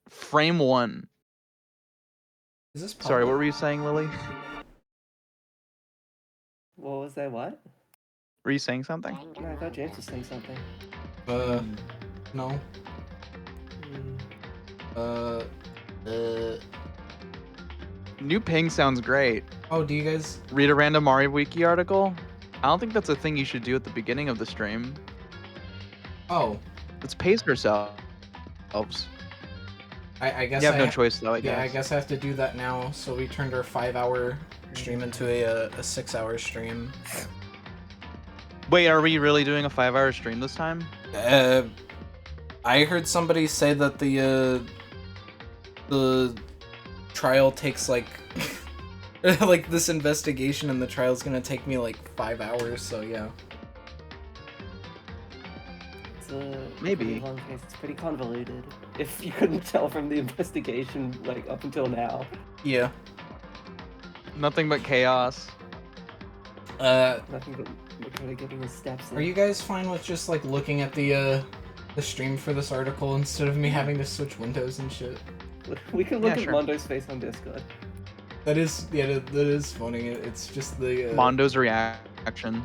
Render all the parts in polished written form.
Frame 1. Is this Sorry, what public? were you saying, Lily? What was that? What? Were you saying something? No, I thought James was saying something. No. New ping sounds great. Oh, do you guys read a random Mario Wiki article? I don't think that's a thing you should do at the beginning of the stream. Oh. Let's pace ourselves. I guess you have no choice though, I guess. Yeah, I guess I have to do that now. So we turned our 5-hour stream into a 6-hour stream. Wait, are we really doing a 5-hour stream this time? I heard somebody say that the trial takes like like this investigation and the trial is gonna take me like 5 hours, so yeah. It's a Maybe. pretty long case. It's pretty convoluted. If you couldn't tell from the investigation, like up until now. Yeah. Nothing but chaos. Nothing but kind of giving the steps in. Are you guys fine with just like looking at the stream for this article instead of me having to switch windows and shit? We can look at sure. Mondo's face on Discord. That is funny. It's just the Mondo's reaction.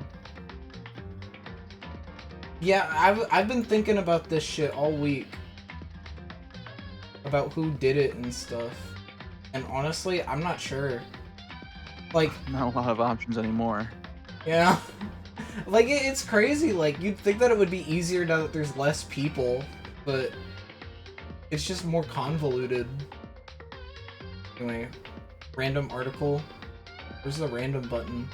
Yeah, I've been thinking about this shit all week. About who did it and stuff. And honestly, I'm not sure. Like, Not a lot of options anymore. yeah. Like, it's crazy. Like, you'd think that it would be easier now that there's less people, but it's just more convoluted. Anyway, random article. Where's the random button?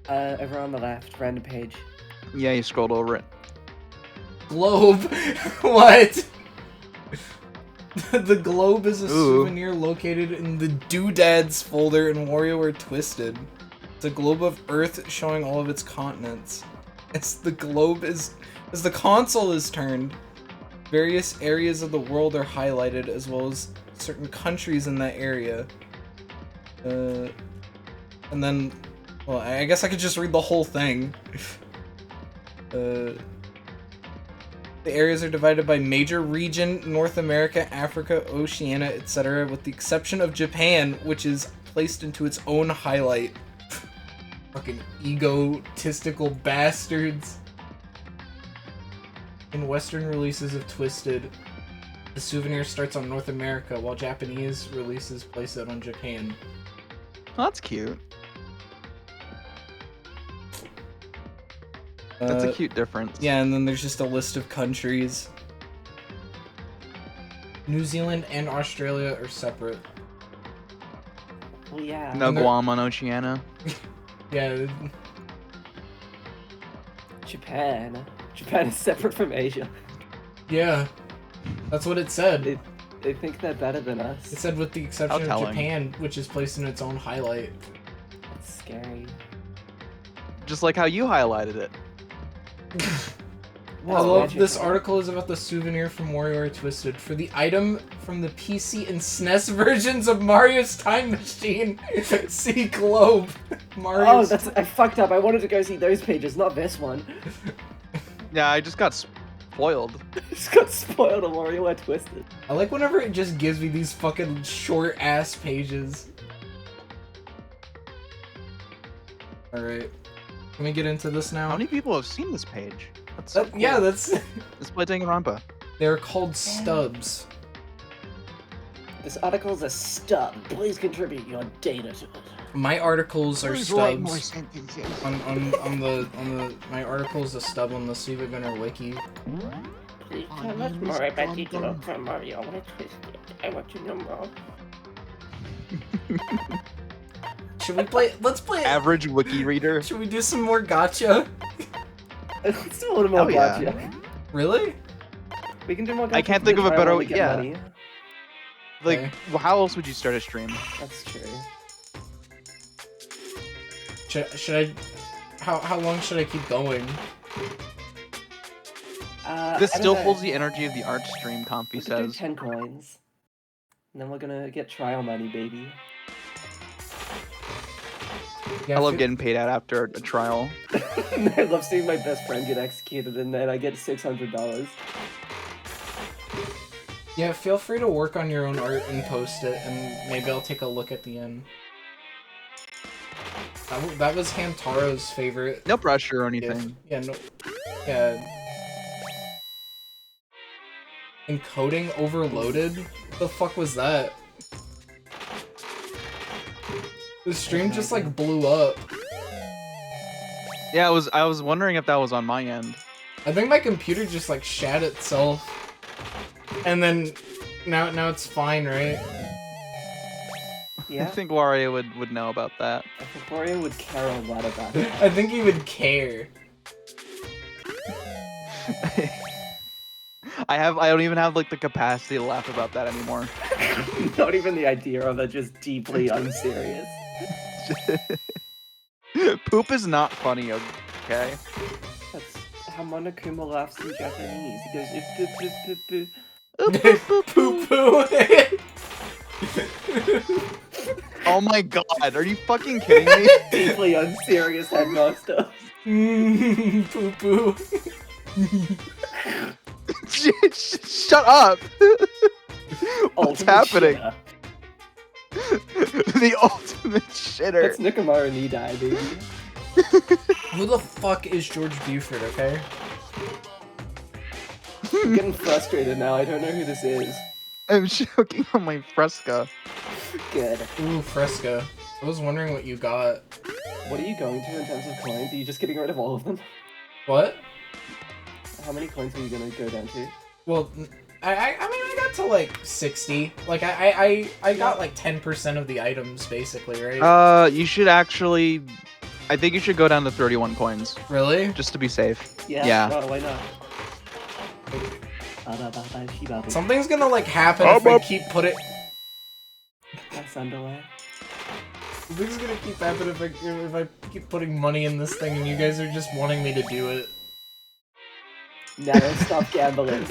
Over on the left, random page. Yeah, you scrolled over it. Globe? What? The globe is a Ooh. souvenir located in the Doodads folder in WarioWare Twisted. It's a globe of Earth showing all of its continents. As the console is turned, various areas of the world are highlighted, as well as certain countries in that area. And then, well, I guess I could just read the whole thing. The areas are divided by major region: North America, Africa, Oceania, etc., with the exception of Japan, which is placed into its own highlight. Fucking egotistical bastards. In Western releases of Twisted, the souvenir starts on North America, while Japanese releases place it on Japan. Oh, that's cute. That's a cute difference. Yeah, and then there's just a list of countries. New Zealand and Australia are separate. Well, yeah. No Guam on Oceania. Yeah. Japan. Japan is separate from Asia. Yeah. That's what it said. They think they're better than us. It said with the exception of Japan, which is placed in its own highlight. That's scary. Just like how you highlighted it. I love this article is about the souvenir from WarioWare Twisted. For the item from the PC and SNES versions of Mario's Time Machine, see Globe. Mario's... Oh, I fucked up. I wanted to go see those pages, not this one. Yeah, I just got spoiled. Just got spoiled on WarioWare Twisted. I like whenever it just gives me these fucking short-ass pages. Alright. Can we get into this now? How many people have seen this page? That's so cool. Yeah, that's... Let's play Danganronpa. They're called stubs. This article's a stub. Please contribute your data to it. My articles are Please write more stubs. sentences. On the my article is a stub on the Subagunner wiki. Please tell us more about the globe from WarioWare Twisted. I want to know more. Should we play? Let's play. Average wiki reader. Should we do some more gotcha? Let's do a little more yeah. gotcha. Really? We can do more gotcha. I can't think of a better way. Yeah. Money. Like, Okay. well, how else would you start a stream? That's true. Should I? How long should I keep going? This I still don't know. holds the energy of the art stream, Comfy We could do says. 10 coins. And then we're gonna get trial money, baby. Yeah, I love getting paid out after a trial. I love seeing my best friend get executed and then I get $600. Yeah, feel free to work on your own art and post it, and maybe I'll take a look at the end. That was Hamtaro's favorite. No pressure or gift. anything. Yeah, no. Yeah. Encoding overloaded? What the fuck was that? The stream just like blew up. Yeah, I was wondering if that was on my end. I think my computer just like shat itself. And then now it's fine, right? Yeah. I think Wario would know about that. I think Wario would care a lot about it. I think he would care. I don't even have like the capacity to laugh about that anymore. Not even the idea of it, just deeply unserious. Poop is not funny, okay? That's how Monokuma laughs in Japanese. He goes, Poo poo. Oh my god, are you fucking kidding me? deeply unserious headmaster. Poo poo. Shut up! What's Ultimate happening? shitter. The ultimate shitter. That's Nukamura Nidai, baby. Who the fuck is George Buford, okay? I'm getting frustrated now. I don't know who this is. I'm choking on my Fresca. Good. Ooh, Fresca. I was wondering what you got. What are you going to in terms of coins? Are you just getting rid of all of them? What? How many coins are you gonna go down to? Well, I mean, I got to like 60. Like, I got like 10% of the items, basically, right? You should actually... I think you should go down to 31 coins. Really? Just to be safe. Yeah. Yeah. Oh, why not? Something's gonna like happen if I keep putting. That's underwear. Something's gonna keep happening if I keep putting money in this thing, and you guys are just wanting me to do it. Now don't stop gambling.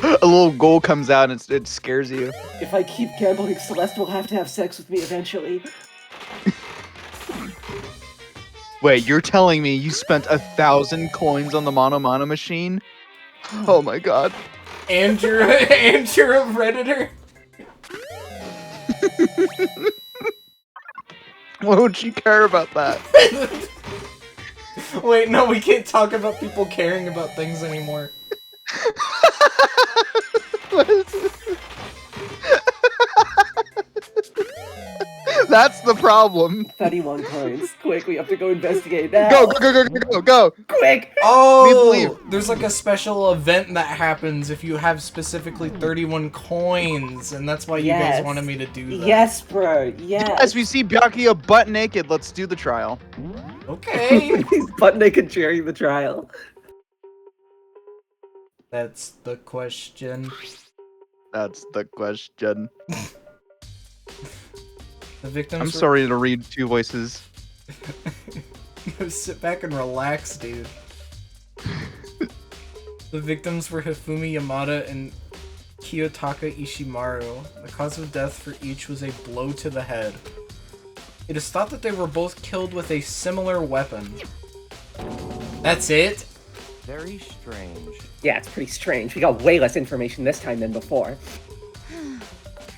A little goal comes out and it scares you. If I keep gambling, Celeste will have to have sex with me eventually. Wait, you're telling me you spent 1,000 coins on the Mono machine? Oh my god. And you're a Redditor? Why would she care about that? Wait, no, we can't talk about people caring about things anymore. What is it? That's the problem. 31 coins. Quick, we have to go investigate now. Go, go, go, go, go, go. Quick! Oh, there's like a special event that happens if you have specifically 31 coins, and that's why you guys wanted me to do that. Yes, bro. Yes. As we see Byakuya butt naked, let's do the trial. Okay. He's butt naked during the trial. That's the question. That's the question. The victims. I'm sorry to read two voices. Sit back and relax, dude. The victims were Hifumi Yamada and Kiyotaka Ishimaru. The cause of death for each was a blow to the head. It is thought that they were both killed with a similar weapon. That's it? Very strange. Yeah, it's pretty strange. We got way less information this time than before.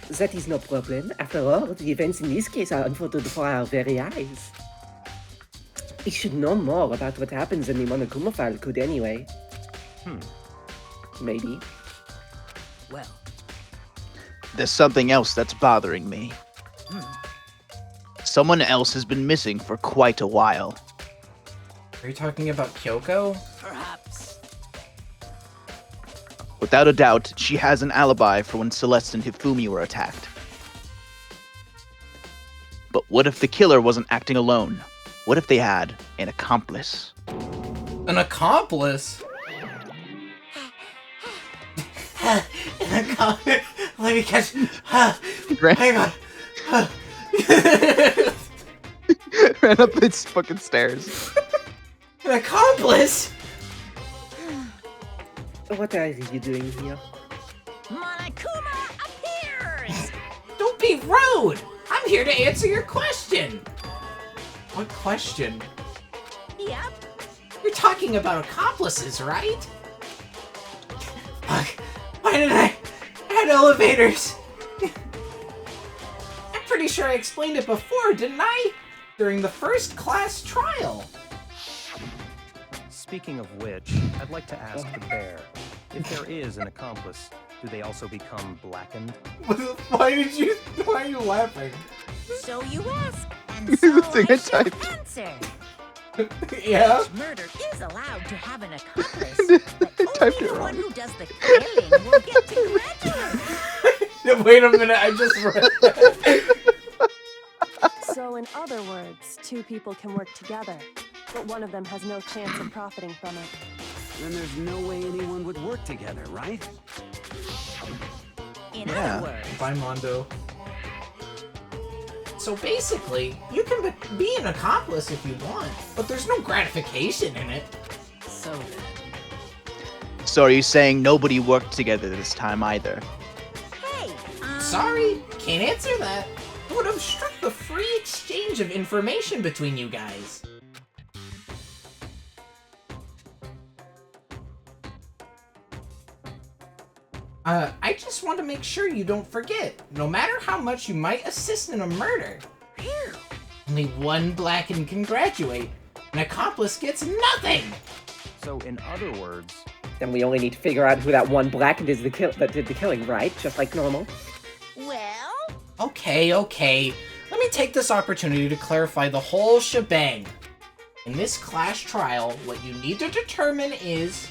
That is no problem. After all, the events in this case are unfolded before our very eyes. We should know more about what happens than the Monokuma file could anyway. Maybe. Well, There's something else that's bothering me. Someone else has been missing for quite a while. Are you talking about Kyoko? perhaps. Without a doubt, she has an alibi for when Celeste and Hifumi were attacked. But what if the killer wasn't acting alone? What if they had an accomplice? An accomplice? An accomplice? Let me catch. Hang on. Ran up its fucking stairs. An accomplice? What are you doing here? Monokuma appears! Don't be rude! I'm here to answer your question! What question? Yep. You're talking about accomplices, right? Fuck. How god, elevators! I'm pretty sure I explained it before, didn't I? During the first class trial. Speaking of which, I'd like to ask the bear, if there is an accomplice, do they also become blackened? Why are you laughing? So you ask, and so Thing I I shall typed. answer. Yeah? Murder is allowed to have an accomplice, but I only typed it the wrong. one who does the killing will get to graduate. Wait a minute, I just read that. So, in other words, two people can work together, but one of them has no chance of profiting from it. Then there's no way anyone would work together, right? In Yeah. other words, Bye, Mondo. So basically, you can be an accomplice if you want, but there's no gratification in it. so then. So are you saying nobody worked together this time either? Hey, Sorry, can't answer that. It would obstruct the free exchange of information between you guys. I just want to make sure you don't forget, no matter how much you might assist in a murder, Phew. only one blackened can graduate. An accomplice gets nothing! So, in other words, Then we only need to figure out who that one blackened is that did the killing, right? Just like normal. Well, Okay. Let me take this opportunity to clarify the whole shebang. In this class trial, what you need to determine is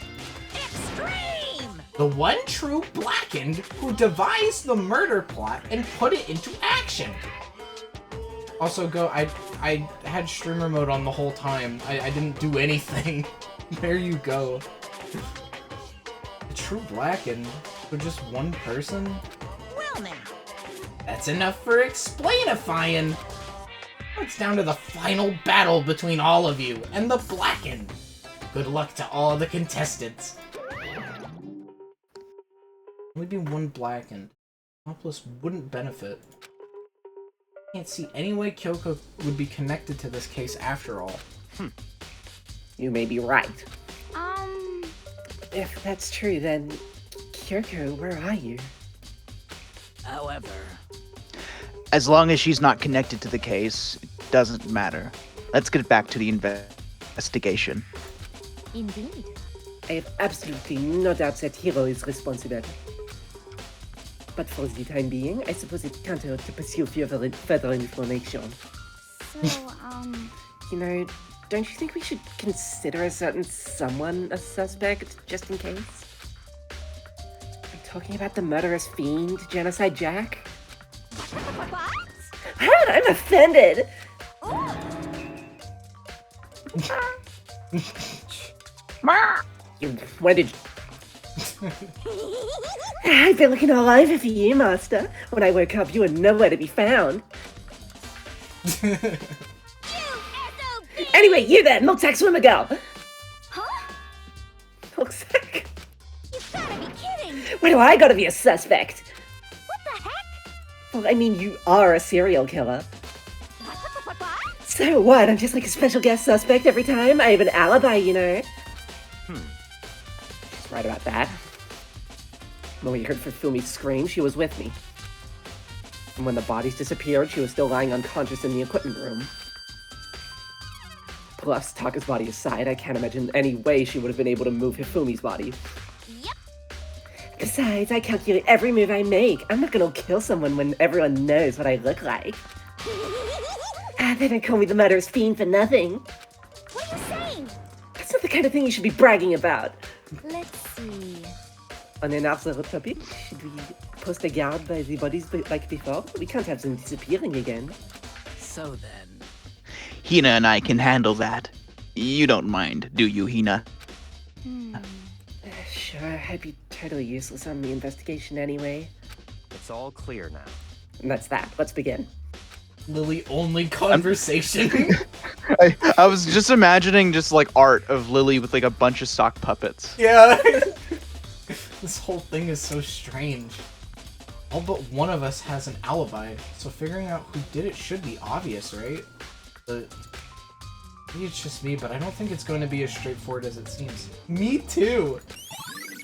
extreme! the one true blackened who devised the murder plot and put it into action. Also, I had streamer mode on the whole time. I didn't do anything. There you go. The true blackened for just one person? Well now, That's enough for explainifying. Now it's down to the final battle between all of you and the blackened. Good luck to all the contestants. Only be one blackened. Accomplice wouldn't benefit. Can't see any way Kyoko would be connected to this case after all. You may be right. Um, If that's true, then Kyoko, where are you? however, As long as she's not connected to the case, it doesn't matter. Let's get back to the investigation. indeed. I have absolutely no doubt that Hiro is responsible. But for the time being, I suppose it can't hurt to pursue further information. so, You know, don't you think we should consider a certain someone a suspect, just in case? I'm talking about the murderous fiend, Genocide Jack. What? I'm offended! When did I've been looking all over for you, Master. When I woke up, you were nowhere to be found. You SOB! Anyway, you there, Milksack Swimmer Girl! Huh? Milksack? You gotta be kidding! Why do I gotta be a suspect? What the heck? Well, I mean, you are a serial killer. What? So what? I'm just like a special guest suspect every time? I have an alibi, you know? She's right about that. When we heard Fumi's scream, she was with me. And when the bodies disappeared, she was still lying unconscious in the equipment room. Plus, Taka's body aside, I can't imagine any way she would have been able to move Hifumi's body. Yep. Besides, I calculate every move I make. I'm not gonna kill someone when everyone knows what I look like. They don't call me the murderous fiend for nothing. What are you saying? That's not the kind of thing you should be bragging about. Let's see. On another topic, should we post a guard by the bodies like before? We can't have them disappearing again. So then. Hina and I can handle that. You don't mind, do you, Hina? Sure, I'd be totally useless on the investigation anyway. it's all clear now. And that's that. Let's begin. Lily only conversation. I was just imagining just like art of Lily with like a bunch of sock puppets. Yeah. This whole thing is so strange. All but one of us has an alibi, so figuring out who did it should be obvious, right? But maybe it's just me, but I don't think it's going to be as straightforward as it seems. Me too!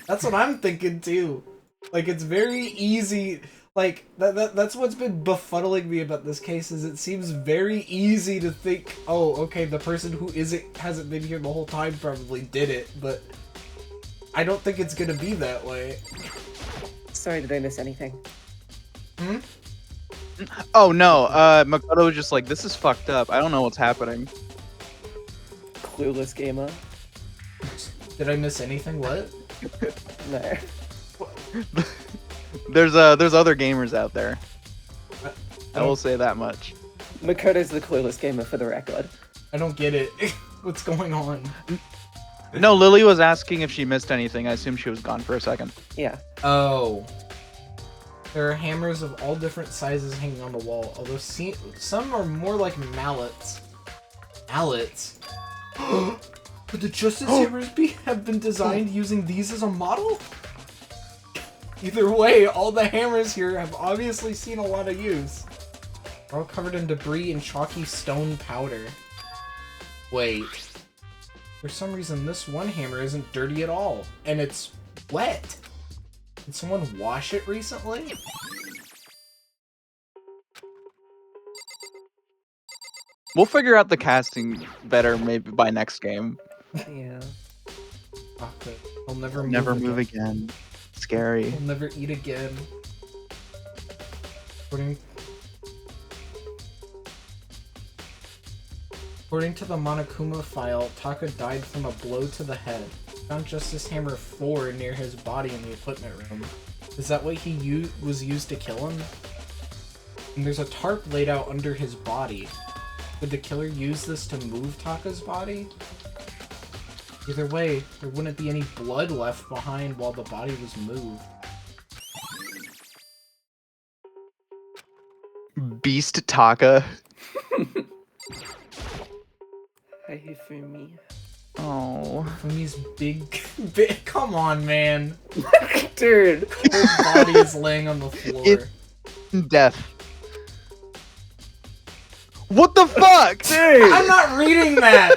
That's what I'm thinking too. Like, it's very easy. Like, that's what's been befuddling me about this case, is it seems very easy to think, oh, okay, the person who hasn't been here the whole time probably did it, but I don't think it's gonna be that way. Sorry, did I miss anything? Hmm? Oh no, Makoto was just like, this is fucked up. I don't know what's happening. Clueless gamer. Did I miss anything? What? No. There's other gamers out there. I will say that much. Makoto's the clueless gamer for the record. I don't get it. What's going on? No, Lily was asking if she missed anything. I assume she was gone for a second. Yeah. Oh. There are hammers of all different sizes hanging on the wall, although some are more like mallets. Mallets? Could the Justice Hammers have been designed using these as a model? Either way, all the hammers here have obviously seen a lot of use. They're all covered in debris and chalky stone powder. Wait. For some reason, this one hammer isn't dirty at all, and it's wet. Did someone wash it recently? We'll figure out the casting better maybe by next game. Yeah. Okay. I'll never Move again. Scary. I'll never eat again. According to the Monokuma file, Taka died from a blow to the head. Found Justice Hammer 4 near his body in the equipment room. Is that what he was used to kill him? And there's a tarp laid out under his body. Would the killer use this to move Taka's body? Either way, there wouldn't be any blood left behind while the body was moved. Beast Taka. Hi, Fumi. Oh. Fumi's big, come on, man. Dude. His body is laying on the floor. Death. What the fuck? Dude! I'm not reading that!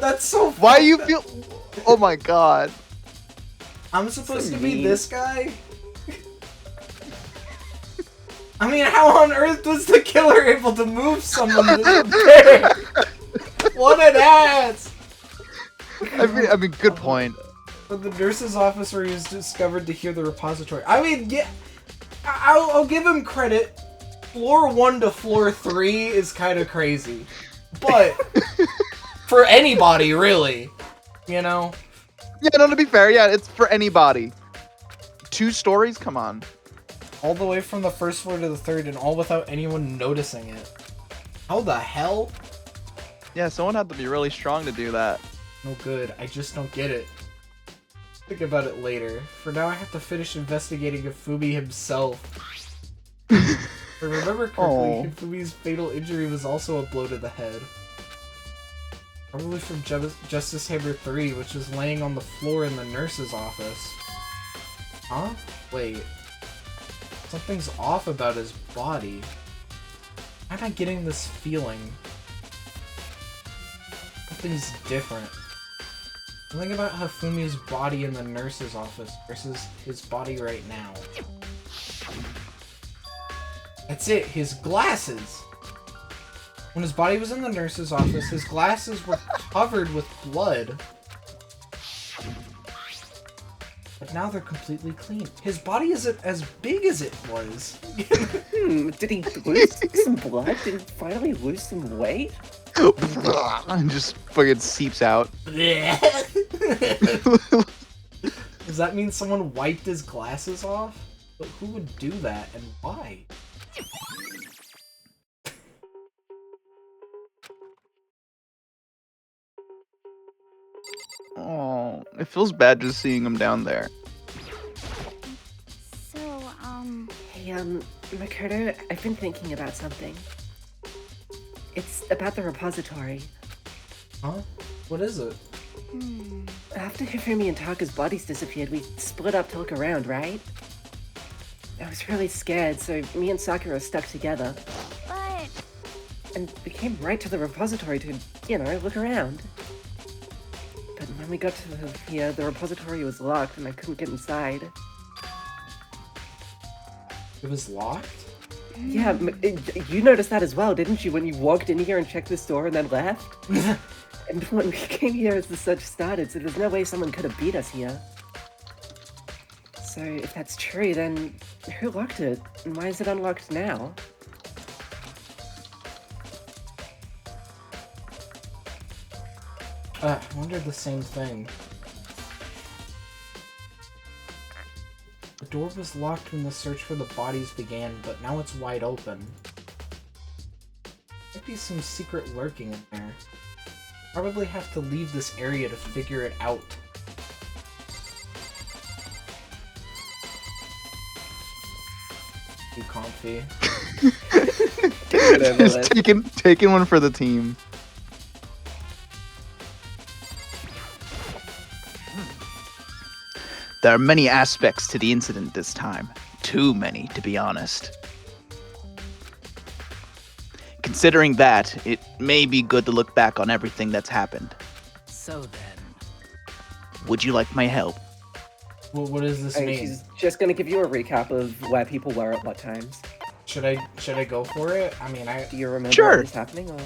That's so Why fucked you up. feel... Oh my god. I'm supposed So to be mean. this guy? I mean, how on earth was the killer able to move someone this big? What an ass! I mean, good point. But the nurse's office where he was discovered to hear the repository. I mean, yeah, I'll give him credit. Floor 1 to floor 3 is kind of crazy. But, for anybody, really. You know? Yeah, no, to be fair, yeah, it's for anybody. 2 stories? Come on. All the way from the first floor to the third, and all without anyone noticing it. How the hell? Yeah, someone had to be really strong to do that. No good. I just don't get it. Think about it later. For now, I have to finish investigating Ifumi himself. If I remember correctly, Ifumi's fatal injury was also a blow to the head. Probably from Justice Hammer 3, which was laying on the floor in the nurse's office. Huh? Wait. Something's off about his body. Why am I getting this feeling? Something's different. Something about Hifumi's body in the nurse's office versus his body right now. That's it, his glasses! When his body was in the nurse's office, his glasses were covered with blood. But now they're completely clean. His body isn't as big as it was. Did he lose some blood? Did he finally lose some weight? And just fucking seeps out. Does that mean someone wiped his glasses off? But who would do that, and why? Oh, it feels bad just seeing him down there. So, Hey, Makoto, I've been thinking about something. It's about the repository. Huh? What is it? After Hifumi and Taka's bodies disappeared, we split up to look around, right? I was really scared, so me and Sakura stuck together. but And we came right to the repository to, you know, look around. But when we got to the repository was locked and I couldn't get inside. It was locked? Yeah, you noticed that as well, didn't you, when you walked in here and checked this door and then left? And when we came here as the search started, so there's no way someone could have beat us here. So if that's true, then who locked it? And why is it unlocked now? I wondered the same thing. The door was locked when the search for the bodies began, but now it's wide open. Might be some secret lurking in there. Probably have to leave this area to figure it out. Too comfy. Just taking one for the team. There are many aspects to the incident this time. Too many, to be honest. Considering that, it may be good to look back on everything that's happened. So then, Would you like my help? Well, what does this And mean? she's just gonna give you a recap of where people were at what times. Should I go for it? I mean, Do you remember Sure. what was happening? Or...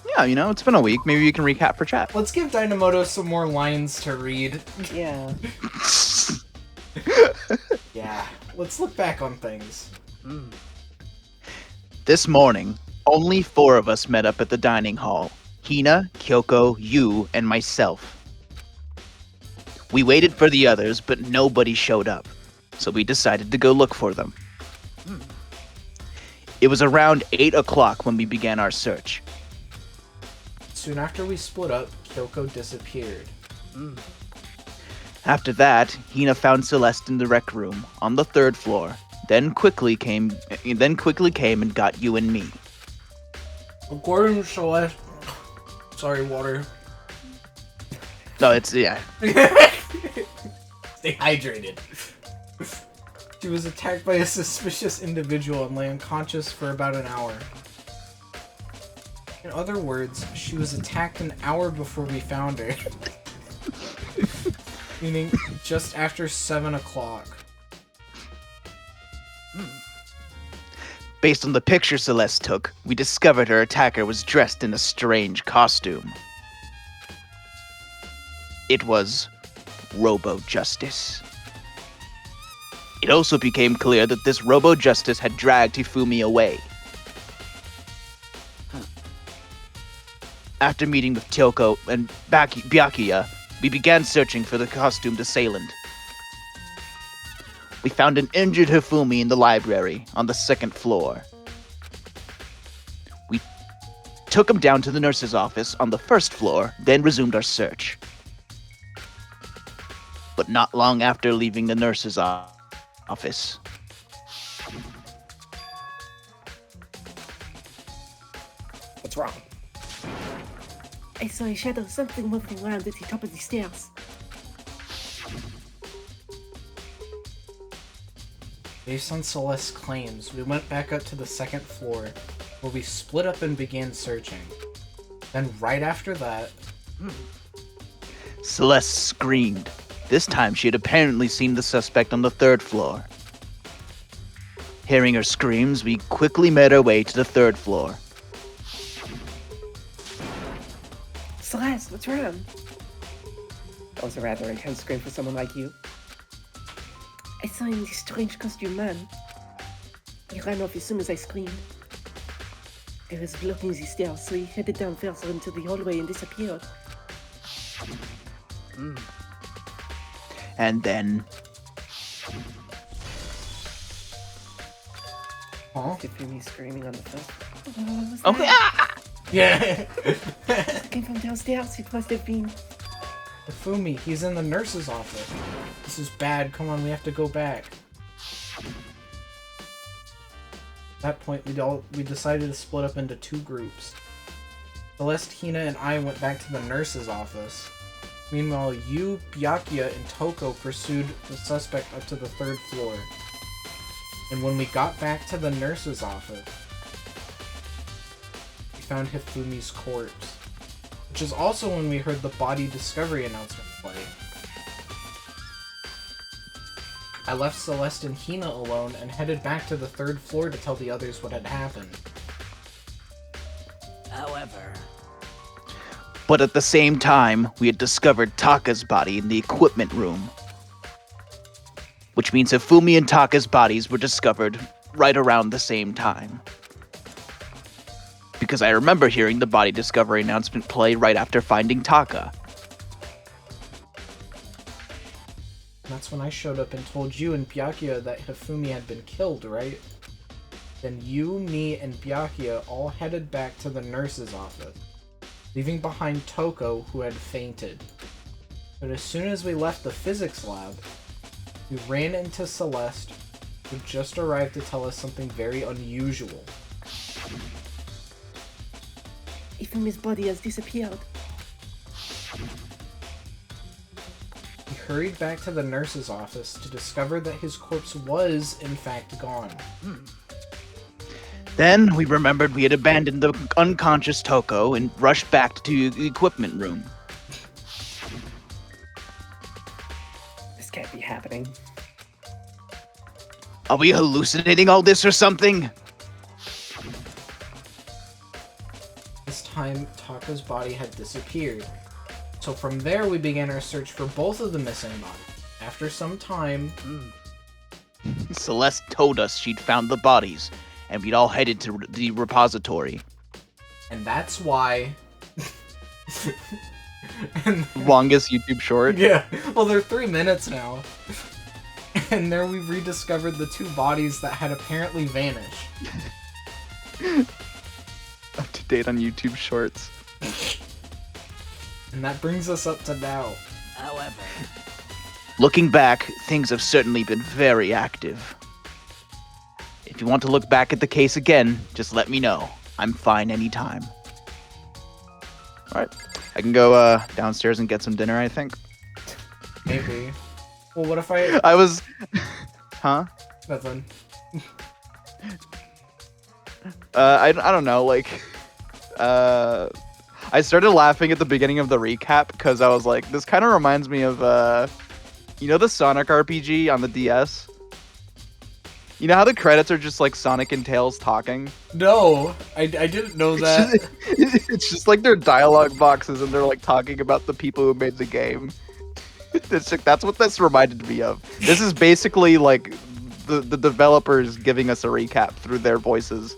Yeah, you know, it's been a week. Maybe you can recap for chat. let's give Dynamoto some more lines to read. Yeah. Yeah, let's look back on things. This morning, only 4 of us met up at the dining hall. Hina, Kyoko, you, and myself. We waited for the others, but nobody showed up, so we decided to go look for them. It was around 8 o'clock when we began our search. Soon after we split up, Kyoko disappeared. After that, Hina found Celeste in the rec room on the 3rd floor, then quickly came and got you and me. According to Celeste... Sorry, water. No, it's, yeah. Stay hydrated. She was attacked by a suspicious individual and lay unconscious for about an hour. In other words, she was attacked an hour before we found her. Meaning, just after 7 o'clock. Based on the picture Celeste took, we discovered her attacker was dressed in a strange costume. It was Robo-Justice. It also became clear that this Robo-Justice had dragged Hifumi away. After meeting with Kyoko and Byakuya, we began searching for the costumed assailant. We found an injured Hifumi in the library on the 2nd floor. We took him down to the nurse's office on the 1st floor, then resumed our search. But not long after leaving the nurse's office, What's wrong? I saw a shadow, something moving around at the top of the stairs. Based on Celeste's claims, we went back up to the 2nd floor, where we split up and began searching. Then right after that... Celeste screamed. This time she had apparently seen the suspect on the 3rd floor. Hearing her screams, we quickly made our way to the 3rd floor. Celeste, what's wrong? That was a rather intense scream for someone like you. I saw him, this strange costume man. He ran off as soon as I screamed. I was blocking the stairs, so he headed down first into the hallway and disappeared. And then, Huh? Hifumi screaming on the first floor. What was okay, that? Yeah! It came from downstairs. It must have been... Hifumi, he's in the nurse's office. This is bad, come on, we have to go back. At that point, we decided to split up into 2 groups. Celeste, Hina, and I went back to the nurse's office. Meanwhile, you, Byakuya, and Toko pursued the suspect up to the 3rd floor. And when we got back to the nurse's office, we found Hifumi's corpse. Which is also when we heard the body discovery announcement play. I left Celeste and Hina alone and headed back to the 3rd floor to tell the others what had happened. However, But at the same time, we had discovered Taka's body in the equipment room. Which means Hifumi and Taka's bodies were discovered right around the same time. Because I remember hearing the body discovery announcement play right after finding Taka. That's when I showed up and told you and Byakuya that Hifumi had been killed, right? Then you, me, and Byakuya all headed back to the nurse's office, leaving behind Toko, who had fainted. But as soon as we left the physics lab, we ran into Celeste, who just arrived to tell us something very unusual. Ifumi's body has disappeared. We hurried back to the nurse's office to discover that his corpse was, in fact, gone. Then we remembered we had abandoned the unconscious Toko and rushed back to the equipment room. This can't be happening. Are we hallucinating all this or something? This time, Taka's body had disappeared. So from there, we began our search for both of the missing bodies. After some time, Celeste told us she'd found the bodies, and we'd all headed to the repository. and that's why... and, Longest YouTube short. yeah, well, they're 3 minutes now. And there we rediscovered the 2 bodies that had apparently vanished. Up to date on YouTube shorts. And that brings us up to now. however, Looking back, things have certainly been very active. If you want to look back at the case again, just let me know. I'm fine anytime. Alright, I can go downstairs and get some dinner, I think. Maybe. Well, what if I... I was... Huh? Nothing. I don't know, like... I started laughing at the beginning of the recap because I was like, this kind of reminds me of, you know the Sonic RPG on the DS? You know how the credits are just like Sonic and Tails talking? No, I didn't know that. It's just like their dialogue boxes and they're like talking about the people who made the game. That's what this reminded me of. This is basically like the developers giving us a recap through their voices.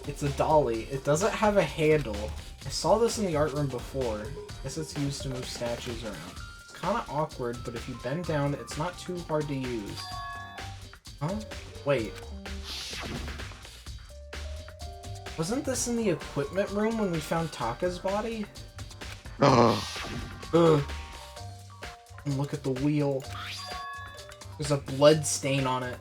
It's a dolly. It doesn't have a handle. I saw this in the art room before. Guess it's used to move statues around. It's kind of awkward, but if you bend down, it's not too hard to use. Huh? Wait. Wasn't this in the equipment room when we found Taka's body? Ugh. And look at the wheel. There's a blood stain on it.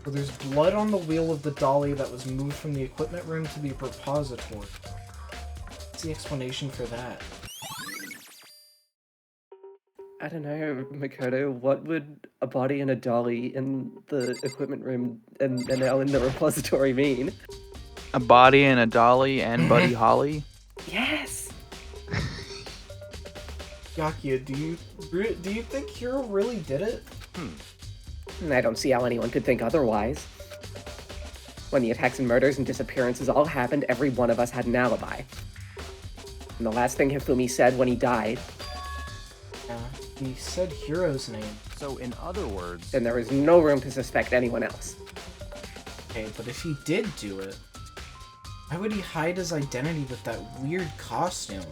So there's blood on the wheel of the dolly that was moved from the equipment room to the repository. What's the explanation for that? I don't know, Makoto, what would a body and a dolly in the equipment room and now in the repository mean? A body and a dolly and Buddy Holly. Yes! Byakuya, do you think Hiro really did it? I don't see how anyone could think otherwise. When the attacks and murders and disappearances all happened, every one of us had an alibi. And the last thing Hifumi said when he died, Yeah, he said Hiro's name. So in other words, then there was no room to suspect anyone else. Okay, but if he did do it, why would he hide his identity with that weird costume?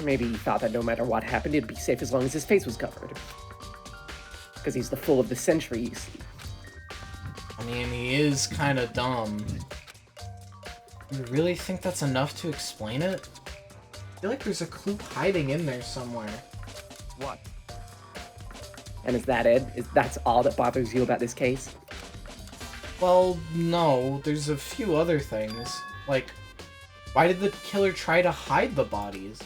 Maybe he thought that no matter what happened, it'd be safe as long as his face was covered. Because he's the fool of the century, you see. I mean, he is kind of dumb. You really think that's enough to explain it? I feel like there's a clue hiding in there somewhere. what? And is that it? That's all that bothers you about this case? Well, no, there's a few other things. Like, why did the killer try to hide the bodies?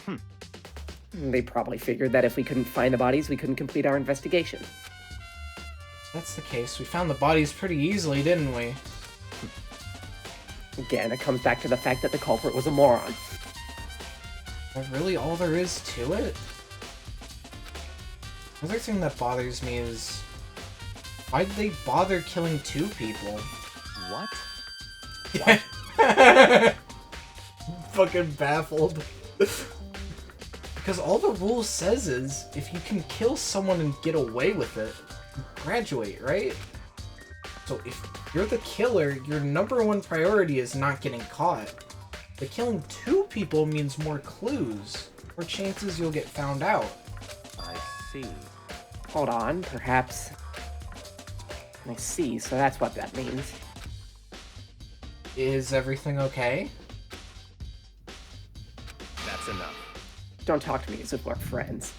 They probably figured that if we couldn't find the bodies, we couldn't complete our investigation. If that's the case, we found the bodies pretty easily, didn't we? Again, it comes back to the fact that the culprit was a moron. Is that really all there is to it? Another thing that bothers me is why'd they bother killing 2 people? What? Fucking baffled. Because all the rule says is, if you can kill someone and get away with it, you graduate, right? So if you're the killer, your #1 priority is not getting caught. But killing 2 people means more clues, or chances you'll get found out. I see. Hold on, perhaps. I see, so that's what that means. Is everything okay? That's enough. Don't talk to me as if we're friends.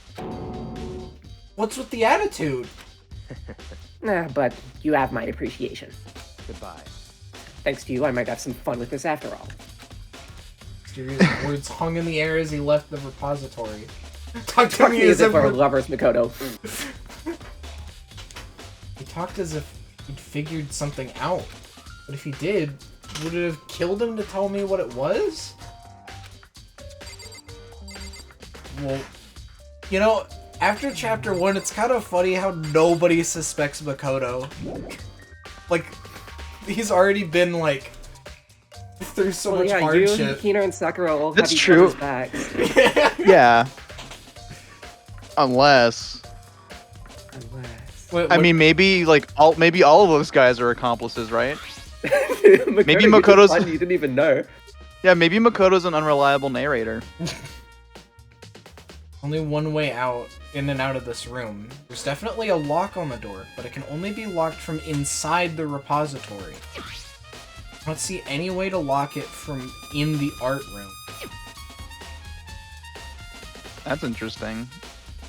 What's with the attitude? Nah, but you have my appreciation. Goodbye. Thanks to you, I might have some fun with this after all. Mysterious words hung in the air as he left the repository. Talk to Talk me as if we're we're lovers, Makoto. He talked as if he'd figured something out. But if he did, would it have killed him to tell me what it was? Well, you know, after chapter 1, it's kind of funny how nobody suspects Makoto. Like, he's already been, like, through so much You, hardship. Hina, and Sakura all That's have each true. other's backs. Yeah. Unless. Unless... I mean, maybe all of those guys are accomplices, right? Makoto, Maybe you just Makoto's- lied, you didn't even know. Yeah, maybe Makoto's an unreliable narrator. Only one way out, in and out of this room. There's definitely a lock on the door, but it can only be locked from inside the repository. I don't see any way to lock it from in the art room. That's interesting.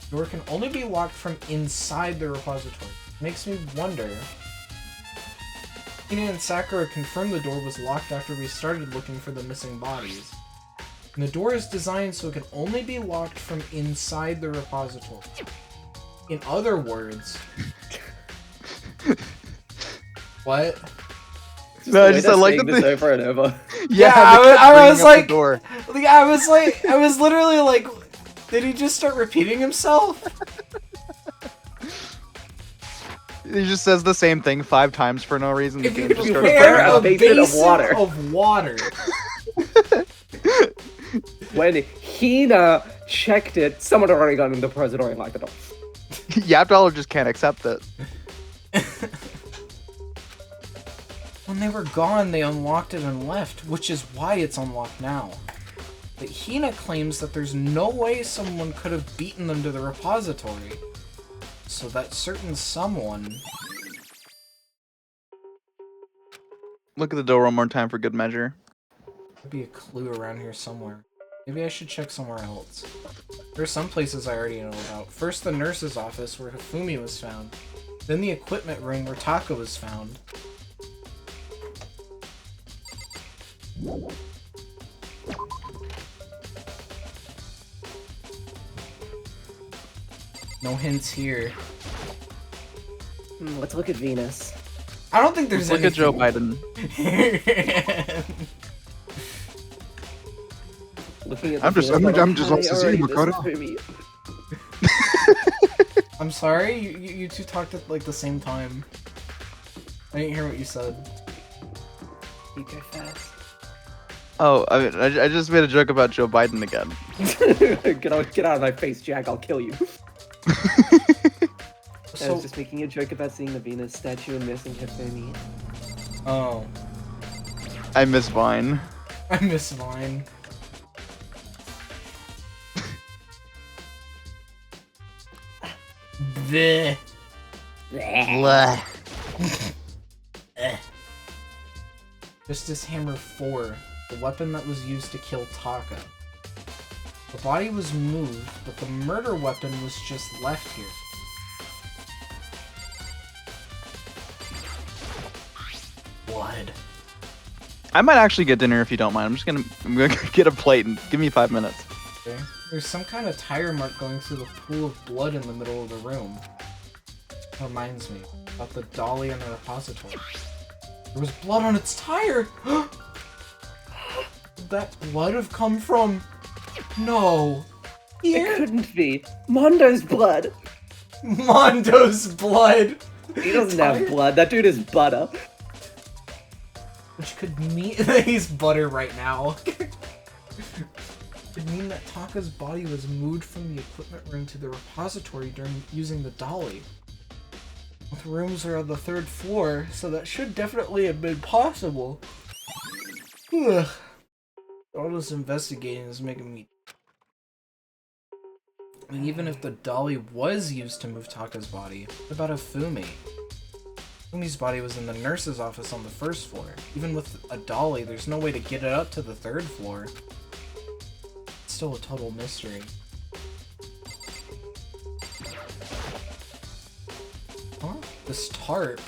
The door can only be locked from inside the repository. Makes me wonder. Hina and Sakura confirmed the door was locked after we started looking for the missing bodies. And the door is designed so it can only be locked from inside the repository. In other words... What? No, I like that this over and over. Yeah, I was like, door. I was literally like, did he just start repeating himself? He just says the same thing 5 times for no reason. The If game you just starts prepare burning a up. basin basin of of water. When Hina checked it, someone had already gone in the repository and locked the door. Yapdollar just can't accept it. When they were gone, they unlocked it and left, which is why it's unlocked now. But Hina claims that there's no way someone could have beaten them to the repository. So that certain someone... Look at the door one more time for good measure. There'd be a clue around here somewhere. Maybe I should check somewhere else. There are some places I already know about. First, the nurse's office, where Hifumi was found. Then the equipment room, where Taka was found. No hints here. Let's look at Venus. I don't think there's Look at Joe anything. Biden. Looking at I'm the just- Venus I'm model, just I lost to see already Makoto. disagree with you. I'm sorry, you two talked at like the same time. I didn't hear what you said. You go fast. Oh, I just made a joke about Joe Biden again. Get out of my face, Jack. I'll kill you. I So, was just making a joke about seeing the Venus statue and missing Hifumi. oh, I miss Vine. I miss mine. Bleh. Blah. Justice Hammer 4, the weapon that was used to kill Taka. The body was moved, but the murder weapon was just left here. Blood. I might actually get dinner if you don't mind. I'm gonna get a plate and give me 5 minutes. Okay. There's some kind of tire mark going through the pool of blood in the middle of the room. Reminds me about the dolly in the repository. There was blood on its tire! Would that blood have come from... No! It Here? couldn't be. Mondo's blood. Mondo's blood. He doesn't have blood. That dude is butter. Which could mean that he's butter right now. Could mean that Taka's body was moved from the equipment room to the repository during using the dolly. Both rooms are on the 3rd floor, so that should definitely have been possible. Ugh. All this investigating is making me... And even if the dolly was used to move Taka's body, what about Ifumi? Fumi's body was in the nurse's office on the 1st floor. Even with a dolly, there's no way to get it up to the 3rd floor. It's still a total mystery. Huh? This tarp?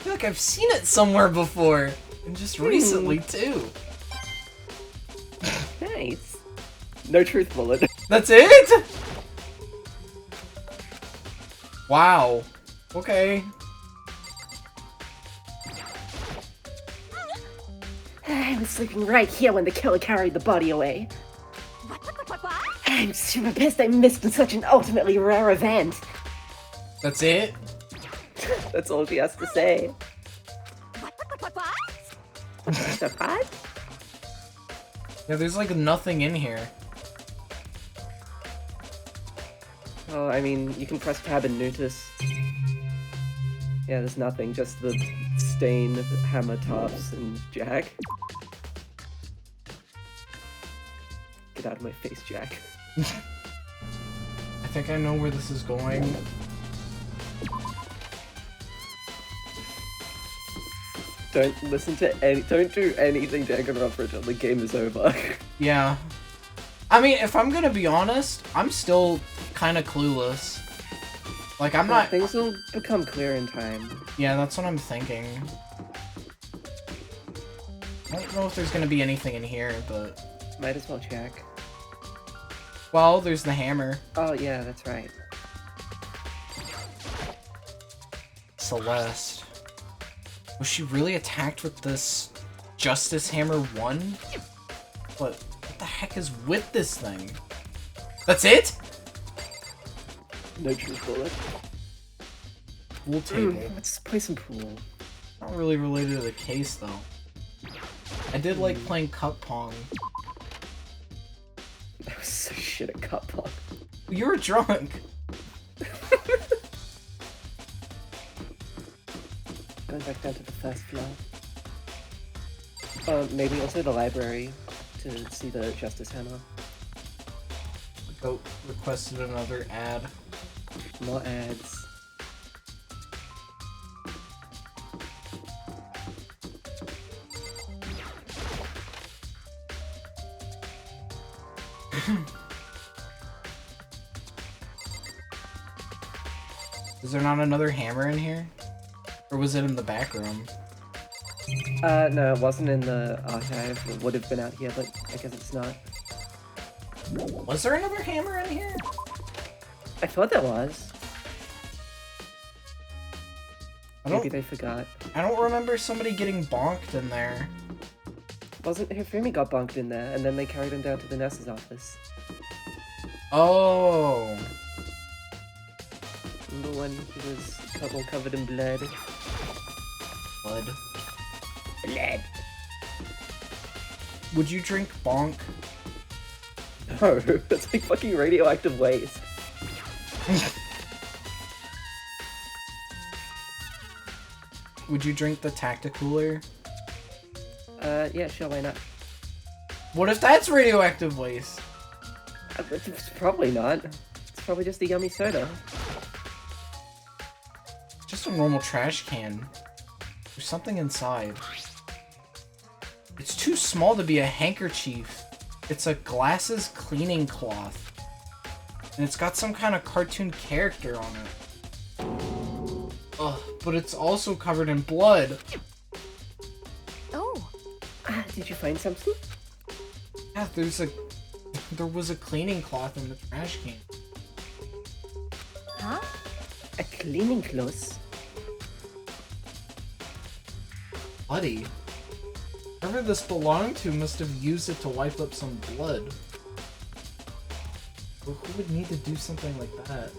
I feel like I've seen it somewhere before! And just recently, too! Nice. No truth bullet. That's it?! Wow. Okay. I was sleeping right here when the killer carried the body away. What? I'm super pissed I missed such an ultimately rare event. That's it? That's all she has to say. What? What? Yeah, there's like nothing in here. Oh, I mean, you can press tab and notice. Yeah, there's nothing, just the stain, hammer tops, and Jack. Get out of my face, Jack. I think I know where this is going. Don't listen to don't do anything Danganronpa until the game is over. Yeah. I mean, if I'm gonna be honest, I'm still kind of clueless. Like, I'm not... Things will become clear in time. Yeah, that's what I'm thinking. I don't know if there's gonna be anything in here, but... Might as well check. Well, there's the hammer. Oh, yeah, that's right. Celeste. Was she really attacked with this Justice Hammer 1? What the heck is with this thing? That's it? No truth bullet. Pool table. Let's play some pool. Not really related to the case, though. I did like playing cup pong. I was so shit at cup pong. You were drunk. Going back down to the 1st floor. Maybe also the library to see the Justice Hammer. Goat requested another ad. More ads. Is there not another hammer in here? Or was it in the back room? No, it wasn't in the archive. It would have been out here, but I guess it's not. Was there another hammer in here? I thought there was. I Maybe don't, they forgot. I don't remember somebody getting bonked in there. Wasn't Hifumi got bonked in there, and then they carried him down to the nurse's office. Oh. Remember when he was all covered in blood? Blood. Blood. Would you drink bonk? No, that's like fucking radioactive waste. Would you drink the Tacticooler? Yeah, sure, why not? What if that's radioactive waste? It's probably not. It's probably just a yummy soda. Just a normal trash can. There's something inside. It's too small to be a handkerchief. It's a glasses cleaning cloth. And it's got some kind of cartoon character on it. Ugh, but it's also covered in blood. Oh, Did you find something? Yeah, there was a cleaning cloth in the trash can. huh? A cleaning cloth? Bloody. Whoever this belonged to must have used it to wipe up some blood. Well, who would need to do something like that?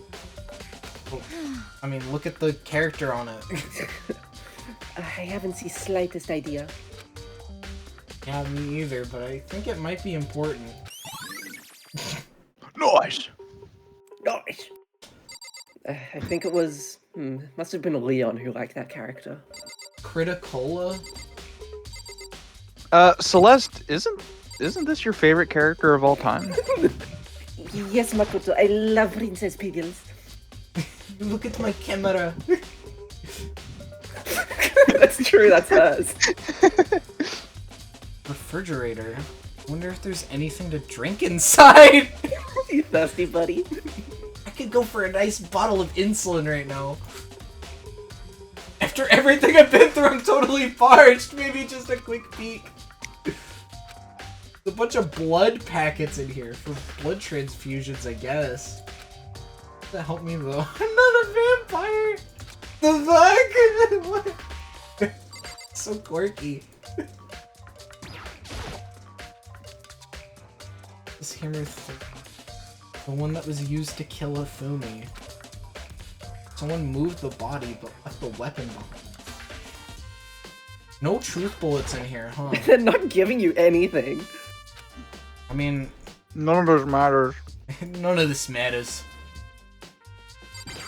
I mean, look at the character on it. I haven't the slightest idea. Yeah, me either, but I think it might be important. Nice. Nice. I think it was... must have been Leon who liked that character. Criticola? Celeste, isn't this your favorite character of all time? Yes, Makoto, I love Princess Piggles. Look at my camera. That's true, that's hers. Refrigerator? Wonder if there's anything to drink inside. You thirsty, buddy? I could go for a nice bottle of insulin right now. After everything I've been through, I'm totally parched. Maybe just a quick peek. There's a bunch of blood packets in here for blood transfusions, I guess. That help me though. I'm not a vampire. The fuck? What? So quirky. This hammer thing. The one that was used to kill Hifumi. Someone moved the body but left the weapon behind. No truth bullets in here, huh? They're not giving you anything. I mean, None of this matters. none of this matters.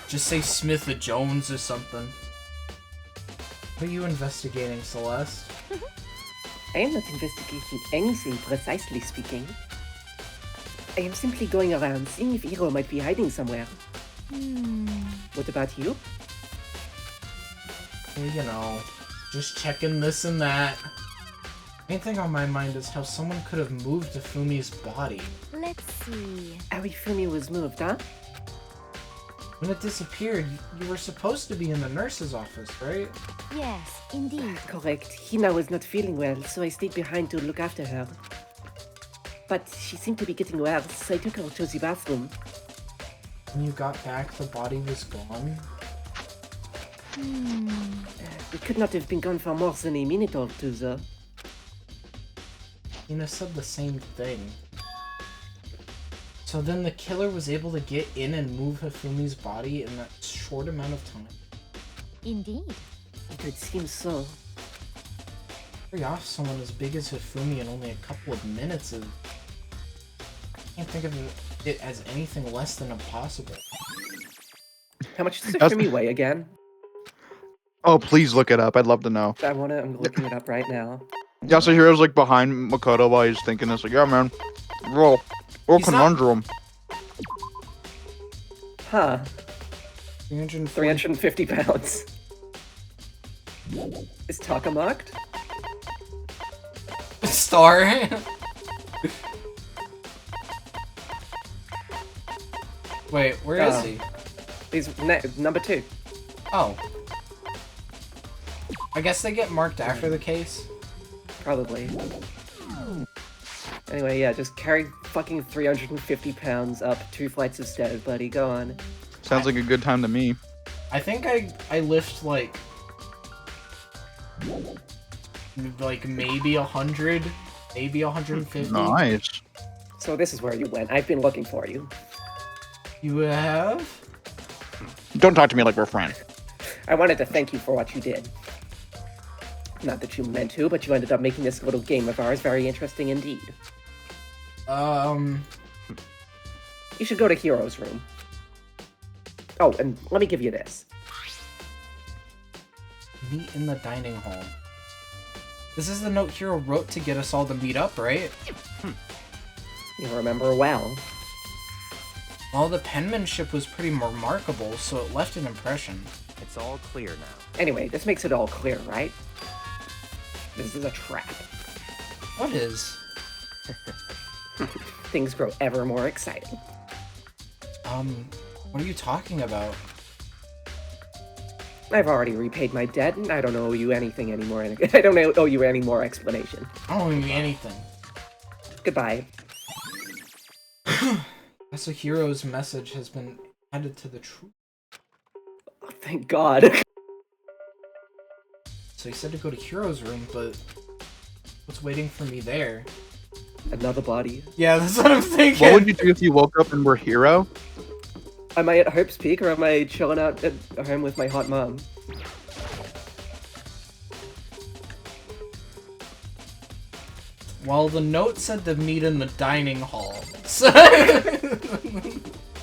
Just say Smith or Jones or something. What are you investigating, Celeste? I am not investigating anything, precisely speaking. I am simply going around seeing if Hiro might be hiding somewhere. What about you? Well, you know, just checking this and that. Main thing on my mind is how someone could have moved Hifumi's body. Let's see. How Hifumi was moved, huh? When it disappeared, you were supposed to be in the nurse's office, right? Yes, indeed. Correct. Hina was not feeling well, so I stayed behind to look after her. But she seemed to be getting worse, so I took her to the bathroom. When you got back, the body was gone. It could not have been gone for more than a minute or two, though. Hina said the same thing. So then the killer was able to get in and move Hifumi's body in that short amount of time. Indeed. It would seem so. Carry off someone as big as Hifumi in only a couple of minutes is... I can't think of it as anything less than impossible. How much does That's- Hifumi weigh again? Oh, please look it up. I'd love to know. I'm looking it up right now. Yasuhiro's like behind Makoto while he's thinking this. Like, yeah, man. Roll. Or He's not- conundrum. Huh. 340. 350 pounds. Is Taka marked? Star. Wait, where is Oh. he? He's number 2. Oh. I guess they get marked after the case. Probably. Anyway, yeah, just carry fucking 350 pounds up 2 flights of stairs, buddy. Go on. Sounds like a good time to me. I think I lift like maybe 100, maybe 150. Nice. So this is where you went. I've been looking for you. You have? Don't talk to me like we're friends. I wanted to thank you for what you did. Not that you meant to, but you ended up making this little game of ours very interesting indeed. You should go to Hero's room. Oh, and let me give you this. Meet in the dining hall. This is the note Hero wrote to get us all to meet up, right? You remember well. Well, the penmanship was pretty remarkable, so it left an impression. It's all clear now. Anyway, this makes it all clear, right? This is a trap. What is? Things grow ever more exciting. What are you talking about? I've already repaid my debt, and I don't owe you anything anymore. I don't owe you any more explanation. I don't mean anything. Goodbye. That's a Hero's message has been added to the truth. Oh, thank God. So he said to go to Hero's room, but what's waiting for me there? Another body. Yeah, that's what I'm thinking. What would you do if you woke up and were Hero? Am I at Hope's Peak or am I chilling out at home with my hot mom? Well, the note said to meet in the dining hall. So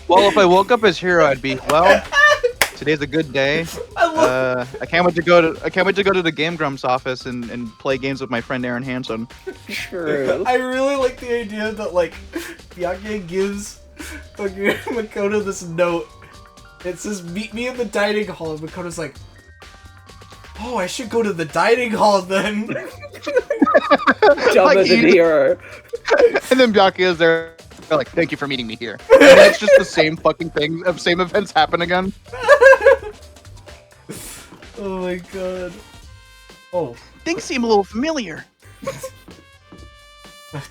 Well, if I woke up as Hero, I'd be, well, today's a good day. I can't wait to go to the Game Grumps office and play games with my friend Aaron Hanson. True. I really like the idea that, like, Byakuya gives fucking Makoto this note. It says, meet me in the dining hall, and Makoto's like, oh, I should go to the dining hall then. Dumber than Hero. And then Byakuya's there, like, thank you for meeting me here. And that's just the same fucking thing, same events happen again. Oh my god. Oh. Things seem a little familiar.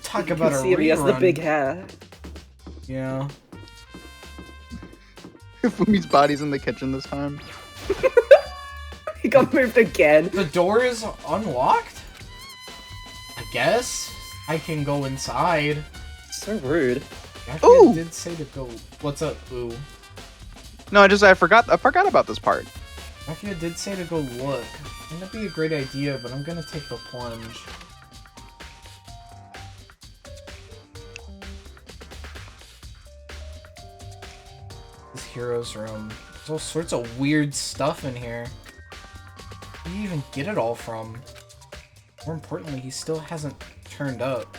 Talk about a See him, he has the rerun. big hair. Yeah. Fumi's body's in the kitchen this time. He got moved again. The door is unlocked? I guess. I can go inside. So rude. Byakuya did say to go. What's up, Ooh? No, I forgot about this part. Byakuya did say to go look. That'd be a great idea, but I'm gonna take the plunge. This Hero's room. There's all sorts of weird stuff in here. Where do you even get it all from? More importantly, he still hasn't turned up.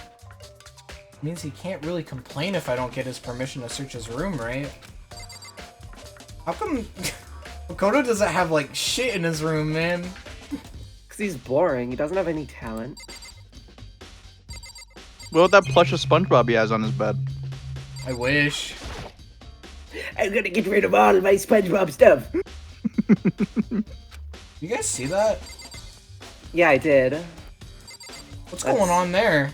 It means he can't really complain if I don't get his permission to search his room, right? How come Makoto doesn't have, like, shit in his room, man? Because he's boring. He doesn't have any talent. What about that plush of SpongeBob he has on his bed? I wish. I'm gonna get rid of all of my SpongeBob stuff. You guys see that? Yeah, I did. What's That's- going on there?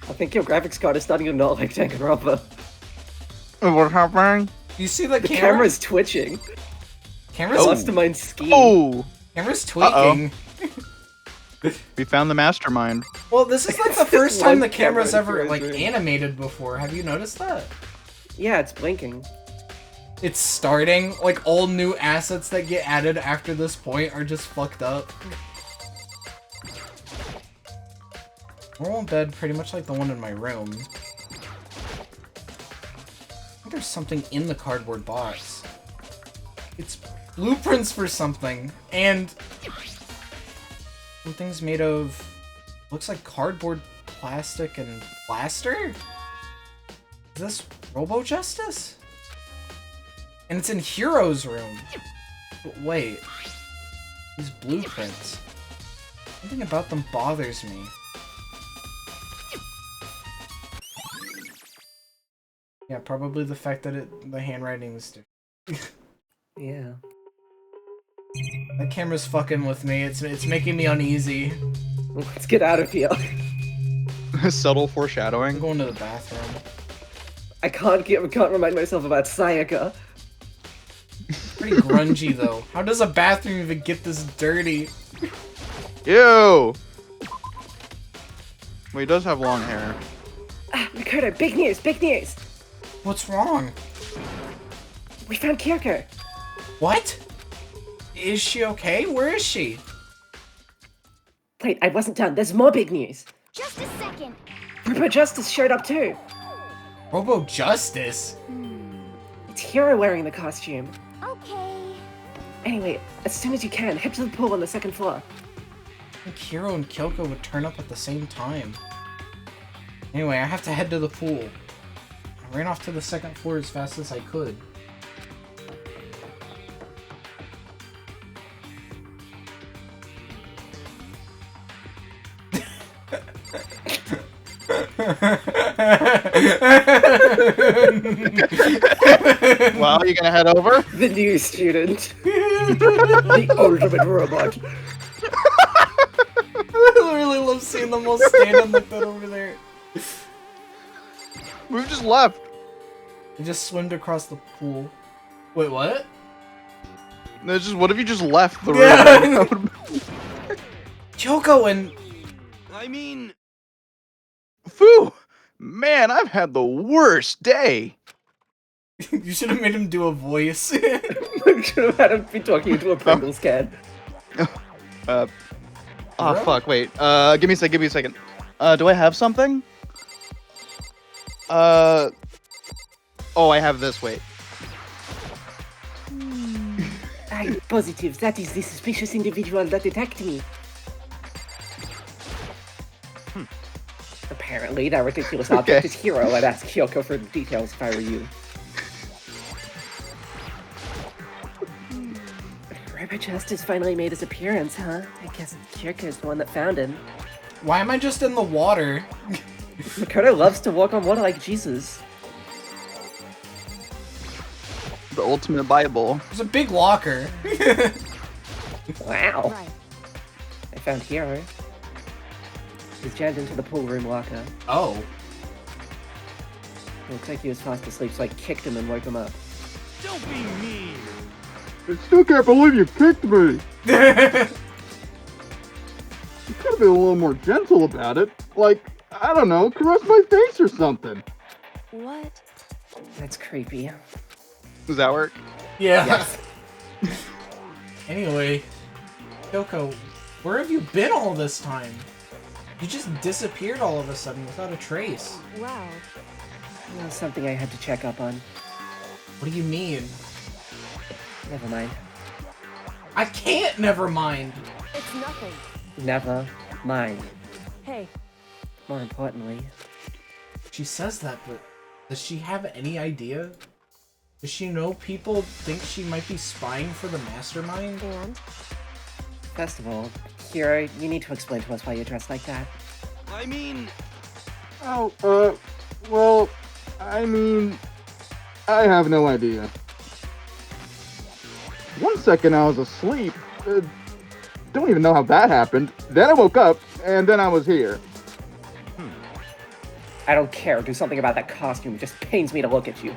I think your graphics card is starting to not like Danganronpa. What's happening? You see the The camera? camera's twitching. Camera's, Mastermind scheme. Oh! camera's tweaking. We found the mastermind. Well, this is like the Just first time one the camera's camera ever, in like, his room. animated before. Have you noticed that? Yeah, it's blinking. It's starting. Like, all new assets that get added after this point are just fucked up. Normal bed, pretty much like the one in my room. I think there's something in the cardboard box. It's blueprints for something, and something's made of, looks like cardboard, plastic, and plaster? Is this Robo Justice? And it's in Hero's room. But wait, these blueprints, something about them bothers me. Yeah, probably the fact that the handwriting is different. Yeah. That camera's fucking with me. It's making me uneasy. Let's get out of here. Subtle I'm foreshadowing. going to the bathroom. I can't remind myself about Sayaka. Pretty grungy though. How does a bathroom even get this dirty? Ew! Well, he does have long hair. Ah, Makoto, big news, big news! What's wrong? We found Kyoko. What? Is she okay? Where is she? Wait, I wasn't done. There's more big news. Just a second. Robo Justice showed up too. Robo Justice? It's Hero wearing the costume. Okay. Anyway, as soon as you can, head to the pool on the second floor. I think Hiro and Kyoko would turn up at the same time. Anyway, I have to head to the pool. I ran off to the second floor as fast as I could. Well, you gonna head over? The new student. The ultimate robot. I really love seeing them all standing like that over there. We've just left. I just swimmed across the pool. Wait, what? It's just, what if you just left the Yeah. room? Kyoko and... I mean, Phew! Man, I've had the worst day. You should have made him do a voice. I should have had him be talking into a Pringles can. Oh Bro? fuck! Wait. Give me a second. Do I have something? Oh, I have this. Wait. I'm positive that is the suspicious individual that attacked me. Apparently, that ridiculous object is Hero. I'd ask Kyoko for the details if I were you. Robot Justice finally made his appearance, huh? I guess Kyoko is the one that found him. Why am I just in the water? Makoto loves to walk on water like Jesus. The ultimate Bible. There's a big locker. Wow. Right. I found Hero. He's jammed into the pool room locker. Oh. Looks like he was fast asleep, so I kicked him and woke him up. Don't be mean. I still can't believe you kicked me. You could have been a little more gentle about it. Like, I don't know, caress my face or something. What? That's creepy. Does that work? Yeah. Yes. Anyway, Kyoko, where have you been all this time? You just disappeared all of a sudden without a trace. Wow. That was something I had to check up on. What do you mean? Never mind. I can't never mind. It's nothing. Never mind. Hey, More importantly, She says that, but does she have any idea? Does she know people think she might be spying for the mastermind? and? first of all, Hero, you need to explain to us why you're dressed like that. I mean, Oh, well, I mean, I have no idea. One second I was asleep. Don't even know how that happened. Then I woke up, and then I was here. I don't care. Do something about that costume. It just pains me to look at you.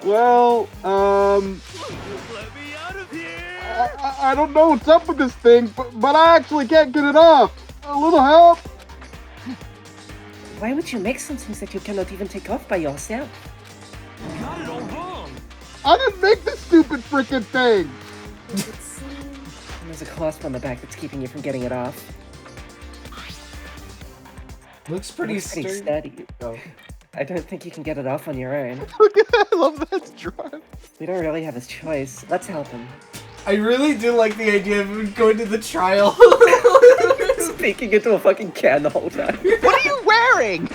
Well, let me out of here. I don't know what's up with this thing, but I actually can't get it off. A little help? Why would you make something that you cannot even take off by yourself? You got it all wrong. I didn't make this stupid freaking thing. It seems... There's a clasp on the back that's keeping you from getting it off. Looks pretty Looks pretty sturdy. steady. Oh. I don't think you can get it off on your own. Look at that! I love that drive. We don't really have his choice. Let's help him. I really do like the idea of him going to the trial. Speaking into a fucking can the whole time. What are you wearing?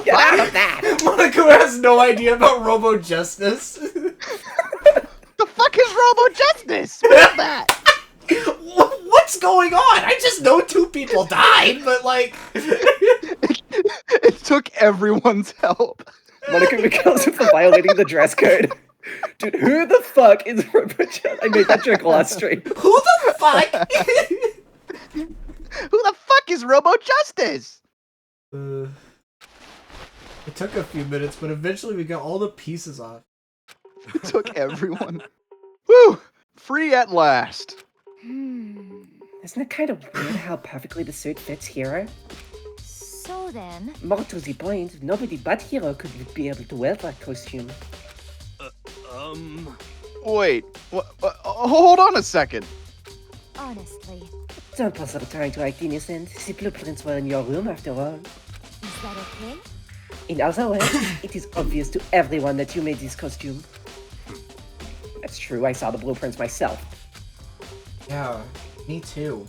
Get out of that! Monaco has no idea about Robo Justice. The fuck is Robo Justice? What is that? What's going on? I just know 2 people died, but like... It took everyone's help. Monica becomes for violating the dress code. Dude, who the fuck is Robot Justice? I made that joke last stream. Who the fuck? Who the fuck is Robo Justice? It took a few minutes, but eventually we got all the pieces off. It took everyone. Woo! Free at last. Isn't it kind of weird how perfectly the suit fits Hero? So then, More to the point, nobody but Hero could be able to wear that costume. Wait. Hold on a second. honestly, Don't bother trying to act innocent. The blueprints were in your room after all. is that okay? In other words, it is obvious to everyone that you made this costume. That's true, I saw the blueprints myself. Yeah, me too.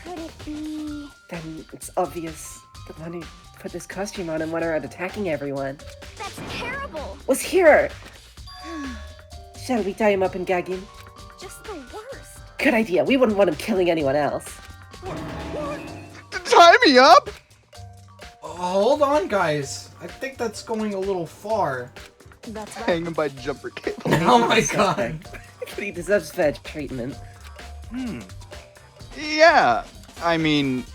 Could it be... Then it's obvious. The one who put this costume on and went around attacking everyone That's terrible! was Hero! Shall we tie him up and gag him? Just the worst. Good idea, we wouldn't want him killing anyone else. Tie me up? Hold on, guys. I think that's going a little far. That's right. Hang him by jumper cable. Oh my god. But he deserves fair treatment. Yeah. I mean,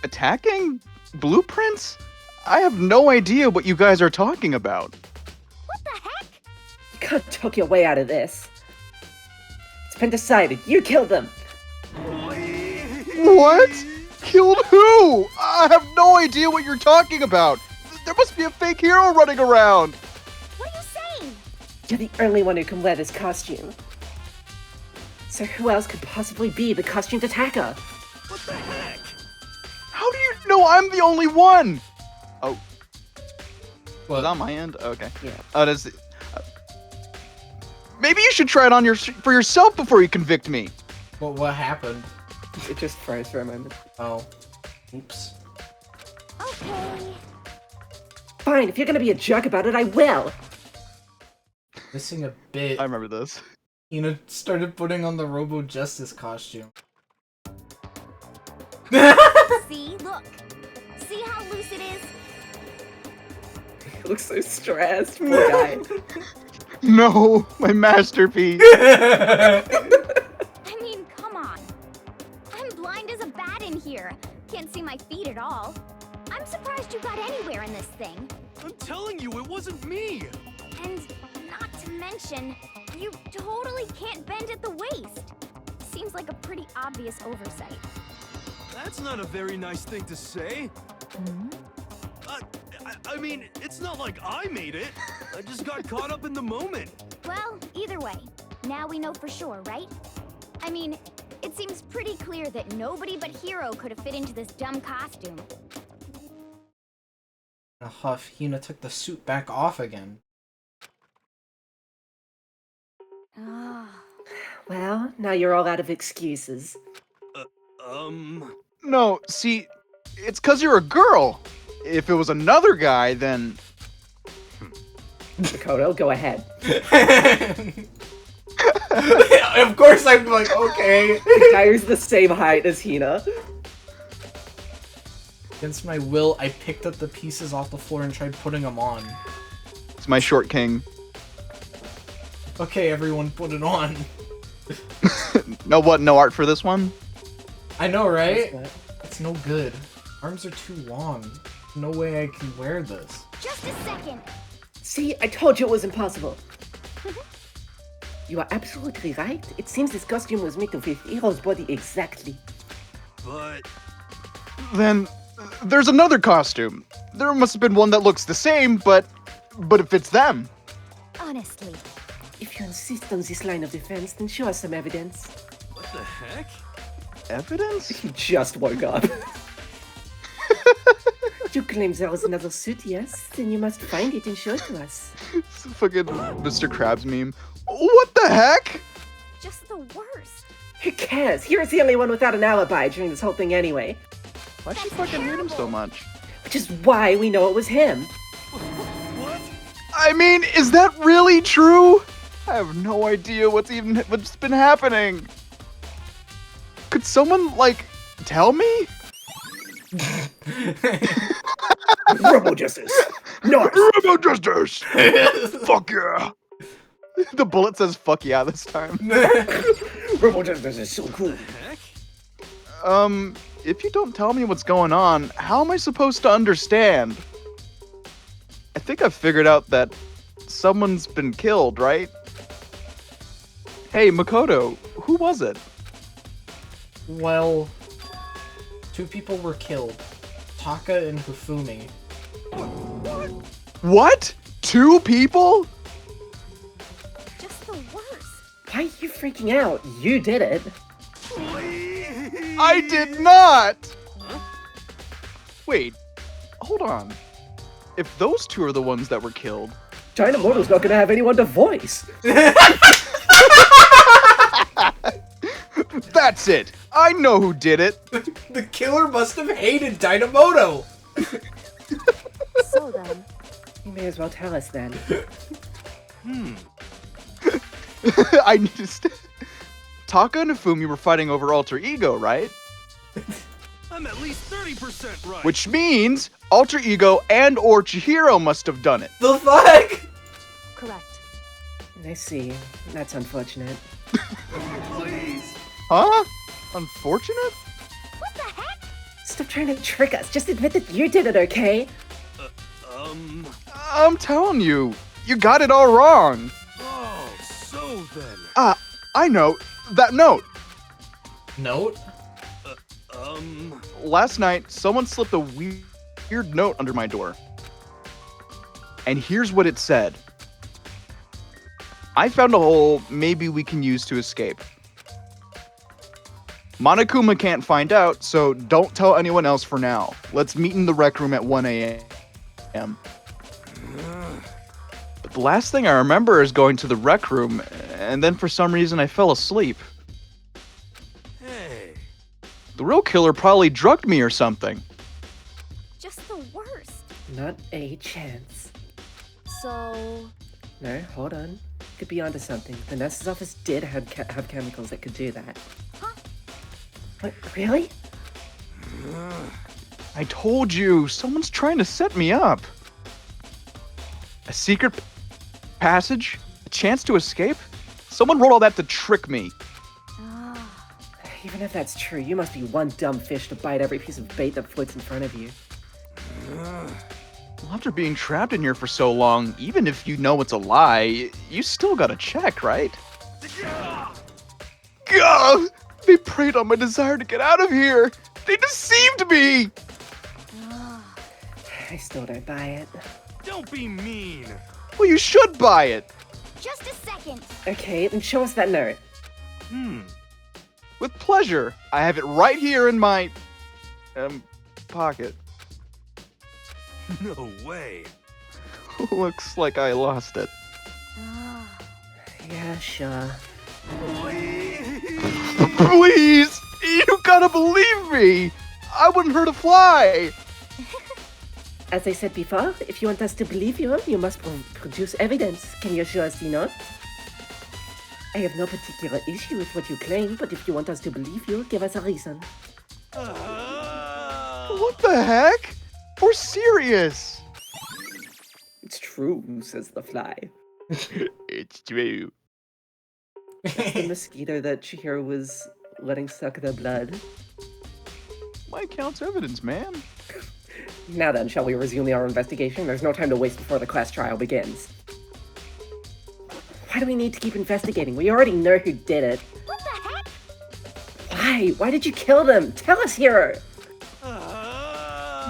attacking? Blueprints? I have no idea what you guys are talking about. What the heck? You can't talk your way out of this. It's been decided, you killed them! What? Killed who? I have no idea what you're talking about. There must be a fake hero running around! What are you saying? You're the only one who can wear this costume. So who else could possibly be the costumed attacker? What the heck? How do you know I'm the only one? Oh, What? is it on my end? Okay. Yeah. Does it, maybe you should try it on for yourself before you convict me. What happened? It just froze for a moment. Oh. Oops. Okay. Fine, if you're gonna be a jerk about it, I will! Missing a bit. I remember this. Hina started putting on the Robo Justice costume. See, look. See how loose it is? He looks so stressed, poor guy. No, my masterpiece. I mean, come on. I'm blind as a bat in here. Can't see my feet at all. I'm surprised you got anywhere in this thing. I'm telling you, it wasn't me! And not to mention, you totally can't bend at the waist. Seems like a pretty obvious oversight. That's not a very nice thing to say. I mean, it's not like I made it. I just got caught up in the moment. Well, either way, now we know for sure, right? I mean, it seems pretty clear that nobody but Hero could have fit into this dumb costume. In a huff, Hina took the suit back off again. Ah. Well, now you're all out of excuses. No, see, it's 'cause you're a girl. If it was another guy, then... Makoto, go ahead. Of course I'm like, okay. The guy who's the same height as Hina. Against my will, I picked up the pieces off the floor and tried putting them on. It's my short king. Okay, everyone, put it on. No what? No art for this one? I know, right? It's no good. Arms are too long. No way I can wear this. Just a second. See, I told you it was impossible. You are absolutely right. It seems this costume was made to fit Hero's body exactly. But... Then there's another costume. There must have been one that looks the same, but it fits them. Honestly. If you insist on this line of defense, then show us some evidence. what the heck? Evidence? He just woke up. You claim there was another suit, yes? Then you must find it and show it to us. It's a fucking Mr. Krabs meme. What the heck? Just the worst. Who cares? Hero's the only one without an alibi during this whole thing anyway. Why'd she fucking hate him so much? Which is why we know it was him. What? I mean, is that really true? I have no idea what's been happening. Could someone, like, tell me? Robo Justice! Nice! Robo Justice! Fuck yeah! The bullet says fuck yeah this time. Robo Justice is so cool. Heck? If you don't tell me what's going on, how am I supposed to understand? I think I've figured out that someone's been killed, right? Hey, Makoto, who was it? Well, 2 people were killed. Taka and Hifumi. What? 2 people? Just the worst. Why are you freaking out? You did it. I did not! Wait, hold on. If those 2 are the ones that were killed... China Mortal's not gonna have anyone to voice. That's it! I know who did it! The killer must have hated Dynamoto! So then, You may as well tell us then. I need to Taka and Ifumi were fighting over Alter Ego, right? I'm at least 30% right. Which means Alter Ego and or Chihiro must have done it. The fuck? correct. I see. That's unfortunate. Please. Huh? Unfortunate? What the heck? Stop trying to trick us. Just admit that you did it, okay? I'm telling you, you got it all wrong. Oh, so then. I know. That note. Note? Last night, someone slipped a weird note under my door. and here's what it said. I found a hole maybe we can use to escape. Monokuma can't find out, so don't tell anyone else for now. Let's meet in the rec room at 1 a.m. But the last thing I remember is going to the rec room, and then for some reason I fell asleep. Hey. The real killer probably drugged me or something. Just the worst. Not a chance. So, No, hold on. Could be onto something. The nurse's office did have chemicals that could do that. Huh? What, really? I told you, someone's trying to set me up. A secret passage? A chance to escape? Someone wrote all that to trick me. Even if that's true, you must be one dumb fish to bite every piece of bait that floats in front of you. Well, after being trapped in here for so long, even if you know it's a lie, you still gotta check, right? Gah! They preyed on my desire to get out of here! They deceived me! I still don't buy it. Don't be mean. Well, you should buy it! Just a second. Okay, then show us that note. With pleasure. I have it right here in my... pocket. No way. Looks like I lost it. Yeah, sure. Please! You gotta believe me! I wouldn't hurt a fly! As I said before, if you want us to believe you, you must produce evidence. Can you show us the note? I have no particular issue with what you claim, but if you want us to believe you, give us a reason. What the heck? We're serious! It's true, says the fly. It's true. That's the mosquito that Chihiro was letting suck their blood. My count's evidence, man. Now then, shall we resume our investigation? There's no time to waste before the class trial begins. Why do we need to keep investigating? We already know who did it. What the heck? Why? Why did you kill them? Tell us, hero!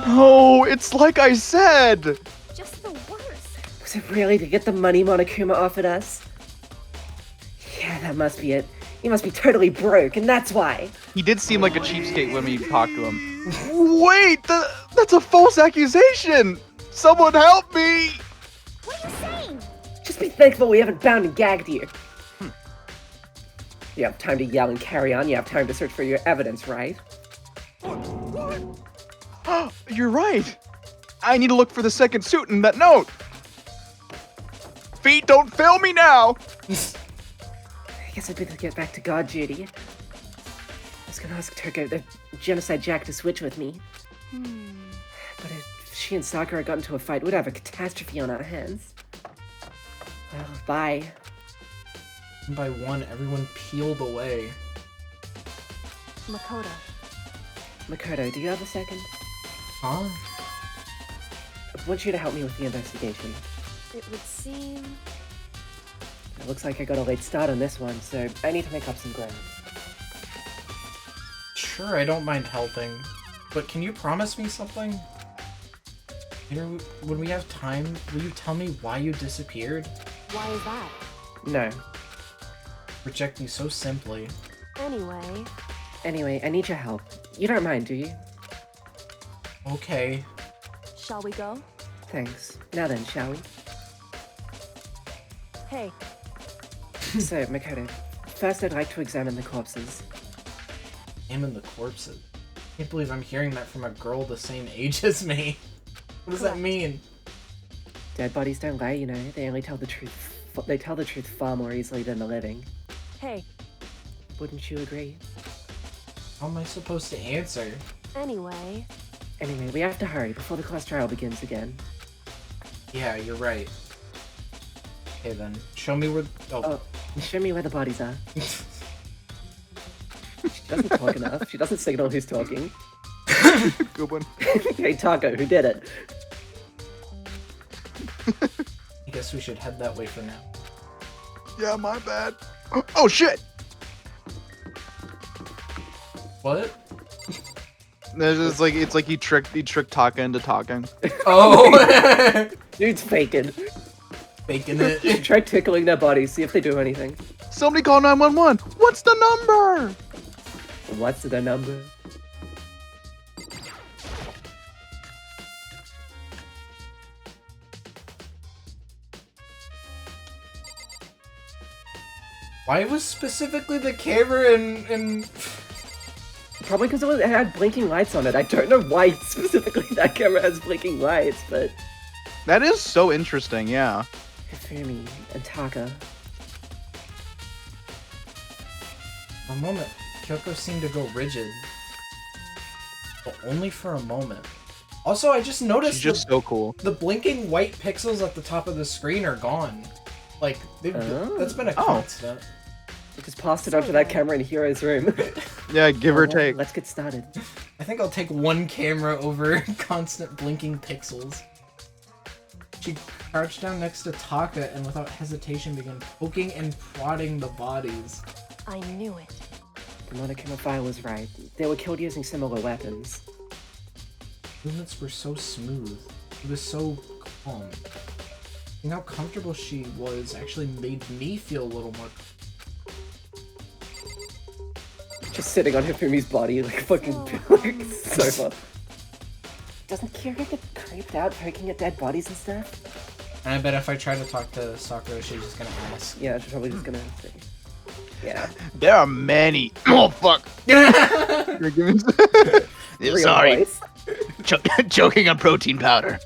No, it's like I said! Just the worst. Was it really to get the money Monokuma offered us? Yeah, that must be it. He must be totally broke, and that's why. He did seem like a cheapskate when we talked to him. Wait, that's a false accusation! Someone help me! What are you saying? Just be thankful we haven't bound and gagged you. You have time to yell and carry on. You have time to search for your evidence, right? You're right. I need to look for the second suit in that note. Feet, don't fail me now! I guess I'd better get back to guard duty. I was gonna ask Turko, the Genocide Jack, to switch with me. But if she and Sakura got into a fight, we'd have a catastrophe on our hands. Well, bye. One by one, everyone peeled away. Makoto. Makoto, do you have a second? Huh? I want you to help me with the investigation. It would seem... It looks like I got a late start on this one, so I need to make up some ground. Sure, I don't mind helping. But can you promise me something? Later, when we have time, will you tell me why you disappeared? Why is that? No. Reject me so simply. Anyway, I need your help. You don't mind, do you? Okay. Shall we go? Thanks. Now then, shall we? Hey, So, Makoto, first I'd like to examine the corpses. Examine the corpses. I can't believe I'm hearing that from a girl the same age as me. What does that mean? Dead bodies don't lie, you know. They only tell the truth. They tell the truth far more easily than the living. hey, Wouldn't you agree? How am I supposed to answer? anyway. Anyway, we have to hurry before the class trial begins again. Yeah, you're right. Okay then, show me where. Oh. Show me where the bodies are. She doesn't talk enough. She doesn't signal who's talking. Good one. Hey, Taco, who did it? I guess we should head that way for now. Yeah, my bad. Oh shit! What? It's like he tricked Taka into talking. Oh. Dude's faking. Faking it. Try tickling their bodies, see if they do anything. Somebody call 911. What's the number? What's the number? Why was specifically the camera and Probably because it had blinking lights on it. I don't know why specifically that camera has blinking lights, but... That is so interesting, yeah. Hifumi and Taka. For a moment, Kyoko seemed to go rigid. But only for a moment. Also, I just noticed She's just so cool. the blinking white pixels at the top of the screen are gone. Like, that's been a constant. I just passed it onto that camera in Hero's room. Yeah, give or take. Let's get started. I think I'll take one camera over constant blinking pixels. She crouched down next to Taka and without hesitation began poking and prodding the bodies. I knew it. The Monokuma was right. They were killed using similar weapons. Movements were so smooth. It was so calm. And how comfortable she was actually made me feel a little more. Just sitting on Hifumi's body like fucking like sofa. Doesn't Kira get creeped out poking at dead bodies and stuff? And I bet if I try to talk to Sakura, she's just gonna ask. Yeah, she's probably just gonna say. Yeah. There are many. Oh fuck! Real Sorry, voice. choking on protein powder.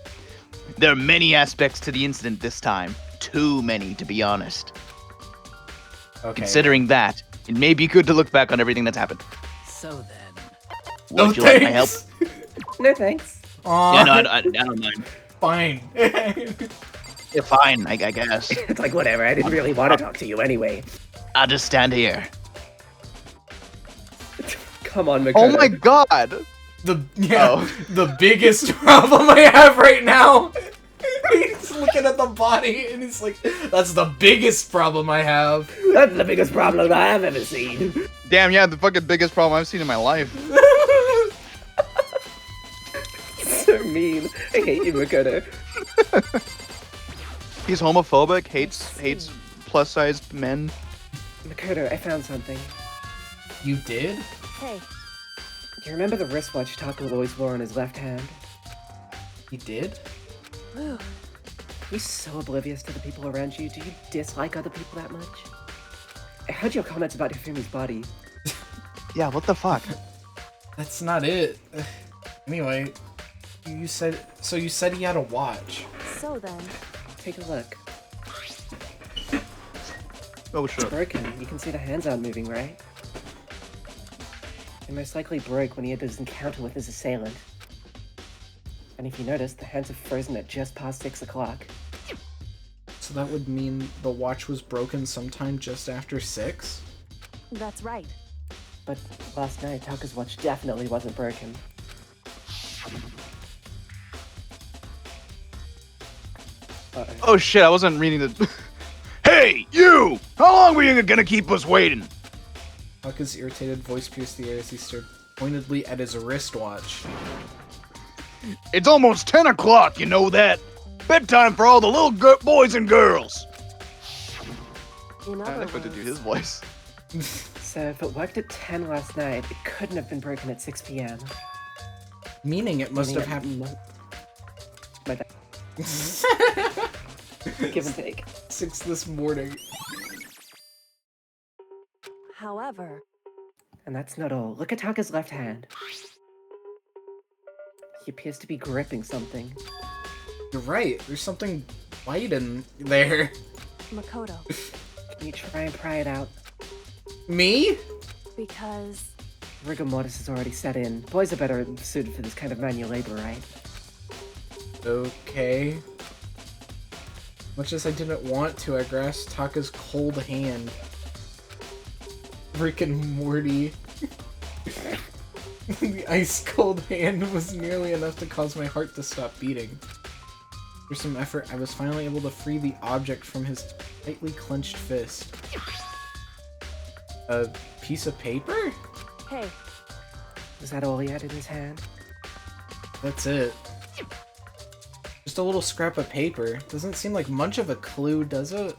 There are many aspects to the incident this time. Too many, to be honest. Okay. Considering that, it may be good to look back on everything that's happened. So then. Would you like my help? No thanks. Aw, Yeah, no, I don't mind. fine. Yeah, fine, I guess. It's like, whatever, I didn't really want to talk to you anyway. I'll just stand here. Come on, Makoto. Oh my god! The biggest problem I have right now. He's looking at the body and he's like, "That's the biggest problem I have." That's the biggest problem I have ever seen. Damn, yeah, the fucking biggest problem I've seen in my life. So mean. I hate you, Makoto. He's homophobic, hates plus-sized men. Makoto, I found something. You did? Hey, Do you remember the wristwatch Taka always wore on his left hand? You did? whew. You're so oblivious to the people around you. Do you dislike other people that much? I heard your comments about Hifumi's body. Yeah, what the fuck? That's not it. Anyway, you said he had a watch. So then, Take a look. Oh It's shit. broken. You can see the hands aren't moving, right? They most likely broke when he had his encounter with his assailant. And if you notice, the hands are frozen at just past 6 o'clock. So that would mean the watch was broken sometime just after 6? that's right. But last night, Taka's watch definitely wasn't broken. Uh-oh. Oh shit, I wasn't reading the... Hey, you! How long were you gonna keep us waiting? Taka's irritated voice pierced the air as he stared pointedly at his wristwatch. It's almost 10 o'clock, you know that? Bedtime for all the little boys and girls. In I other think I did do his words, voice. So if it worked at 10 last night, it couldn't have been broken at 6 p.m. Meaning it must have happened. My bad. Give and take. 6 this morning. however, And that's not all. Look at Taka's left hand. He appears to be gripping something. You're right. There's something white in there. Makoto, Can you try and pry it out? Me? because Rigor mortis has already set in. Boys are better suited for this kind of manual labor, right? Okay. Much as I didn't want to, I grasped Taka's cold hand. Rick and Morty. The ice cold hand was nearly enough to cause my heart to stop beating. After some effort, I was finally able to free the object from his tightly clenched fist. A piece of paper? hey, Was that all he had in his hand? That's it. Just just a little scrap of paper. Doesn't seem like much of a clue, does it?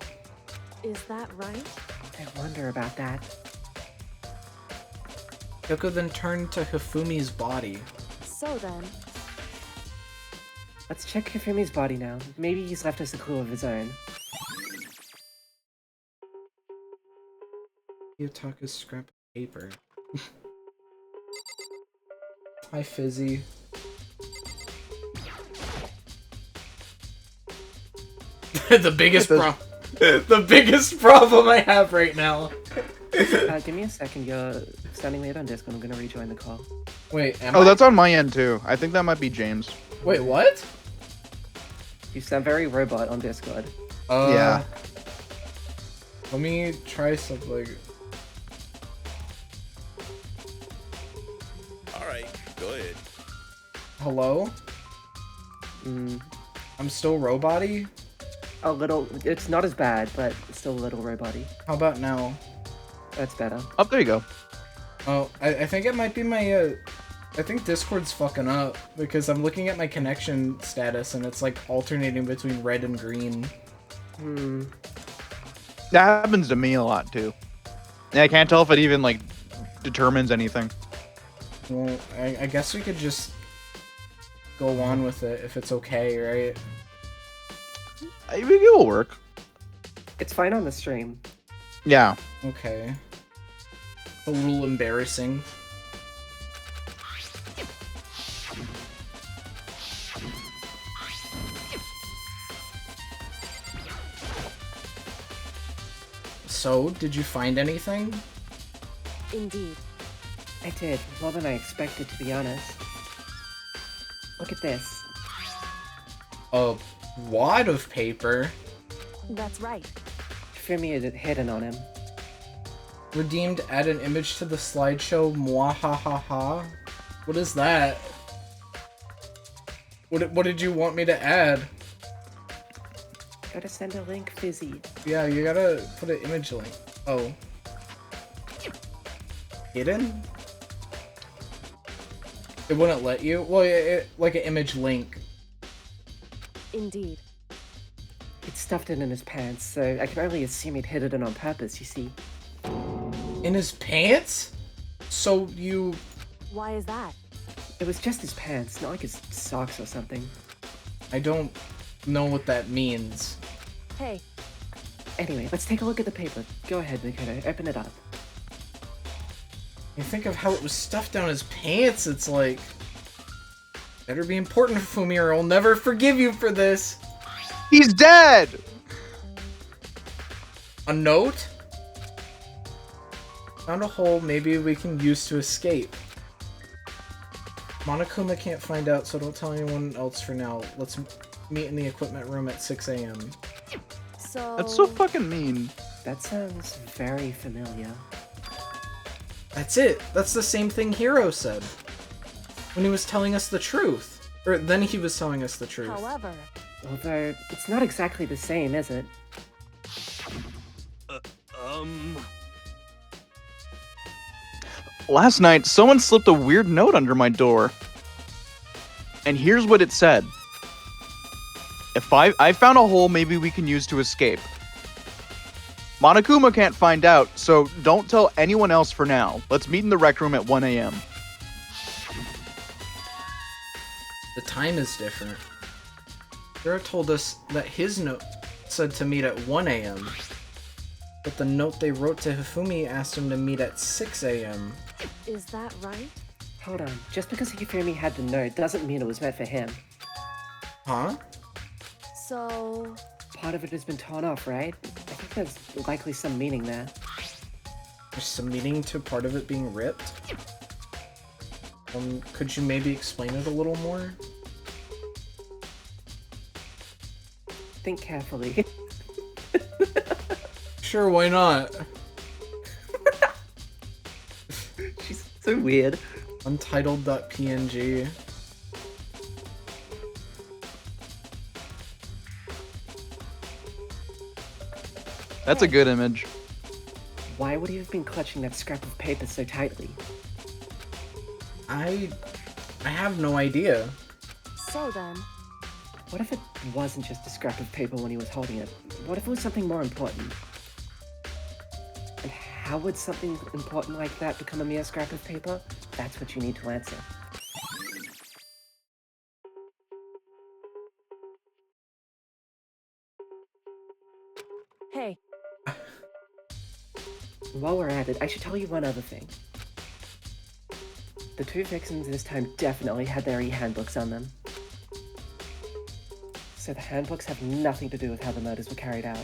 Is that right? I wonder about that. Kyoko then turned to Hifumi's body. So then, Let's check Hifumi's body now. Maybe he's left us a clue of his own. Yutaka's scrap of paper. Hi, Fizzy. The biggest problem I have right now. Give me a second. You're standing late on Discord. I'm gonna rejoin the call. Wait, Oh, that's on my end too. I think that might be James. Wait, what? You sound very robot on Discord. Yeah. Let me try something. Alright, go ahead. Hello? I'm still robot-y? A little. It's not as bad, but it's still a little robot-y. How about now? That's better. Oh, there you go. Oh, I think it might be my, I think Discord's fucking up, because I'm looking at my connection status, and it's, like, alternating between red and green. That happens to me a lot too. And I can't tell if it even like determines anything. Well, I guess we could just go on with it if it's okay, right? I think it will work. It's fine on the stream. Yeah. Okay. A little embarrassing. So, did you find anything? indeed. I did. More than I expected, to be honest. Look at this. A wad of paper? That's right. Fumi had it hidden on him. Redeemed, add an image to the slideshow, mwahahaha. What is that? What did you want me to add? Gotta send a link, Fizzy. Yeah, you gotta put an image link. Oh. Hidden? It wouldn't let you? Well, like an image link. Indeed. He'd stuffed it in his pants, so I can only assume he'd hid it in on purpose, you see. In his pants? So you... Why is that? It was just his pants, not like his socks or something. I don't know what that means. Hey, Anyway, let's take a look at the paper. Go ahead, Mikoto. Open it up. You think of how it was stuffed down his pants, it's like... Better be important, Fumi, or I'll never forgive you for this! He's dead! A note? Found a hole maybe we can use to escape. Monokuma can't find out, so don't tell anyone else for now. Let's meet in the equipment room at 6 a.m. so... That's so fucking mean. That sounds very familiar. That's it! That's the same thing Hiro said. When he was telling us the truth. Or then he was telling us the truth. However... Although, it's not exactly the same, is it? Last night, someone slipped a weird note under my door. And here's what it said. If I found a hole maybe we can use to escape. Monokuma can't find out, so don't tell anyone else for now. Let's meet in the rec room at 1 a.m. The time is different. Hiro told us that his note said to meet at 1 a.m. But the note they wrote to Hifumi asked him to meet at 6 a.m. Is that right? Hold on. Just because Hifumi had the note doesn't mean it was meant for him. Huh? So... Part of it has been torn off, right? I think there's likely some meaning there. There's some meaning to part of it being ripped? Could you maybe explain it a little more? Think carefully. Sure, why not? She's so weird. Untitled.png. That's a good image. Why would he have been clutching that scrap of paper so tightly? I have no idea. So then... What if it wasn't just a scrap of paper when he was holding it? What if it was something more important? And how would something important like that become a mere scrap of paper? That's what you need to answer. Hey, While we're at it, I should tell you one other thing. The two vixens this time definitely had their e-handbooks on them. So the handbooks have nothing to do with how the murders were carried out.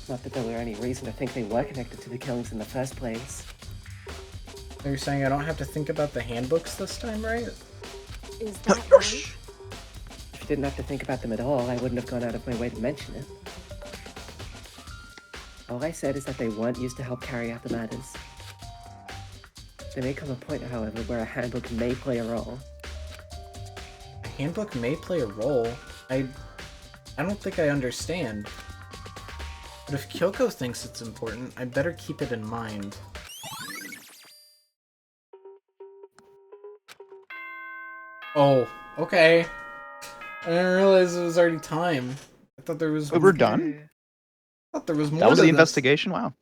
Not that there were any reason to think they were connected to the killings in the first place. So you're saying I don't have to think about the handbooks this time, right? is that right? If you didn't have to think about them at all, I wouldn't have gone out of my way to mention it. All I said is that they weren't used to help carry out the murders. There may come a point, however, where a handbook may play a role. A handbook may play a role. I don't think I understand. But if Kyoko thinks it's important, I better keep it in mind. Oh, okay. I didn't realize it was already time. I thought there was. We're done? I thought there was more. That was to the this. investigation? Wow.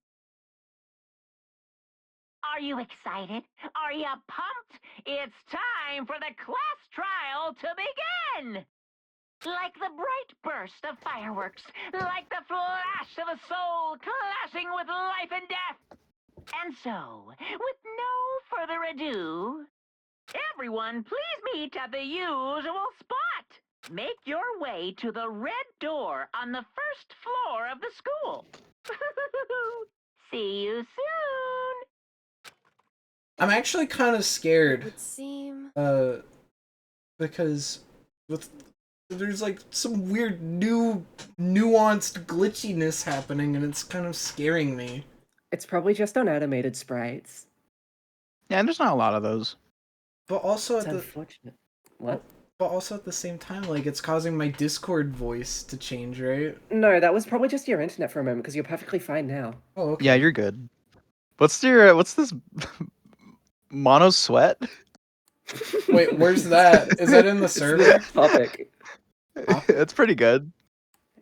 Are you excited? Are you pumped? It's time for the class trial to begin! Like the bright burst of fireworks, like the flash of a soul clashing with life and death. And so, with no further ado, everyone please meet at the usual spot. Make your way to the red door on the first floor of the school. See you soon! I'm actually kind of It scared. would seem. Because there's like some weird new nuanced glitchiness happening, and it's kind of scaring me. It's probably just on animated sprites. Yeah, and there's not a lot of those. But also It's at the unfortunate. What? but also at the same time, like it's causing my Discord voice to change, right? No, that was probably just your internet for a moment, because you're perfectly fine now. Oh, okay. Yeah, you're good. What's this mono sweat? Wait, where's that? Is that in the server? Topic. It's pretty good.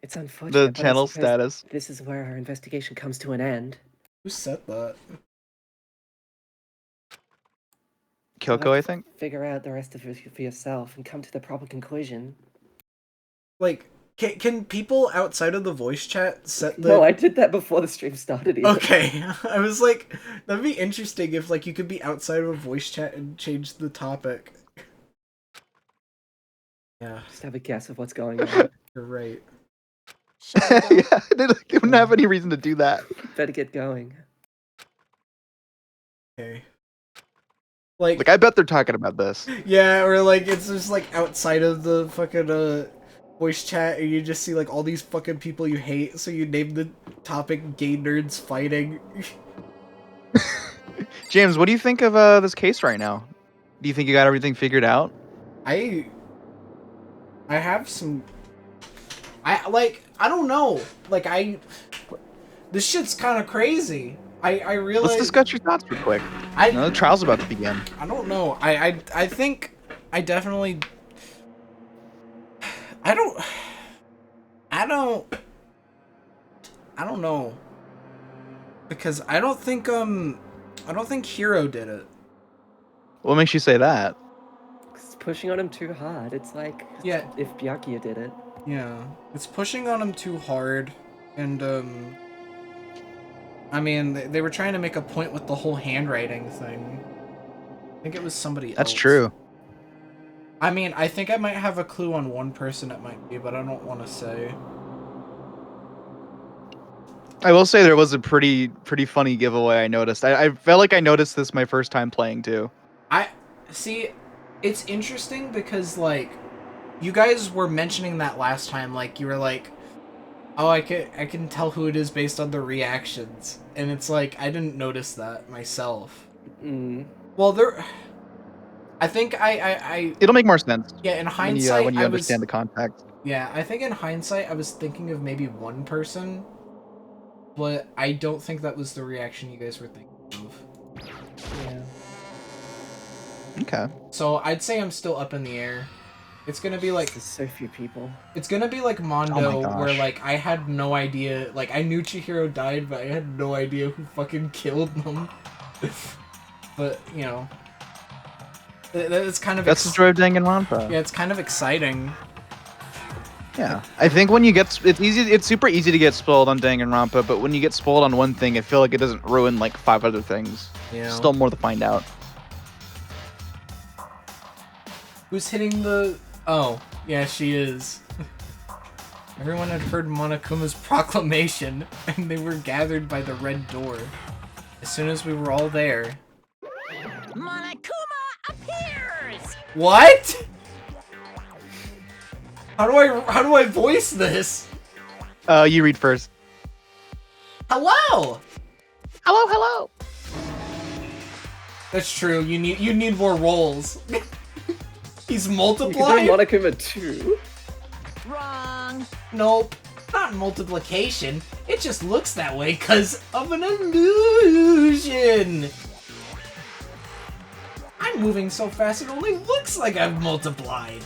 It's unfortunate. The but I channel suppose status. This is where our investigation comes to an end. Who said that? You'll Kyoko, I have to think. Figure out the rest of it for yourself and come to the proper conclusion. Like, can people outside of the voice chat set the? No, I did that before the stream started. Either. Okay, I was like, that'd be interesting if like you could be outside of a voice chat and change the topic. Yeah, Just have a guess of what's going on. you're right. Yeah, they wouldn't have any reason to do that. Better get going. Okay. Like, I bet they're talking about this. Yeah, or like it's just like outside of the fucking voice chat, and you just see like all these fucking people you hate. So you name the topic "Gay Nerds Fighting." James, what do you think of this case right now? Do you think you got everything figured out? I have some. I don't know. Like this shit's kind of crazy. I realize. Let's discuss your thoughts real quick. The trial's about to begin. I don't know. I think I definitely. I don't know. Because I don't think Hero did it. What makes you say that? It's pushing on him too hard. It's like Yeah. if Byakuya did it. Yeah. It's pushing on him too hard, and I mean, they were trying to make a point with the whole handwriting thing. I think it was somebody else. That's true. I mean, I think I might have a clue on one person it might be, but I don't want to say. I will say there was a pretty funny giveaway I noticed. I felt like I noticed this my first time playing too. I see. It's interesting because like, you guys were mentioning that last time. Like you were like, "Oh, I can tell who it is based on the reactions," and it's like I didn't notice that myself. Well, I think I. It'll make more sense. Yeah, in hindsight, when you understand the context. Yeah, I think in hindsight, I was thinking of maybe one person, but I don't think that was the reaction you guys were thinking of. Yeah. Okay. So I'd say I'm still up in the air. It's gonna be like There's so few people. It's gonna be like Mondo, Oh my gosh. where like I had no idea. Like I knew Chihiro died, but I had no idea who fucking killed them. But you know, it's kind of That's the story of Danganronpa. yeah, it's kind of exciting. Yeah, I think when you get it's super easy to get spoiled on Danganronpa, but when you get spoiled on one thing, I feel like it doesn't ruin like 5 other things. You know? Still more to find out. Who's hitting the? Oh, yeah, she is. Everyone had heard Monokuma's proclamation, and they were gathered by the red door. As soon as we were all there. Monokuma appears! What? How do I voice this? You read first. Hello. Hello. That's true. You need more rolls. He's You multiplied. can do Monokuma too. Wrong! Nope. Not multiplication. It just looks that way because of an illusion. I'm moving so fast it only looks like I've multiplied.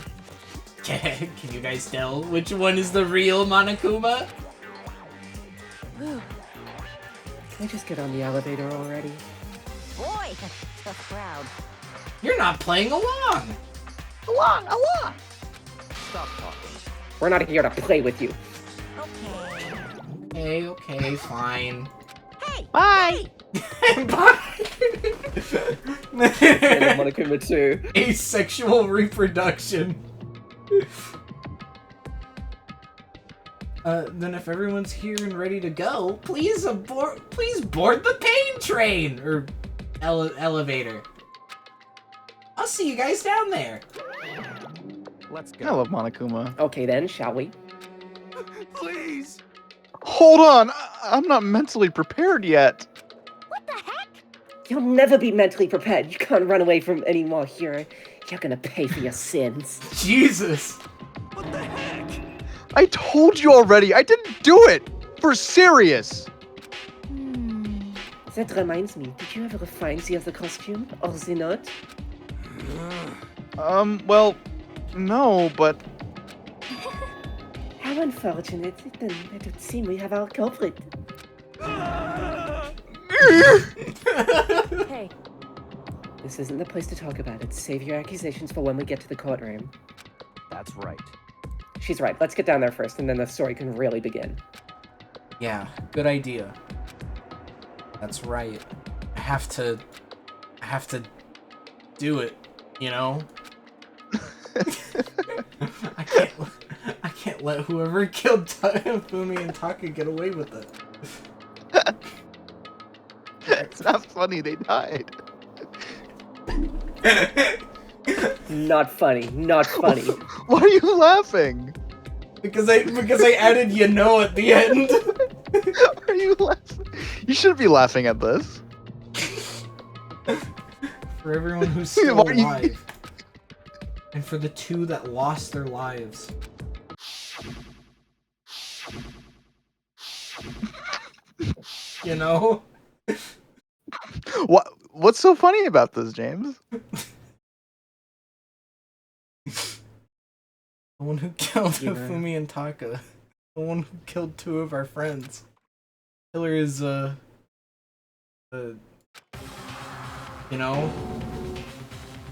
Can you guys tell which one is the real Monokuma? Can we just get on the elevator already? Boy, tough crowd. You're not playing along. Along! Stop talking. We're not here to play with you. Okay. Okay, fine. Hey! Bye. Bye. And Monokuma too. Asexual reproduction. Then if everyone's here and ready to go, please board the pain train or elevator. I'll see you guys down there. Let's I go. love Monokuma. Okay then, shall we? Please. Hold on, I'm not mentally prepared yet. What the heck? You'll never be mentally prepared. You can't run away from any more here. You're gonna pay for your sins. Jesus. What the heck? I told you already, I didn't do it! For serious! That reminds me, did you ever find the other costume? Or the note? Well, no, but... How unfortunate. Then it would seem we have our culprit. Hey, This isn't the place to talk about it. Save your accusations for when we get to the courtroom. That's right. She's right. Let's get down there first, and then the story can really begin. Yeah, good idea. That's right. I have to do it, you know? I can't let whoever killed Fumi and Taka get away with it. It's not funny, they died. Not funny. Not funny. Why are you laughing? Because I added you know at the end. Are you laughing? You shouldn't be laughing at this. For everyone who's still Why are you- alive. And for the 2 that lost their lives. You know? What's so funny about this, James? The one who killed Yeah. Fumi and Taka. The one who killed 2 of our friends. Killer is, you know?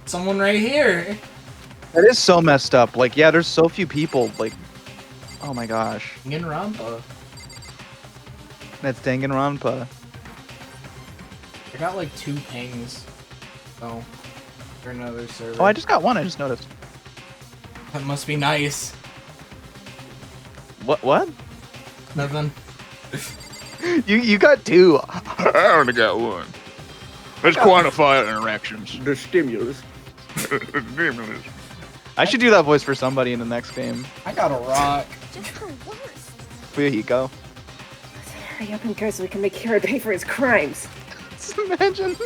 Someone right here! That is so messed up. Like, yeah, there's so few people. Like, oh my gosh. Danganronpa. That's Danganronpa. I got like 2 pings. So, for another server. Oh, I just got one. I just noticed. That must be nice. What? Nothing. You got 2. I only got 1. Let's quantify interactions. The stimulus. I should do that voice for somebody in the next game. I got a rock. Just the worst. Here you go. Hurry up and go so we can make Hiro pay for his crimes. Just imagine.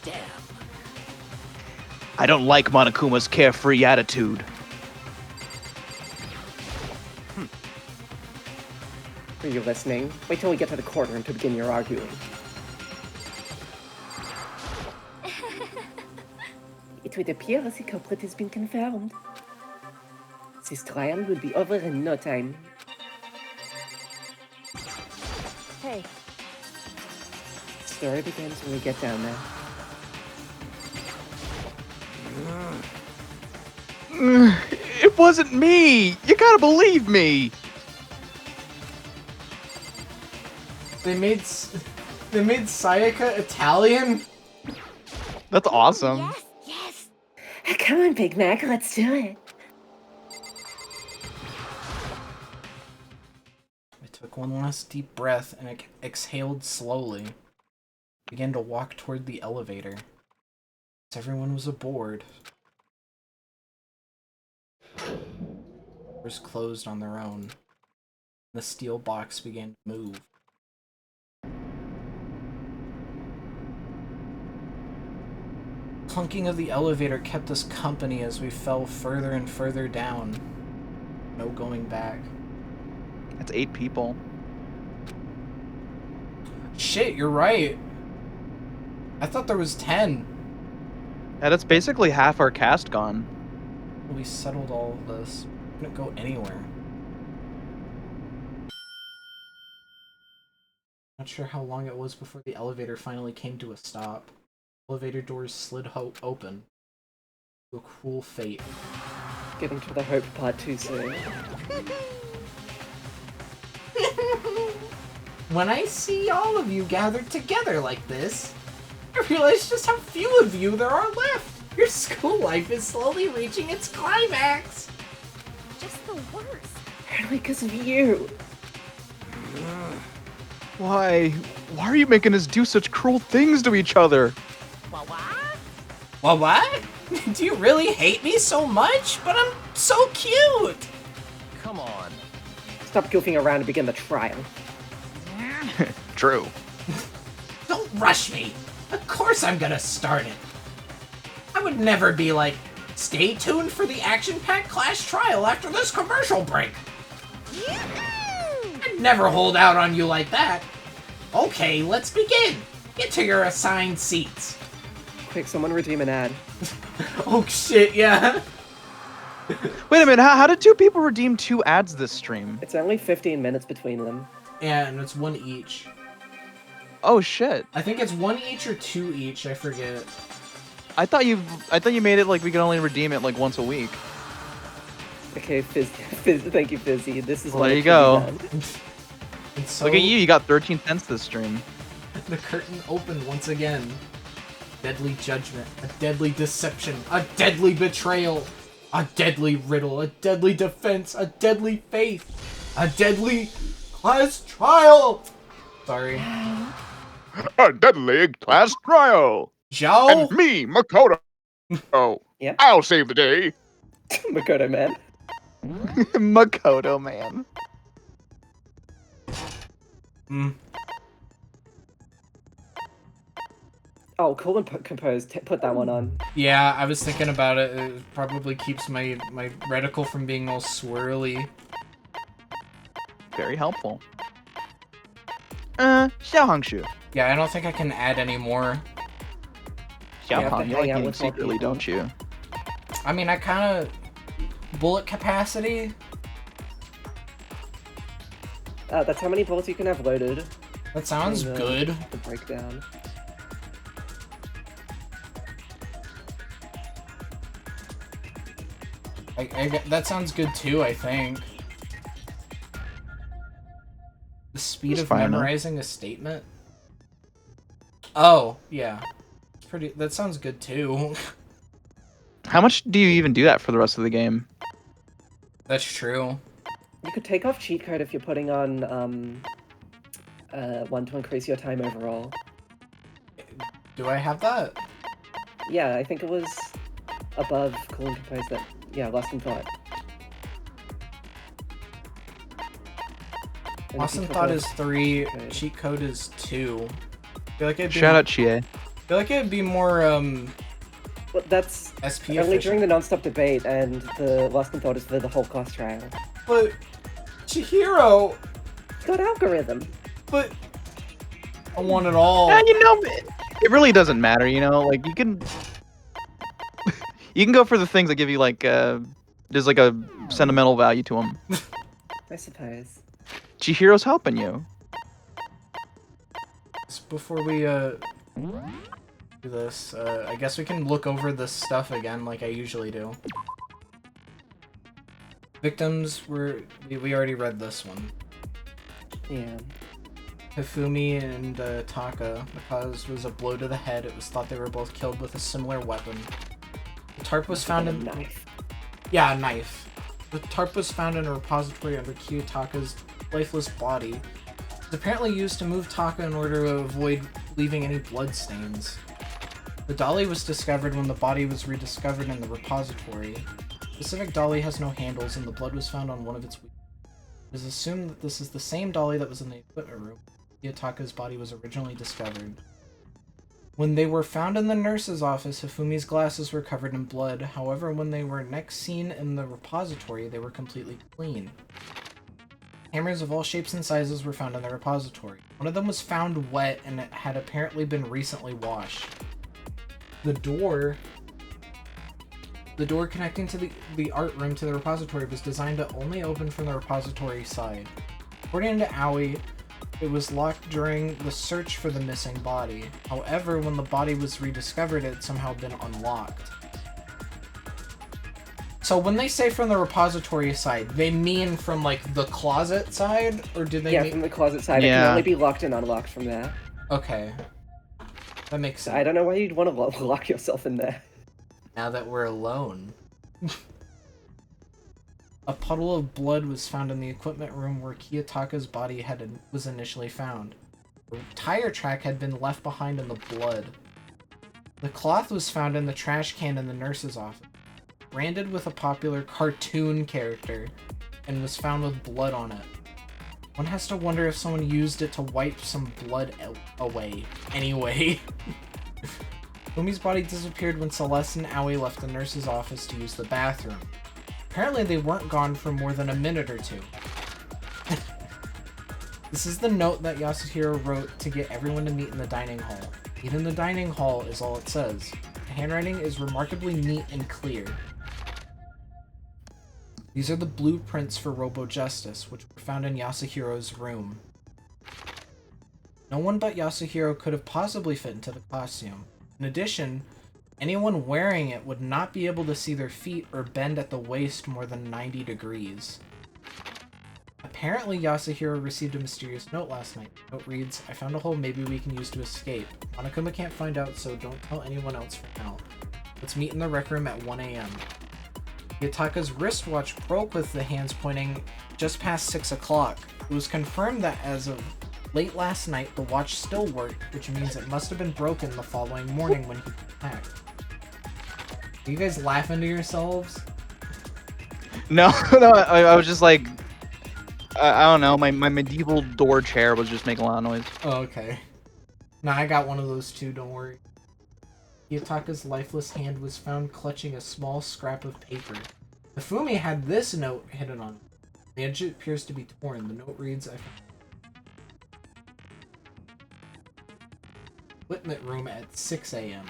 Damn. I don't like Monokuma's carefree attitude. Are you listening? Wait till we get to the courtroom to begin your arguing. It would appear the culprit has been confirmed. This trial will be over in no time. Hey, Story begins when we get down there. It wasn't me! You gotta believe me! They made Sayaka Italian? That's awesome. Yes, yes. Come on, Big Mac, let's do it. I took one last deep breath and exhaled slowly. Began to walk toward the elevator. Everyone was aboard. Doors closed on their own. The steel box began to move. Clunking of the elevator kept us company as we fell further and further down. No going back. That's 8 people. Shit, you're right. I thought there was 10. Yeah, that's basically half our cast gone. We settled all of this. We couldn't go anywhere. Not sure how long it was before the elevator finally came to a stop. Elevator doors slid open. To a cruel fate. Getting to the hope part too soon. When I see all of you gathered together like this, I realize just how few of you there are left. Your school life is slowly reaching its climax. Just the worst. Only because of you. Why? Why are you making us do such cruel things to each other? Well, what? Do you really hate me so much? But I'm so cute. Come on. Stop goofing around and begin the trial. True. Don't rush me. Of course I'm gonna start it. I would never be like, stay tuned for the action-packed class trial after this commercial break. I'd never hold out on you like that. Okay, let's begin. Get to your assigned seats. Quick, someone redeem an ad. Oh shit, yeah. Wait a minute, how did 2 people redeem 2 ads this stream? It's only 15 minutes between them. Yeah, and it's 1 each. Oh shit. I think it's 1 each or 2 each, I forget. I thought you made it like we could only redeem it like once a week. Okay, Fizz, thank you, Fizzy. This is Well, what there it you should be go. done. And so Look at you got 13 cents this stream. the curtain opened once again. Deadly judgment, a deadly deception, a deadly betrayal, a deadly riddle, a deadly defense, a deadly faith, a deadly class trial. Sorry. A deadly class trial. Joe? And me, Makoto. Oh, Yeah. I'll save the day. Makoto Man. Makoto man. Oh, cool and composed. Put that one on. Yeah, I was thinking about it. It probably keeps my reticle from being all swirly. Very helpful. Xiaohangshu. Yeah, I don't think I can add any more. have to Xiaohang, you hang like out eating with more secretly, people. don't you? I mean, I kind of... Bullet capacity? That's how many bullets you can have loaded. That sounds in good. The breakdown. That sounds good too, I think. The speed That's of fine enough. memorizing a statement? Oh, yeah. It's pretty. That sounds good too. How much do you even do that for the rest of the game? That's true. You could take off cheat code if you're putting on one to increase your time overall. Do I have that? Yeah, I think it was above cool and composed that. Yeah, Lost in Thought. And Lost if you in took Thought off- is 3, Okay. cheat code is 2. I feel like it'd be, Shout out Chie. feel like it'd be more Well, that's SP only efficient. during the non-stop debate, and the Lost in Thought is for the whole class trial. But Chihiro, It's got algorithm. but I want it all. And you know, it really doesn't matter, you know, like you can go for the things that give you like there's like a sentimental value to him. I suppose. Chihiro's helping you. Just before we do this, I guess we can look over this stuff again like I usually do. Victims were... we already read this one. Yeah. Hifumi and Taka. The cause was a blow to the head. It was thought they were both killed with a similar weapon. The tarp was found in... knife. Yeah, a knife. The tarp was found in a repository under Kiyotaka's lifeless body. It was apparently used to move Taka in order to avoid leaving any blood stains. The dolly was discovered when the body was rediscovered in the repository. The specific dolly has no handles, and the blood was found on one of its wheels. It is assumed that this is the same dolly that was in the equipment room. Kiyotaka's body was originally discovered. When they were found in the nurse's office, Hifumi's glasses were covered in blood. However, when they were next seen in the repository, they were completely clean. Hammers of all shapes and sizes were found in the repository. One of them was found wet, and it had apparently been recently washed. The door connecting to the art room to the repository was designed to only open from the repository side. According to Aoi, it was locked during the search for the missing body. However, when the body was rediscovered, it had somehow been unlocked. So when they say from the repository side, they mean from like the closet side, or do they? Yeah, mean... from the closet side. It Yeah. can only be locked and unlocked from there. Okay, that makes sense. I don't know why you'd want to lock yourself in there. Now that we're alone. A puddle of blood was found in the equipment room where Kiyotaka's body was initially found. The tire track had been left behind in the blood. The cloth was found in the trash can in the nurse's office, branded with a popular cartoon character, and was found with blood on it. One has to wonder if someone used it to wipe some blood away. Anyway. Fumi's body disappeared when Celeste and Aoi left the nurse's office to use the bathroom. Apparently they weren't gone for more than a minute or two. This is the note that Yasuhiro wrote to get everyone to meet in the dining hall. Meet in the dining hall is all it says. The handwriting is remarkably neat and clear. These are the blueprints for Robo Justice, which were found in Yasuhiro's room. No one but Yasuhiro could have possibly fit into the costume. In addition, anyone wearing it would not be able to see their feet or bend at the waist more than 90 degrees. Apparently, Yasuhiro received a mysterious note last night. The note reads, "I found a hole maybe we can use to escape. Monokuma can't find out, so don't tell anyone else for now. Let's meet in the rec room at 1 a.m. Yataka's wristwatch broke with the hands pointing just past 6 o'clock. It was confirmed that as of late last night, the watch still worked, which means it must have been broken the following morning when he attacked." Are you guys laughing to yourselves? No, no, I was just like, I don't know, my medieval door chair was just making a lot of noise. Oh, okay. Nah, I got one of those too, don't worry. Yataka's lifeless hand was found clutching a small scrap of paper. Hifumi had this note hidden on it. The edge appears to be torn. The note reads, "I found equipment room at 6 a.m.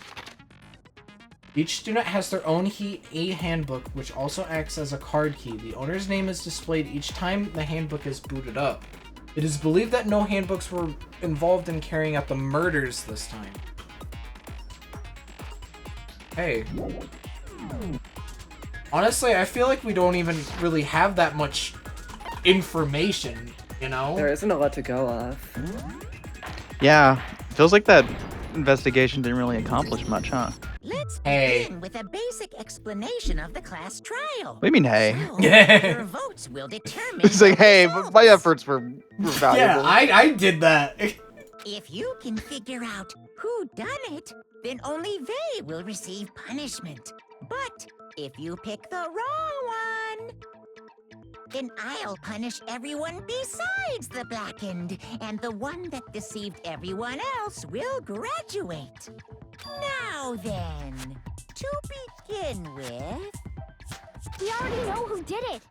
Each student has their own handbook, which also acts as a card key. The owner's name is displayed each time the handbook is booted up. It is believed that no handbooks were involved in carrying out the murders this time." Hey. Honestly, I feel like we don't even really have that much information, you know? There isn't a lot to go off. Yeah, feels like that investigation didn't really accomplish much, huh? Let's Hey. begin with a basic explanation of the class trial. What do you mean, hey? So, your votes will determine It's like, the hey, but my results. efforts were Yeah, valuable. I did that. If you can figure out who done it, then only they will receive punishment. But if you pick the wrong one, then I'll punish everyone besides the blackened, and the one that deceived everyone else will graduate. Now then, to begin with... We already know who did it.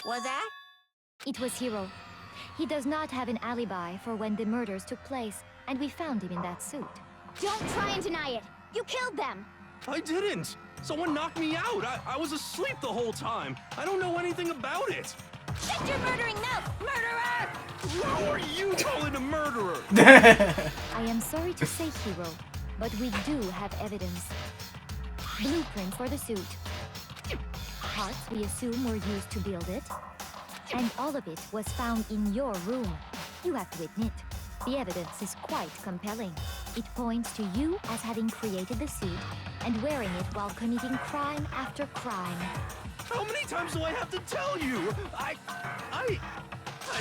Was that? It was Hiro. He does not have an alibi for when the murders took place, and we found him in that suit. Don't try and deny it. You killed them. I didn't. Someone knocked me out. I was asleep the whole time. I don't know anything about it. Shut your murdering mouth, murderer! Who are you calling a murderer? I am sorry to say, Hero, but we do have evidence. Blueprint for the suit. Parts we assume were used to build it. And all of it was found in your room. You have to admit, the evidence is quite compelling. It points to you as having created the suit and wearing it while committing crime after crime. How many times do I have to tell you? I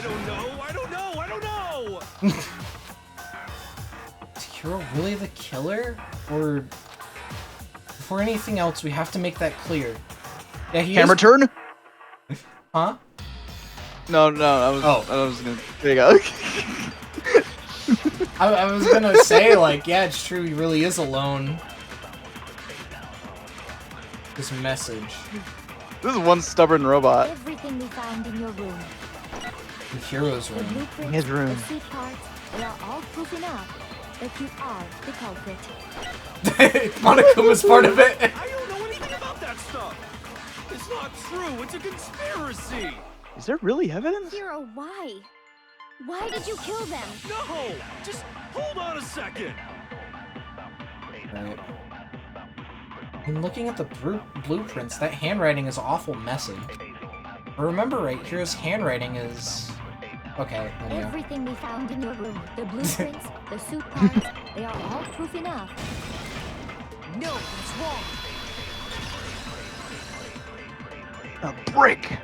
don't know. I don't know. Is Hero really the killer? Or before anything else, we have to make that clear. Yeah, he Camera is... turn? Huh? No, I was gonna. There you go. I was gonna say, like, yeah, it's true, he really is alone. This message. This is one stubborn robot. Everything we found in your room. The Hero's The room. blueprint, His room. the suit parts, they are all proof enough that you are the culprit. Monokuma's part of it. I don't know anything about that stuff. It's not true. It's a conspiracy. Is there really evidence? Hero, why? Why did you kill them? No, just hold on a second. Right. And looking at the blueprints, that handwriting is awful messy. But remember right, Hero's handwriting is... Okay, then yeah. Everything we found in your room, the blueprints, the suit parts, they are all proof enough. No, that's wrong. A brick.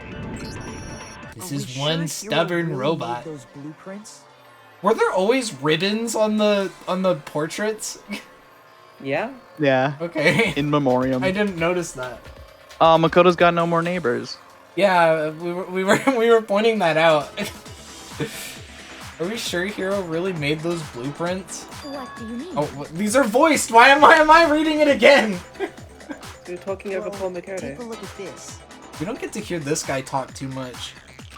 This Are is we sure one Hero stubborn really robot. made those blueprints? Were there always ribbons on the portraits? Yeah? Yeah. Okay. In memoriam. I didn't notice that. Makoto's got no more neighbors. Yeah, we were pointing that out. Are we sure Hero really made those blueprints? What do you mean? Oh, these are voiced. Why am I reading it again? You're talking over Paul Take a Makoto. look at this. We don't get to hear this guy talk too much.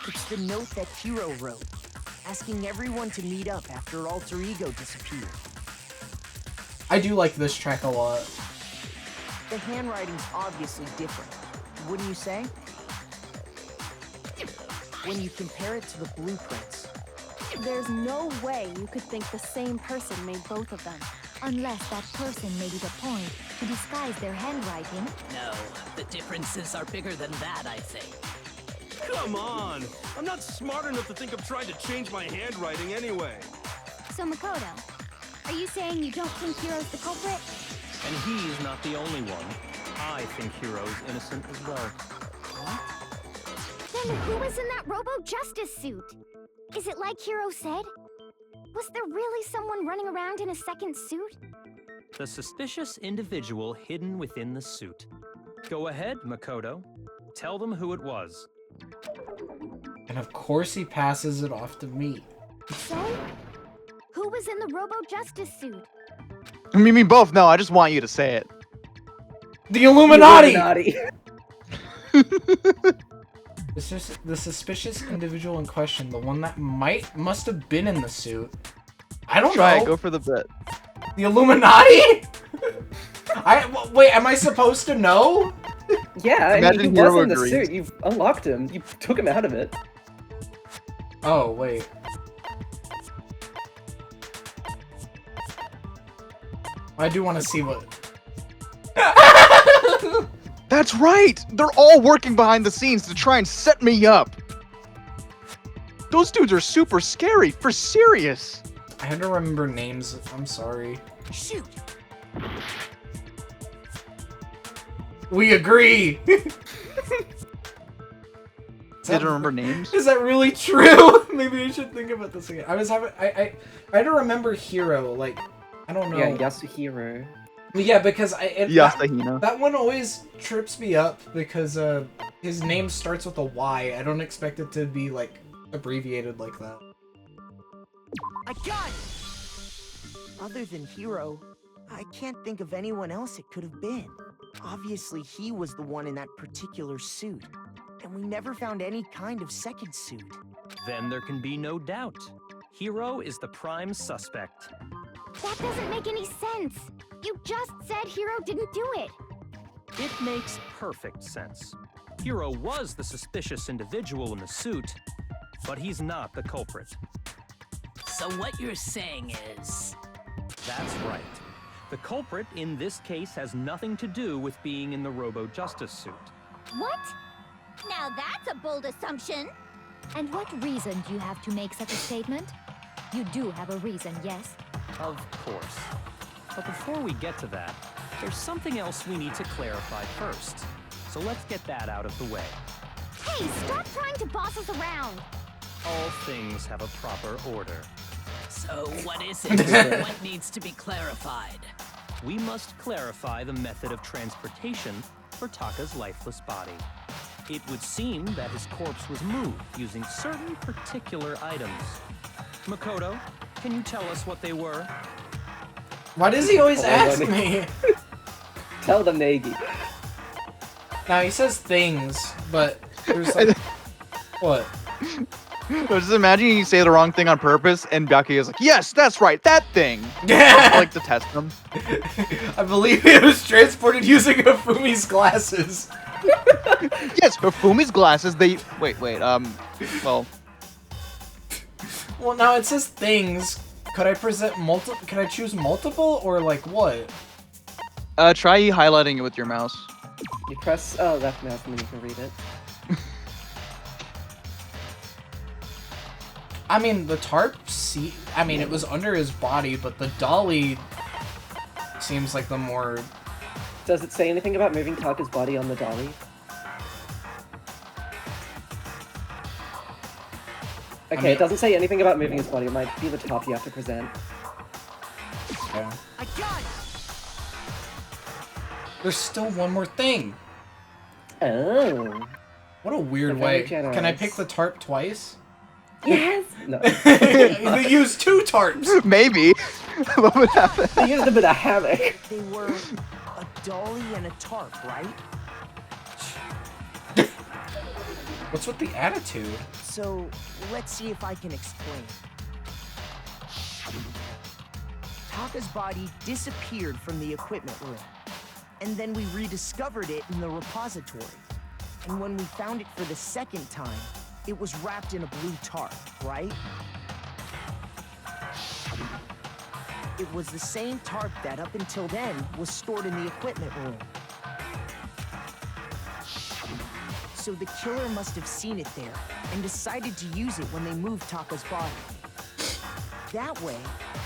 It's the note that Hero wrote, asking everyone to meet up after Alter Ego disappeared. I do like this track a lot. The handwriting's obviously different, wouldn't you say? When you compare it to the blueprints. There's no way you could think the same person made both of them. Unless that person made it a point to disguise their handwriting. No, the differences are bigger than that, I think. Come on. I'm not smart enough to think of trying to change my handwriting anyway. So Makoto, are you saying you don't think Hero's the culprit? And he's not the only one. I think Hero's innocent as well. Then who was in that Robo-Justice suit? Is it like Hero said? Was there really someone running around in a second suit? The suspicious individual hidden within the suit. Go ahead, Makoto. Tell them who it was. And of course he passes it off to me. So, who was in the Robo-Justice suit? Me both. No, I just want you to say it. The Illuminati! It's just the suspicious individual in question, the one that must have been in the suit. I don't Try know. it. Go for the bit. The Illuminati? Wait, am I supposed to know? Yeah, I mean, Imagine he was Hero in the agrees. suit. You've unlocked him. You took him out of it. Oh, wait. I do want to see what... That's right! They're all working behind the scenes to try and set me up! Those dudes are super scary, for serious! I had to remember names. I'm sorry. Shoot! We agree! Did you remember names? Is that really true? Maybe I should think about this again. I had to remember Hero, like, I don't know. Yeah, Yasuhiro. Yeah, because Yasuhino. that one always trips me up because his name starts with a Y. I don't expect it to be like abbreviated like that. I got it! Other than Hero, I can't think of anyone else it could have been. Obviously, he was the one in that particular suit. And we never found any kind of second suit. Then there can be no doubt. Hero is the prime suspect. That doesn't make any sense. You just said Hero didn't do it. It makes perfect sense. Hero was the suspicious individual in the suit, but he's not the culprit. So what you're saying is... That's right. The culprit in this case has nothing to do with being in the Robo-Justice suit. What? Now that's a bold assumption. And what reason do you have to make such a statement? You do have a reason, yes? Of course. But before we get to that, there's something else we need to clarify first. So let's get that out of the way. Hey, stop trying to boss us around! All things have a proper order. So what is it? What needs to be clarified? We must clarify the method of transportation for Taka's lifeless body. It would seem that his corpse was moved using certain particular items. Makoto, can you tell us what they were? Why does he always ask me? Tell them, Nagi. Now he says things, but there's like... What? Just imagine you say the wrong thing on purpose, and Byakuya is like, yes, that's right, that thing! I like to test them. I believe it was transported using Hifumi's glasses. Yes, Hifumi's glasses, they... Wait, well... Well, now it says things. Could I present multiple? Could I choose multiple, or like what? Try highlighting it with your mouse. You press left mouse and then you can read it. I mean, the tarp, I mean, it was under his body, but the dolly seems like the more... Does it say anything about moving Taka's body on the dolly? Okay, it doesn't say anything about moving his body. It might be the top you have to present. Yeah. I got it! There's still one more thing. Oh. What a weird They're way. very generous. Can I pick the tarp twice? Yes! No. They used 2 tarps! Maybe. What would happen? They used a bit of Havoc. They were a dolly and a tarp, right? What's with the attitude? So, let's see if I can explain. Taka's body disappeared from the equipment room, and then we rediscovered it in the repository. And when we found it for the second time, it was wrapped in a blue tarp, right? It was the same tarp that, up until then, was stored in the equipment room. So the killer must have seen it there, and decided to use it when they moved Taka's body. That way,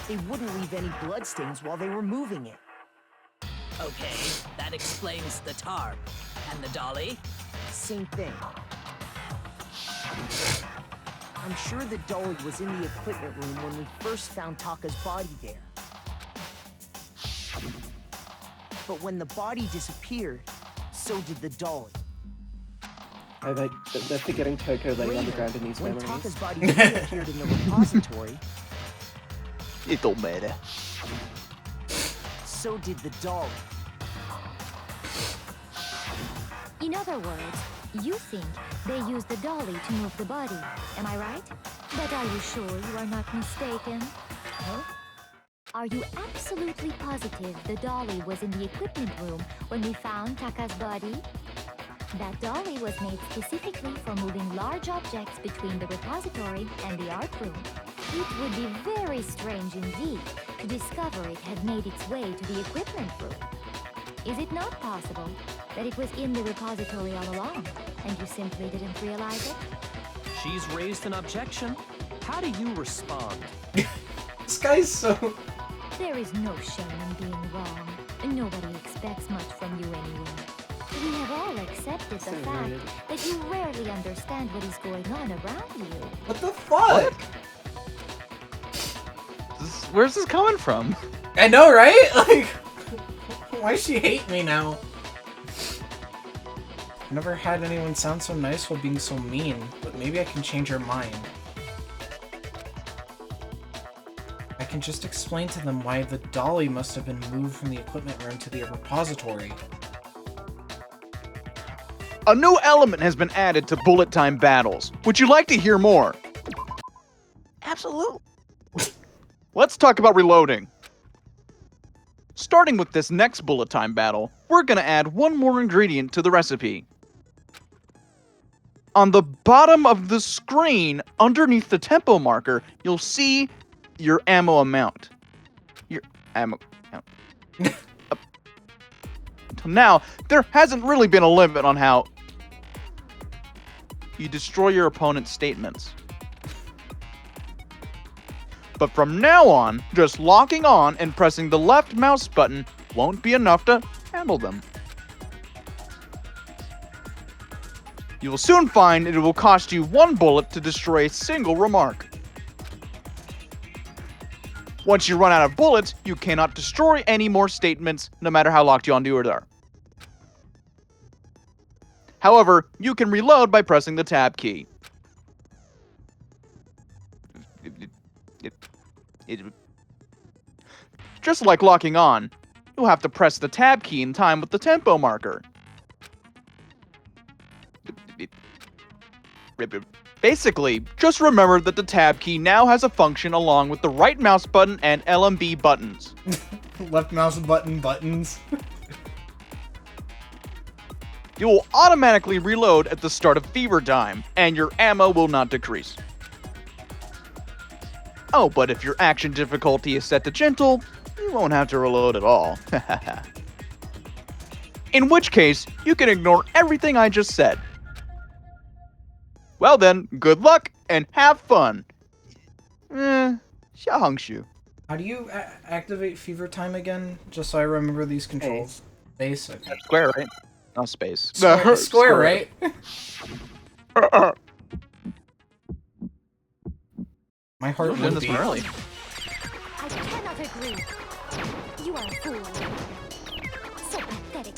they wouldn't leave any bloodstains while they were moving it. Okay, that explains the tarp. And the dolly? Same thing. I'm sure the dolly was in the equipment room when we first found Taka's body there. But when the body disappeared, so did the dolly. I like they're forgetting Toko laying on the ground in these when memories. Taka's body reappeared in the repository, It don't matter. so did the dolly. In other words, you think they used the dolly to move the body, am I right? But are you sure you are not mistaken? Huh? Are you absolutely positive the dolly was in the equipment room when we found Taka's body? That dolly was made specifically for moving large objects between the repository and the art room. It would be very strange indeed to discover it had made its way to the equipment room. Is it not possible that it was in the repository all along, and you simply didn't realize it? She's raised an objection. How do you respond? This guy's so... There is no shame in being wrong. Nobody expects much from you anyway. We have all accepted the fact that you rarely understand what is going on around you. What the fuck? Where's this coming from? I know, right? Like, why does she hate me now? Never had anyone sound so nice while being so mean, but maybe I can change her mind. I can just explain to them why the dolly must have been moved from the equipment room to the repository. A new element has been added to bullet time battles. Would you like to hear more? Absolutely. Let's talk about reloading. Starting with this next bullet time battle, we're gonna add one more ingredient to the recipe. On the bottom of the screen, underneath the tempo marker, you'll see your ammo amount. Your ammo amount. Until now, there hasn't really been a limit on how you destroy your opponent's statements. But from now on, just locking on and pressing the left mouse button won't be enough to handle them. You will soon find it will cost you 1 bullet to destroy a single remark. Once you run out of bullets, you cannot destroy any more statements, no matter how locked onto yours are. However, you can reload by pressing the tab key. Just like locking on, you'll have to press the tab key in time with the tempo marker. Basically, just remember that the tab key now has a function along with the right mouse button and LMB buttons. Left mouse button buttons. You will automatically reload at the start of fever time, and your ammo will not decrease. Oh, but if your action difficulty is set to gentle, you won't have to reload at all. In which case, you can ignore everything I just said. Well then, good luck and have fun. Xiaongshu. How do you activate fever time again? Just so I remember these controls. Space. Okay. Square, right? No, space. Square, right? My heart doing this one early. I cannot agree. You are a fool. So pathetic.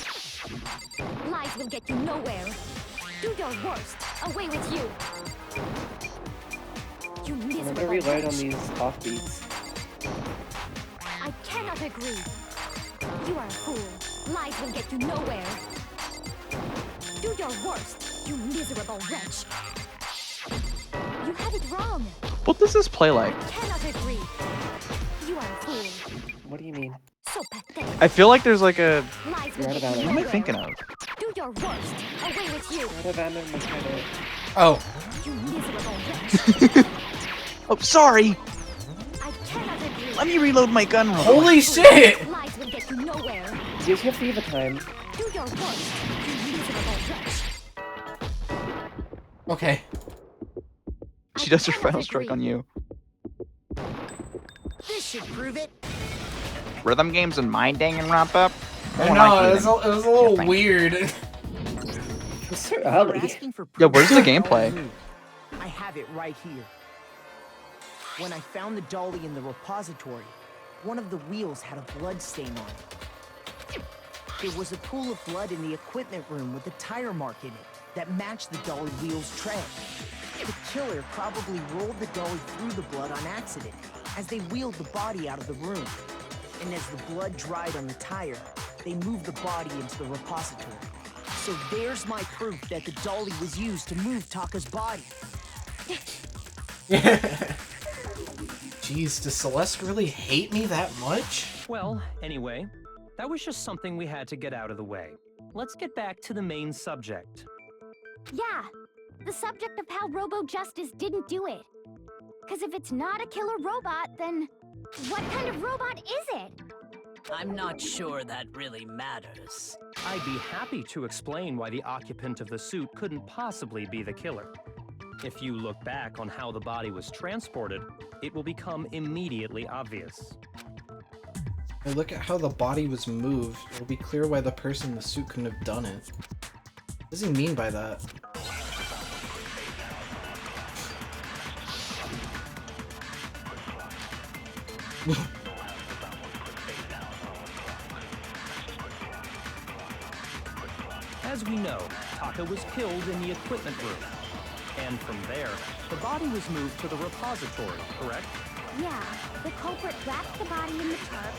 Lies will get you nowhere. Do your worst. Away with you. You I'm gonna miserable reload on wretch. these offbeats. I cannot agree. You are a fool. Lies will get you nowhere. Do your worst, you miserable wretch. You have it wrong. What does this play like? I cannot agree. You are a fool. What do you mean? So pathetic. I feel like there's like a... Lies will You're out get of you ammo. What am I nowhere. thinking of? Do your worst. Away with you. Out of ammo, mechanic. Oh. You miserable wretch. Oh, sorry! I cannot agree. Let me reload my gun real quick. Holy shit! Lies will get you nowhere. Use your fever time. Do your worst, you miserable wretch. Okay. She does her I cannot final strike agree. on you. This should prove it. Rhythm games and my Danganronpa? I know, it was a little weird. It's so You're early. asking for Yeah, where's the proof of gameplay? dolly. I have it right here. When I found the dolly in the repository, one of the wheels had a blood stain on it. There was a pool of blood in the equipment room with a tire mark in it that matched the dolly wheel's tread. The killer probably rolled the dolly through the blood on accident as they wheeled the body out of the room. And as the blood dried on the tire, they moved the body into the repository. So there's my proof that the dolly was used to move Taka's body. Jeez, does Celeste really hate me that much? Well, anyway, that was just something we had to get out of the way. Let's get back to the main subject. Yeah, the subject of how Robo-Justice didn't do it. Because if it's not a killer robot, then what kind of robot is it? I'm not sure that really matters. I'd be happy to explain why the occupant of the suit couldn't possibly be the killer. If you look back on how the body was transported, it will become immediately obvious. Now look at how the body was moved. It'll be clear why the person in the suit couldn't have done it. What does he mean by that? As we know, Taka was killed in the equipment room. And from there, the body was moved to the repository, correct? Yeah, the culprit wrapped the body in the tarp,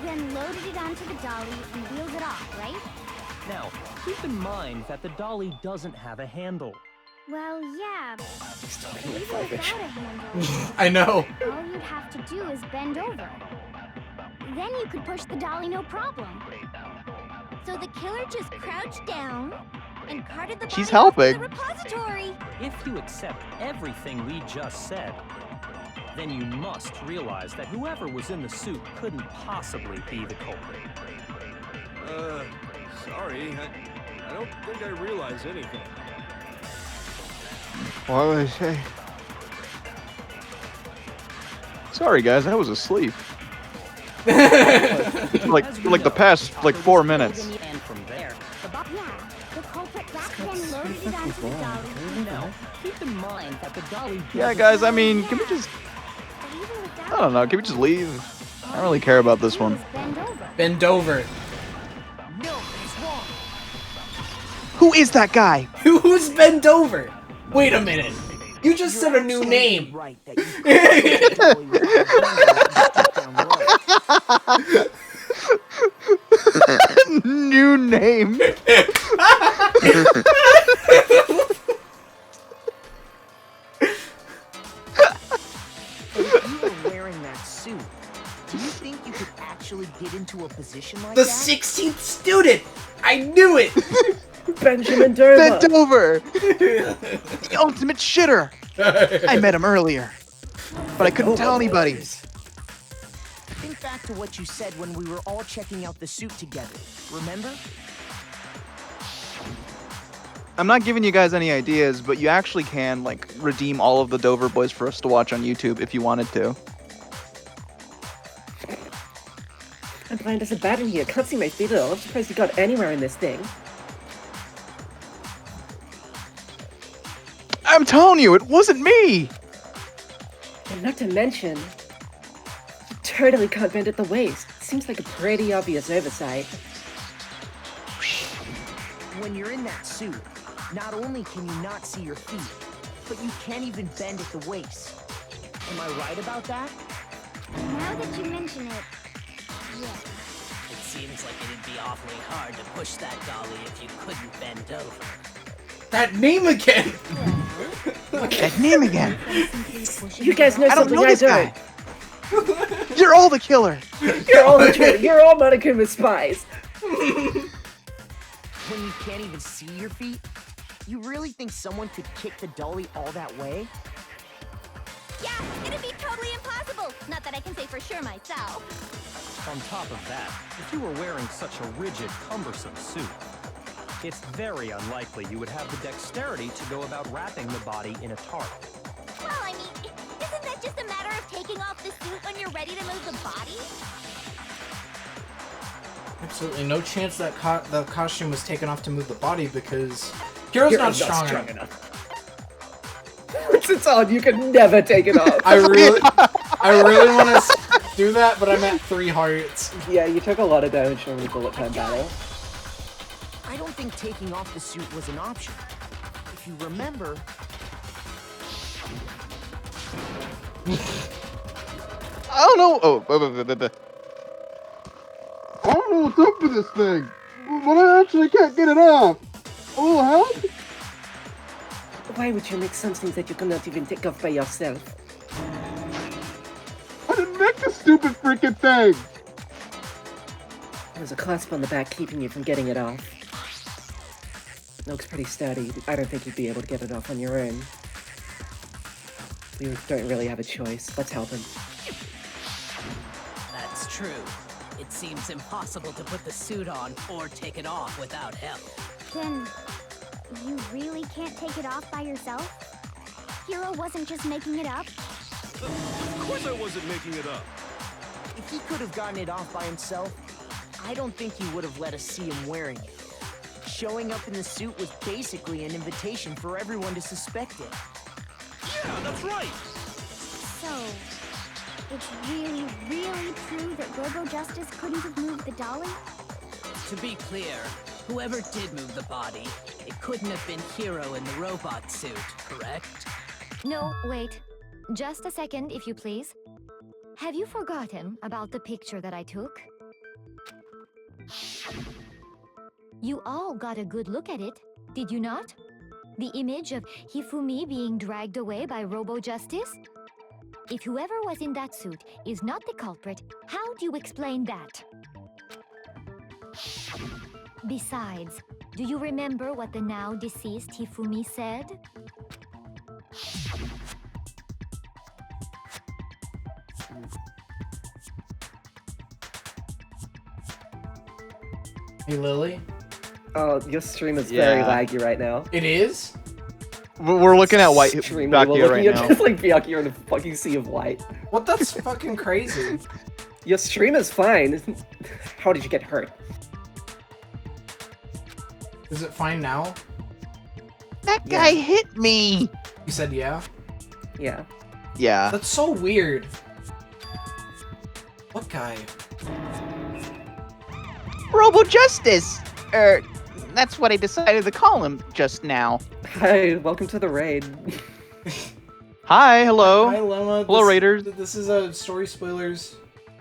then loaded it onto the dolly and wheeled it off, right? Now, keep in mind that the dolly doesn't have a handle. Well, yeah, but even without a handle, I know. all you'd have to do is bend over. Then you could push the dolly no problem. So the killer just crouched down and carted the She's body off to helping. the repository. If you accept everything we just said, then you must realize that whoever was in the suit couldn't possibly be the culprit. Sorry, I don't think I realize anything. What would I say? Sorry, guys, I was asleep. like the past 4 minutes. And from there, Yeah, the culprit back then loaded it onto the dolly. no, keep in mind that the dolly. Yeah, guys, I mean, can we just... But even without I don't know, can we just leave? I don't really care about this one. bend over. Bend over. No, he's wrong. Who is that guy? Who's bent over? Wait a minute. You just said a new name. Right, that you New name. If you were wearing that suit, do you think you could actually get into a position like The that? 16th student! I knew it! Benjamin Durma. Bent over. The ultimate shitter. I met him earlier, but I couldn't tell anybody. Think back to what you said when we were all checking out the suit together. Remember? I'm not giving you guys any ideas, but you actually can, like, redeem all of the Dover Boys for us to watch on YouTube if you wanted to. I'm blind as a bat in here. Can't see my feet at all. I'm surprised you got anywhere in this thing. I'm telling you, it wasn't me! And not to mention, you totally can't bend at the waist. Seems like a pretty obvious oversight. When you're in that suit, not only can you not see your feet, but you can't even bend at the waist. Am I right about that? Now that you mention it, yeah. It seems like it'd be awfully hard to push that dolly if you couldn't bend over. That name again! That name again. You guys know I don't something know I this don't. guy. You're all the killer. You're all the truth. You're all Monokuma spies. When you can't even see your feet? You really think someone could kick the dolly all that way? Yeah, it'd be totally impossible. Not that I can say for sure myself. On top of that, if you were wearing such a rigid, cumbersome suit, it's very unlikely you would have the dexterity to go about wrapping the body in a tarp. Well, I mean, isn't that just a matter of taking off the suit when you're ready to move the body? Absolutely no chance that the costume was taken off to move the body because Hero's not strong enough. Once it's on, you can never take it off. I really want to do that, but I'm at 3 hearts. Yeah, you took a lot of damage from the bullet time battle. I don't think taking off the suit was an option. If you remember... I don't know. Oh, I don't know what's up with this thing, but I actually can't get it off. A little help? Why would you make something that you cannot even take off by yourself? I didn't make this stupid freaking thing. There's a clasp on the back keeping you from getting it off. Looks pretty sturdy. I don't think you'd be able to get it off on your own. We don't really have a choice. Let's help him. That's true. It seems impossible to put the suit on or take it off without help. Then, you really can't take it off by yourself? Hero wasn't just making it up? Of course I wasn't making it up. If he could have gotten it off by himself, I don't think he would have let us see him wearing it. Showing up in the suit was basically an invitation for everyone to suspect it. Yeah, that's right. So, it's really, really true that Robo Justice couldn't have moved the dolly? To be clear, whoever did move the body, it couldn't have been Hero in the robot suit, correct? No, wait. Just a second, if you please. Have you forgotten about the picture that I took? You all got a good look at it, did you not? The image of Hifumi being dragged away by Robo Justice? If whoever was in that suit is not the culprit, how do you explain that? Besides, do you remember what the now deceased Hifumi said? Hey, Lily? Oh, your stream is very Yeah. laggy right now. It is? We're looking at white Extremely. back We're here looking right at now. just like Byakuya in a fucking sea of white. What? That's fucking crazy. Your stream is fine. How did you get hurt? Is it fine now? That guy hit me. You said yeah? Yeah. Yeah. That's so weird. What guy? Robo Justice. That's what I decided to call him just now. Hi, welcome to the raid. Hi, hello. Hi, Lemma. Hello, Raiders. This is story spoilers.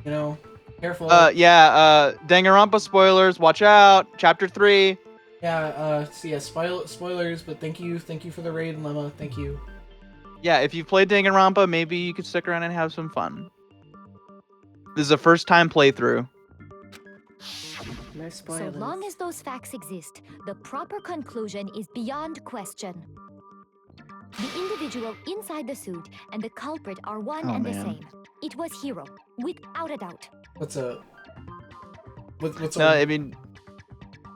You know, careful. Danganronpa spoilers. Watch out. Chapter 3. Yeah, so yeah, spoilers, but thank you for the raid, Lemma, thank you. Yeah, if you've played Danganronpa, maybe you could stick around and have some fun. This is a first-time playthrough. No So spoilers. long as those facts exist, the proper conclusion is beyond question. The individual inside the suit and the culprit are one and the same. It was Hiro, without a doubt. What's a... What's No, a...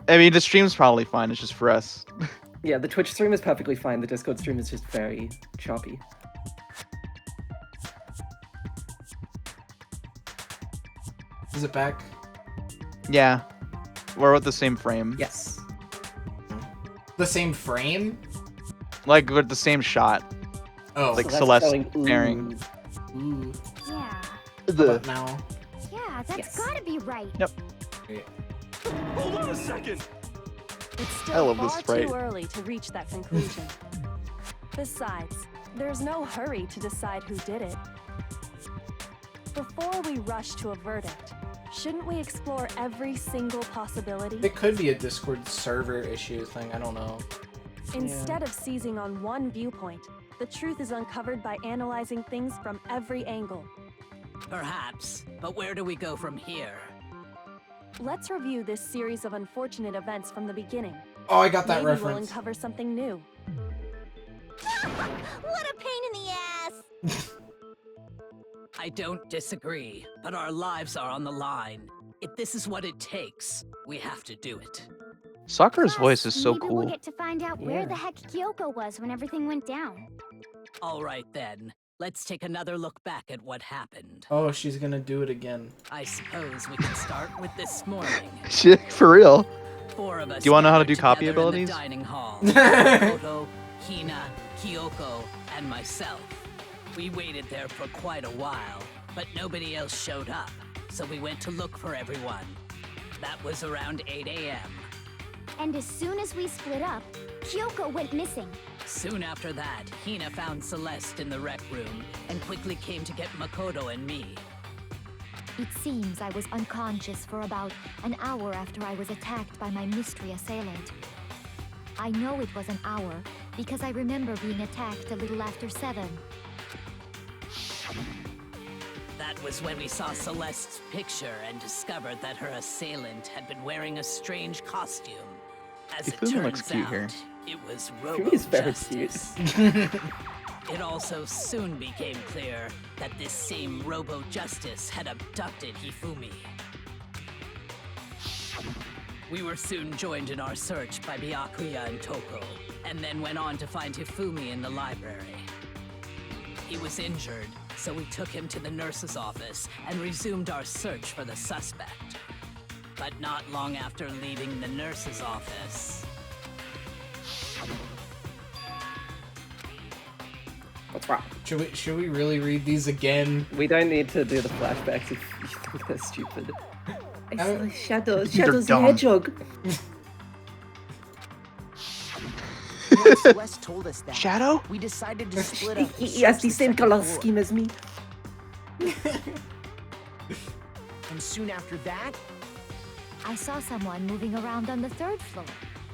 I mean, the stream's probably fine. It's just for us. Yeah, the Twitch stream is perfectly fine. The Discord stream is just very choppy. Is it back? Yeah. We're at the same frame. Yes. The same frame? Like, we're at the same shot. Oh. Like So that's Celeste going, ooh. staring. Ooh. Yeah. How about now? Yeah, that's Yes. gotta be right. Yep. Hold on a second! It's I still love this far sprite. too early to reach that conclusion. Besides, there's no hurry to decide who did it. Before we rush to a verdict, shouldn't we explore every single possibility? It could be a Discord server issue thing, I don't know. Instead of seizing on one viewpoint, the truth is uncovered by analyzing things from every angle. Perhaps, but where do we go from here? Let's review this series of unfortunate events from the beginning. Oh, I got that Maybe we'll reference. uncover something new. What a pain in the ass! I don't disagree, but our lives are on the line. If this is what it takes, we have to do it. Sakura's voice is so Maybe cool. we'll get to find out where Yeah. the heck Kyoko was when everything went down. All right then, let's take another look back at what happened. Oh, she's gonna do it again. I suppose we can start with this morning. Shit, for real. 4 of us. Do you wanna know how to gathered do copy together in abilities? The dining hall. Makoto, Hina, Kyoko, and myself. We waited there for quite a while, but nobody else showed up, so we went to look for everyone. That was around 8 a.m. And as soon as we split up, Kyoko went missing. Soon after that, Hina found Celeste in the rec room and quickly came to get Makoto and me. It seems I was unconscious for about an hour after I was attacked by my mystery assailant. I know it was an hour because I remember being attacked a little after 7. That was when we saw Celeste's picture and discovered that her assailant had been wearing a strange costume. As it Hifumi looks turns cute out, here. it was Hifumi's very Robo-Justice. It also soon became clear that this same Robo-Justice had abducted Hifumi. We were soon joined in our search by Byakuya and Toko, and then went on to find Hifumi in the library. He was injured, so we took him to the nurse's office and resumed our search for the suspect. But not long after leaving the nurse's office... What's wrong? Should we really read these again? We don't need to do the flashbacks if you think they're stupid. I saw a shadow. These are Shadow's dumb. hedgehog. Celeste told us that. Shadow? We decided to split up. and He has search the the same second color floor. scheme as me. And soon after that, I saw someone moving around on the 3rd floor,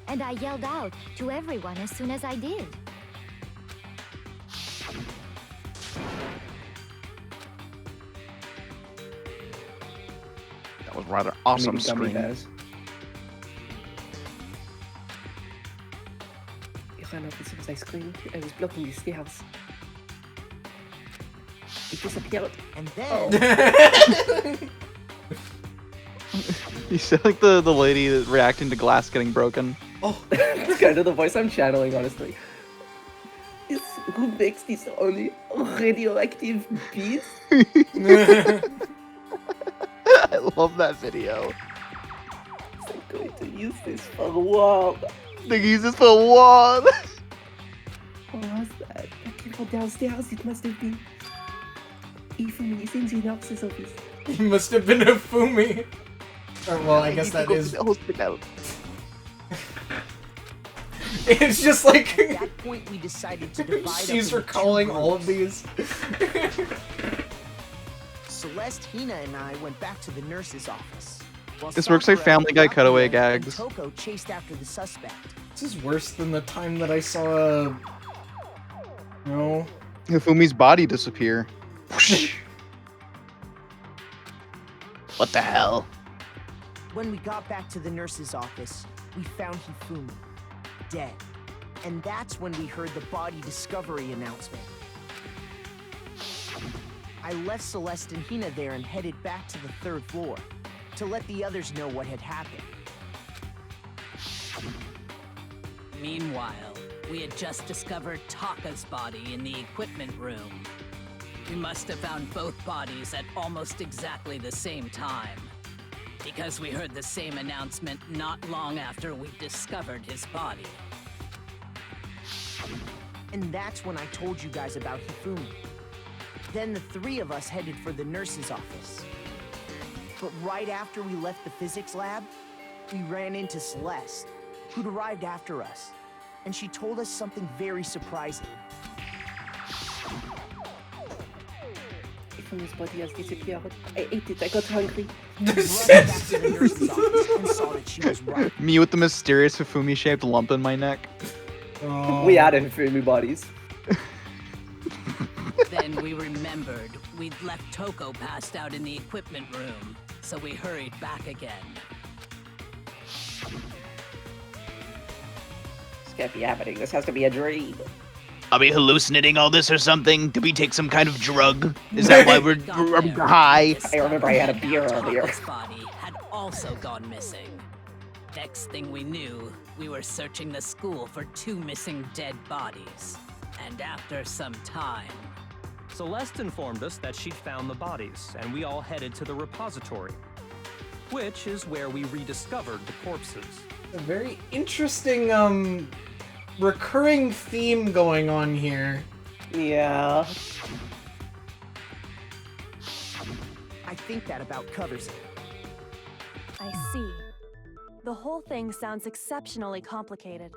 and I yelled out to everyone as soon as I did. rather awesome Maybe gummy scream. bears. It ran up as soon as I screamed. I was blocking the stairs. It disappeared. And then You sound like the lady that's reacting to glass getting broken. Oh, That's kind of the voice I'm channeling, honestly. Who makes these only radioactive bees? I love that video. I'm going to use this for what? They use this for what? What was that? I came from downstairs. It must have been. Ifumi is in the nurse's office. he must have been a Fumi. Or, well, I guess that is. It's just like at that point we decided to divide up she's into recalling two all of groups. these. Celeste, Hina, and I went back to the nurse's office. While This works like Sakura, Family Guy cutaway Byakuya, gags. and Toko chased after the suspect. This is worse than the time that I saw. No. Hifumi's body disappear. What the hell? When we got back to the nurse's office, we found Hifumi dead. And that's when we heard the body discovery announcement. I left Celeste and Hina there and headed back to the 3rd floor to let the others know what had happened. Meanwhile, we had just discovered Taka's body in the equipment room. We must have found both bodies at almost exactly the same time, because we heard the same announcement not long after we discovered his body. And that's when I told you guys about Hifumi. Then the 3 of us headed for the nurse's office. But right after we left the physics lab, we ran into Celeste, who'd arrived after us. And she told us something very surprising. Ifumi's body has disappeared. I ate it. I got hungry. We rushed back to the nurse's office and saw that she was right. Me with the mysterious Hifumi-shaped lump in my neck. Oh. We had Hifumi bodies. Then we remembered we'd left Toko passed out in the equipment room, so we hurried back again. This can't be happening. This has to be a dream. Are we hallucinating all this or something? Did we take some kind of drug? Is that why we're high? I remember I had a beer earlier. Taka's body had also gone missing. Next thing we knew, we were searching the school for 2 missing dead bodies. And after some time, Celeste informed us that she'd found the bodies, and we all headed to the repository, which is where we rediscovered the corpses. A very interesting, recurring theme going on here. Yeah. I think that about covers it. I see. The whole thing sounds exceptionally complicated.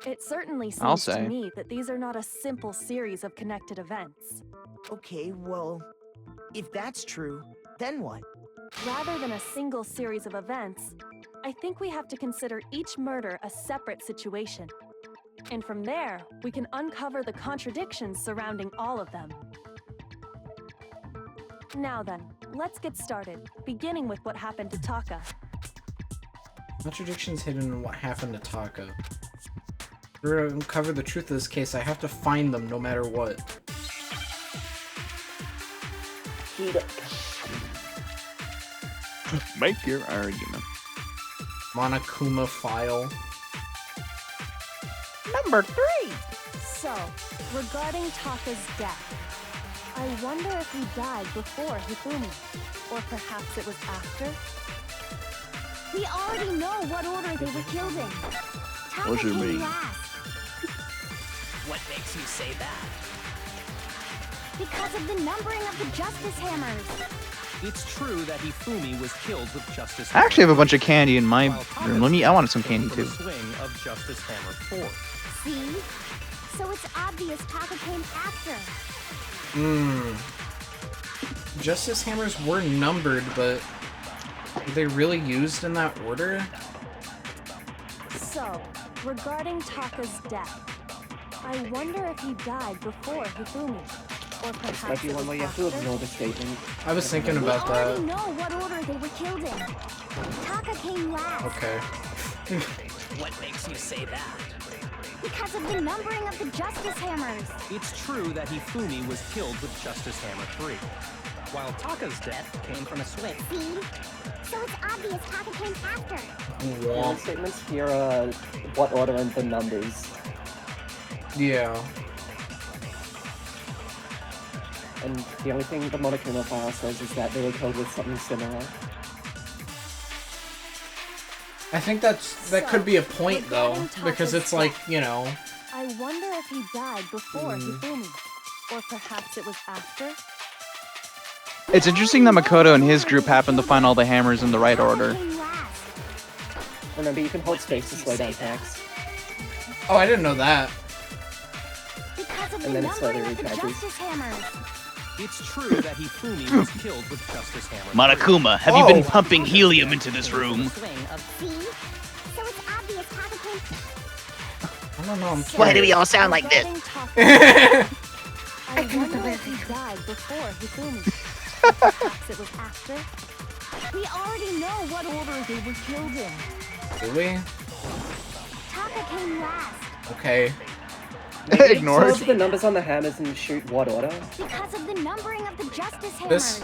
It certainly I'll seems say. to me that these are not a simple series of connected events. Okay, well, if that's true, then what? Rather than a single series of events, I think we have to consider each murder a separate situation. And from there, we can uncover the contradictions surrounding all of them. Now then, let's get started, beginning with what happened to Taka. Contradictions hidden in what happened to Taka. In order to uncover the truth of this case, I have to find them no matter what. Heat up. Make your argument. Monokuma file. Number 3! So, regarding Taka's death, I wonder if he died before Hifumi, or perhaps it was after? We already know what order they were killed in. Taka What you came mean? last what makes you say that? because of the numbering of the Justice Hammers. It's true that Hifumi was killed with Justice I actually have a bunch of Hammer candy in my while Taka's room. I wanted some death candy came too. from a swing of Justice Hammer 4. See? So it's obvious Taka came after. Justice Hammers were numbered, but were they really used in that order? So, regarding Taka's death, I wonder if he died before Hifumi, Or This perhaps might be it one was where you have to after? ignore the statement. I was thinking We about already that. know what order they were killed in. Taka came last. Okay. What makes you say that? Because of the numbering of the Justice Hammers. It's true that Hifumi was killed with Justice Hammer 3, while Taka's death came from a swing. See? So it's obvious Taka came after. The statements here are what order and the numbers. Yeah. And the only thing the Monokuma file says is that they were killed with something similar. I think that could be a point though, because it's like, you know. I wonder if he died before Hifumi. Or perhaps it was after? It's interesting that Makoto and his group happened to find all the hammers in the right order. Remember, you can hold space to slow down text. Oh, I didn't know that. Because of And the then it slowly numbering of the recharges. Justice Hammers. It's true that Hifumi was killed with Justice Hammer 3. Monokuma, have you been pumping helium into this room? See? So it's obvious Taka came. I don't know, I'm Why do we all sound like this? I wonder if he died before Hifumi. Or perhaps it was after? We already know what order they were killed in. Do we? Taka came last. Okay. Ignore Solve the numbers on the hammers and shoot what order? Because of the numbering of the Justice Hammers. This?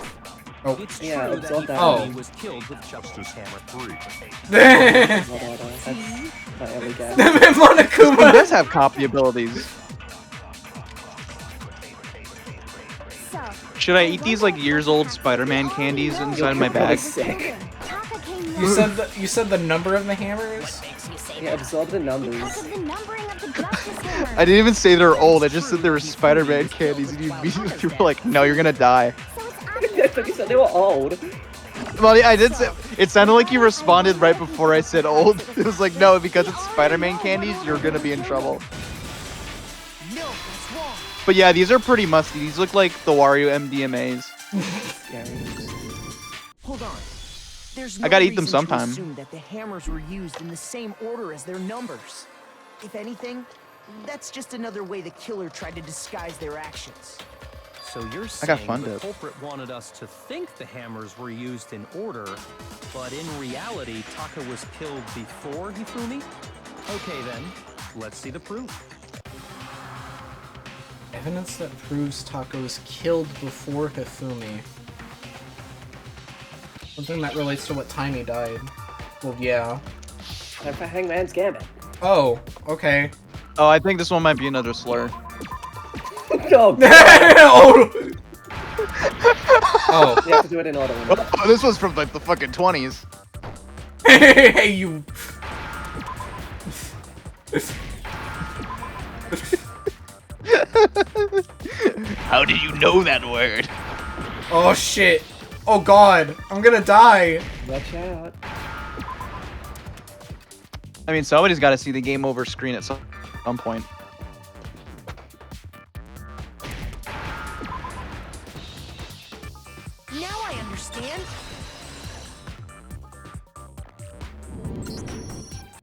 Oh. It's Yeah, true that absorb that. Hifumi was killed with Justice Hammer 3. What order? That's my only guess. He Monokuma! does have copy abilities. So, Should I eat these like years old Spider-Man candies inside my bag? Sick. Taka came You last. said the number of the hammers? Yeah, absorb the Because numbers. of the numbering of the Justice Hammers. I didn't even say they were old, I just said they were Spider-Man candies, and you immediately were like, no, you're gonna die. So it's I obvious. thought you said they were old. Well, yeah, I did say, it sounded like you responded right before I said old. It was like, no, because it's Spider-Man candies, you're gonna be in trouble. But yeah, these are pretty musty. These look like the Wario MDMAs. Scary. Hold on. There's I gotta eat them reason to sometime. assume that the hammers were used in the same order as their numbers. If anything, that's just another way the killer tried to disguise their actions. So you're got saying fun the dip. culprit wanted us to think the hammers were used in order, but in reality, Taka was killed before Hifumi? Okay then, let's see the proof. Evidence that proves Taka was killed before Hifumi. Something that relates to what time he died. Well, yeah. Time for Hangman's Gambit. Oh, okay. Oh, I think this one might be another slur. Oh, oh! oh. You have to do it in order. Oh, this was from like the fucking 20s. Hey, you. How did you know that word? Oh shit. Oh god. I'm gonna die. Watch out. I mean, somebody's got to see the game over screen at some point. Now I understand.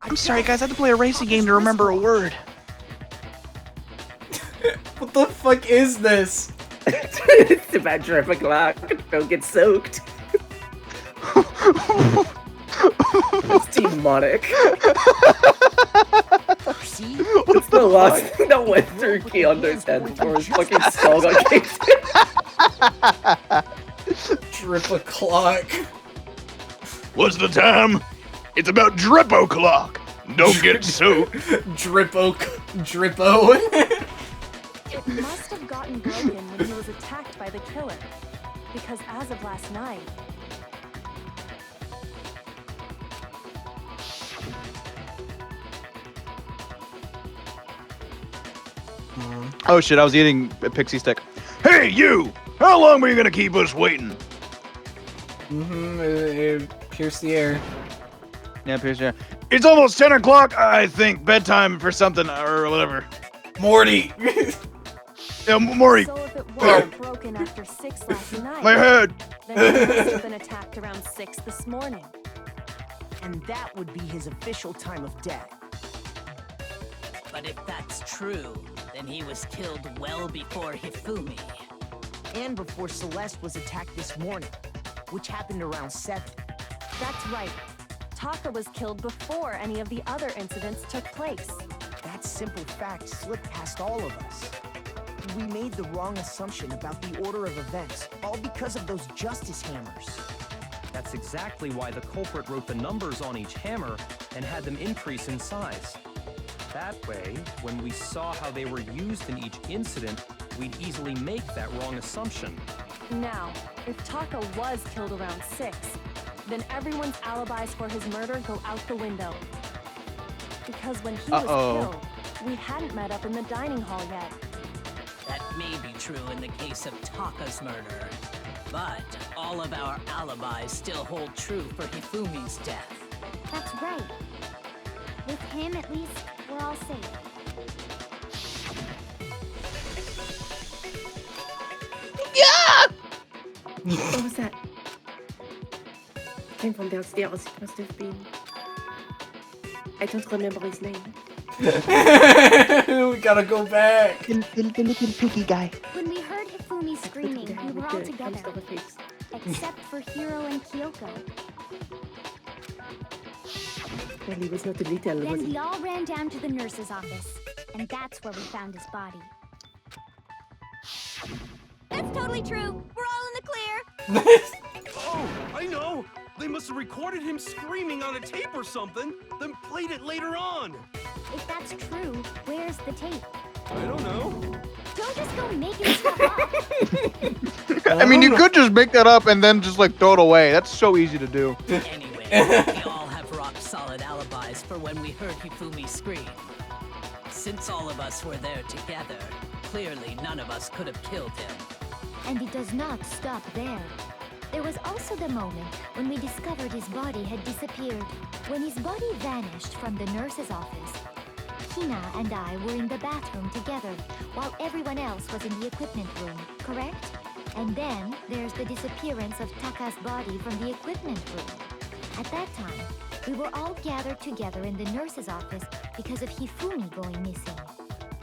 I'm sorry, guys. I had to play a racing game to remember a word. What the fuck is this? It's about drip o'clock. Don't get soaked. It's demonic. See? It's the last thing that went through Keondo's head before his fucking skull got kicked in. Drip o'clock. What's the time? It's about drip o'clock. Don't get soaked. Drippo. It must have gotten broken when he was attacked by the killer. Because as of last night, Oh shit, I was eating a pixie stick. Hey, you! How long were you gonna keep us waiting? It pierced the air. Yeah, Pierce, yeah. It's almost 10 o'clock, I think. Bedtime for something or whatever. Morty! Yeah, Maury. so if it wasn't broken after 6 last night, My head. then he must have been attacked around 6 this morning. And that would be his official time of death. But if that's true, then he was killed well before Hifumi. and before Celeste was attacked this morning, which happened around 7. That's right. Taka was killed before any of the other incidents took place. That simple fact slipped past all of us. We made the wrong assumption about the order of events, all because of those justice hammers. That's exactly why the culprit wrote the numbers on each hammer and had them increase in size. That way, when we saw how they were used in each incident, we'd easily make that wrong assumption. Now, if Taka was killed around 6, then everyone's alibis for his murder go out the window. Because when he was killed, we hadn't met up in the dining hall yet. That may be true in the case of Taka's murder, but all of our alibis still hold true for Hifumi's death. That's right. With him, at least, we're all safe. What was that? Came from downstairs. It must have been. I don't remember his name. We gotta go back. The little piggy guy. When we heard Hifumi screaming, we were all together. Except for Hiro and Kyoko. Well, he was not a little, was Then he? we all ran down to the nurse's office. And that's where we found his body. That's totally true. We're all in the clear. Oh, I know! They must have recorded him screaming on a tape or something, then played it later on! If that's true, where's the tape? I don't know. Don't just go making stuff up. I mean, you could just make that up and then just like throw it away. That's so easy to do. Anyway, we all have rock-solid alibis for when we heard Hifumi scream. Since all of us were there together, clearly none of us could have killed him. And it does not stop there. There was also the moment when we discovered his body had disappeared. When his body vanished from the nurse's office, Hina and I were in the bathroom together while everyone else was in the equipment room, correct? And then there's the disappearance of Taka's body from the equipment room. At that time, we were all gathered together in the nurse's office because of Hifumi going missing.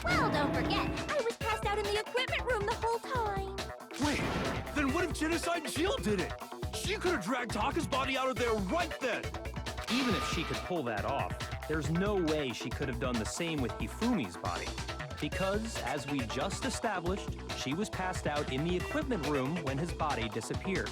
Well, don't forget, I was passed out in the equipment room the whole time. Wait, then what if Genocide Jill did it? She could have dragged Taka's body out of there right then! Even if she could pull that off, there's no way she could have done the same with Hifumi's body. Because, as we just established, she was passed out in the equipment room when his body disappeared.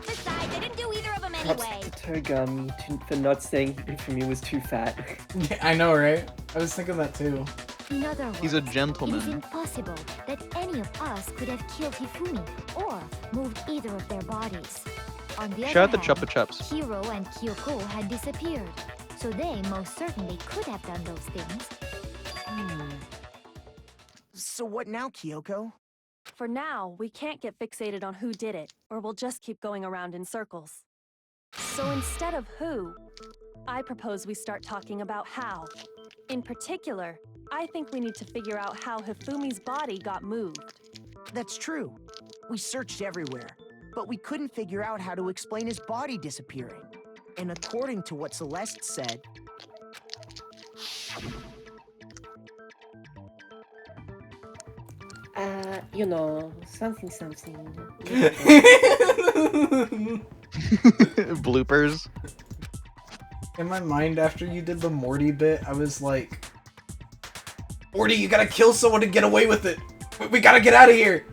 Besides, I didn't do either of them Props anyway. to Togami for not saying Hifumi was too fat. I know, right? I was thinking that too. In other words, He's a it is gentleman. impossible that any of us could have killed Hifumi or moved either of their bodies. On the Shout other out to hand, Chupa Chups. Hiro and Kyoko had disappeared, so they most certainly could have done those things. So what now, Kyoko? For now, we can't get fixated on who did it, or we'll just keep going around in circles. So instead of who, I propose we start talking about how. In particular, I think we need to figure out how Hifumi's body got moved. That's true. We searched everywhere, but we couldn't figure out how to explain his body disappearing. And according to what Celeste said, You know, something. Bloopers. In my mind, after you did the Morty bit, I was like, Morty, you gotta kill someone to get away with it. We gotta get out of here.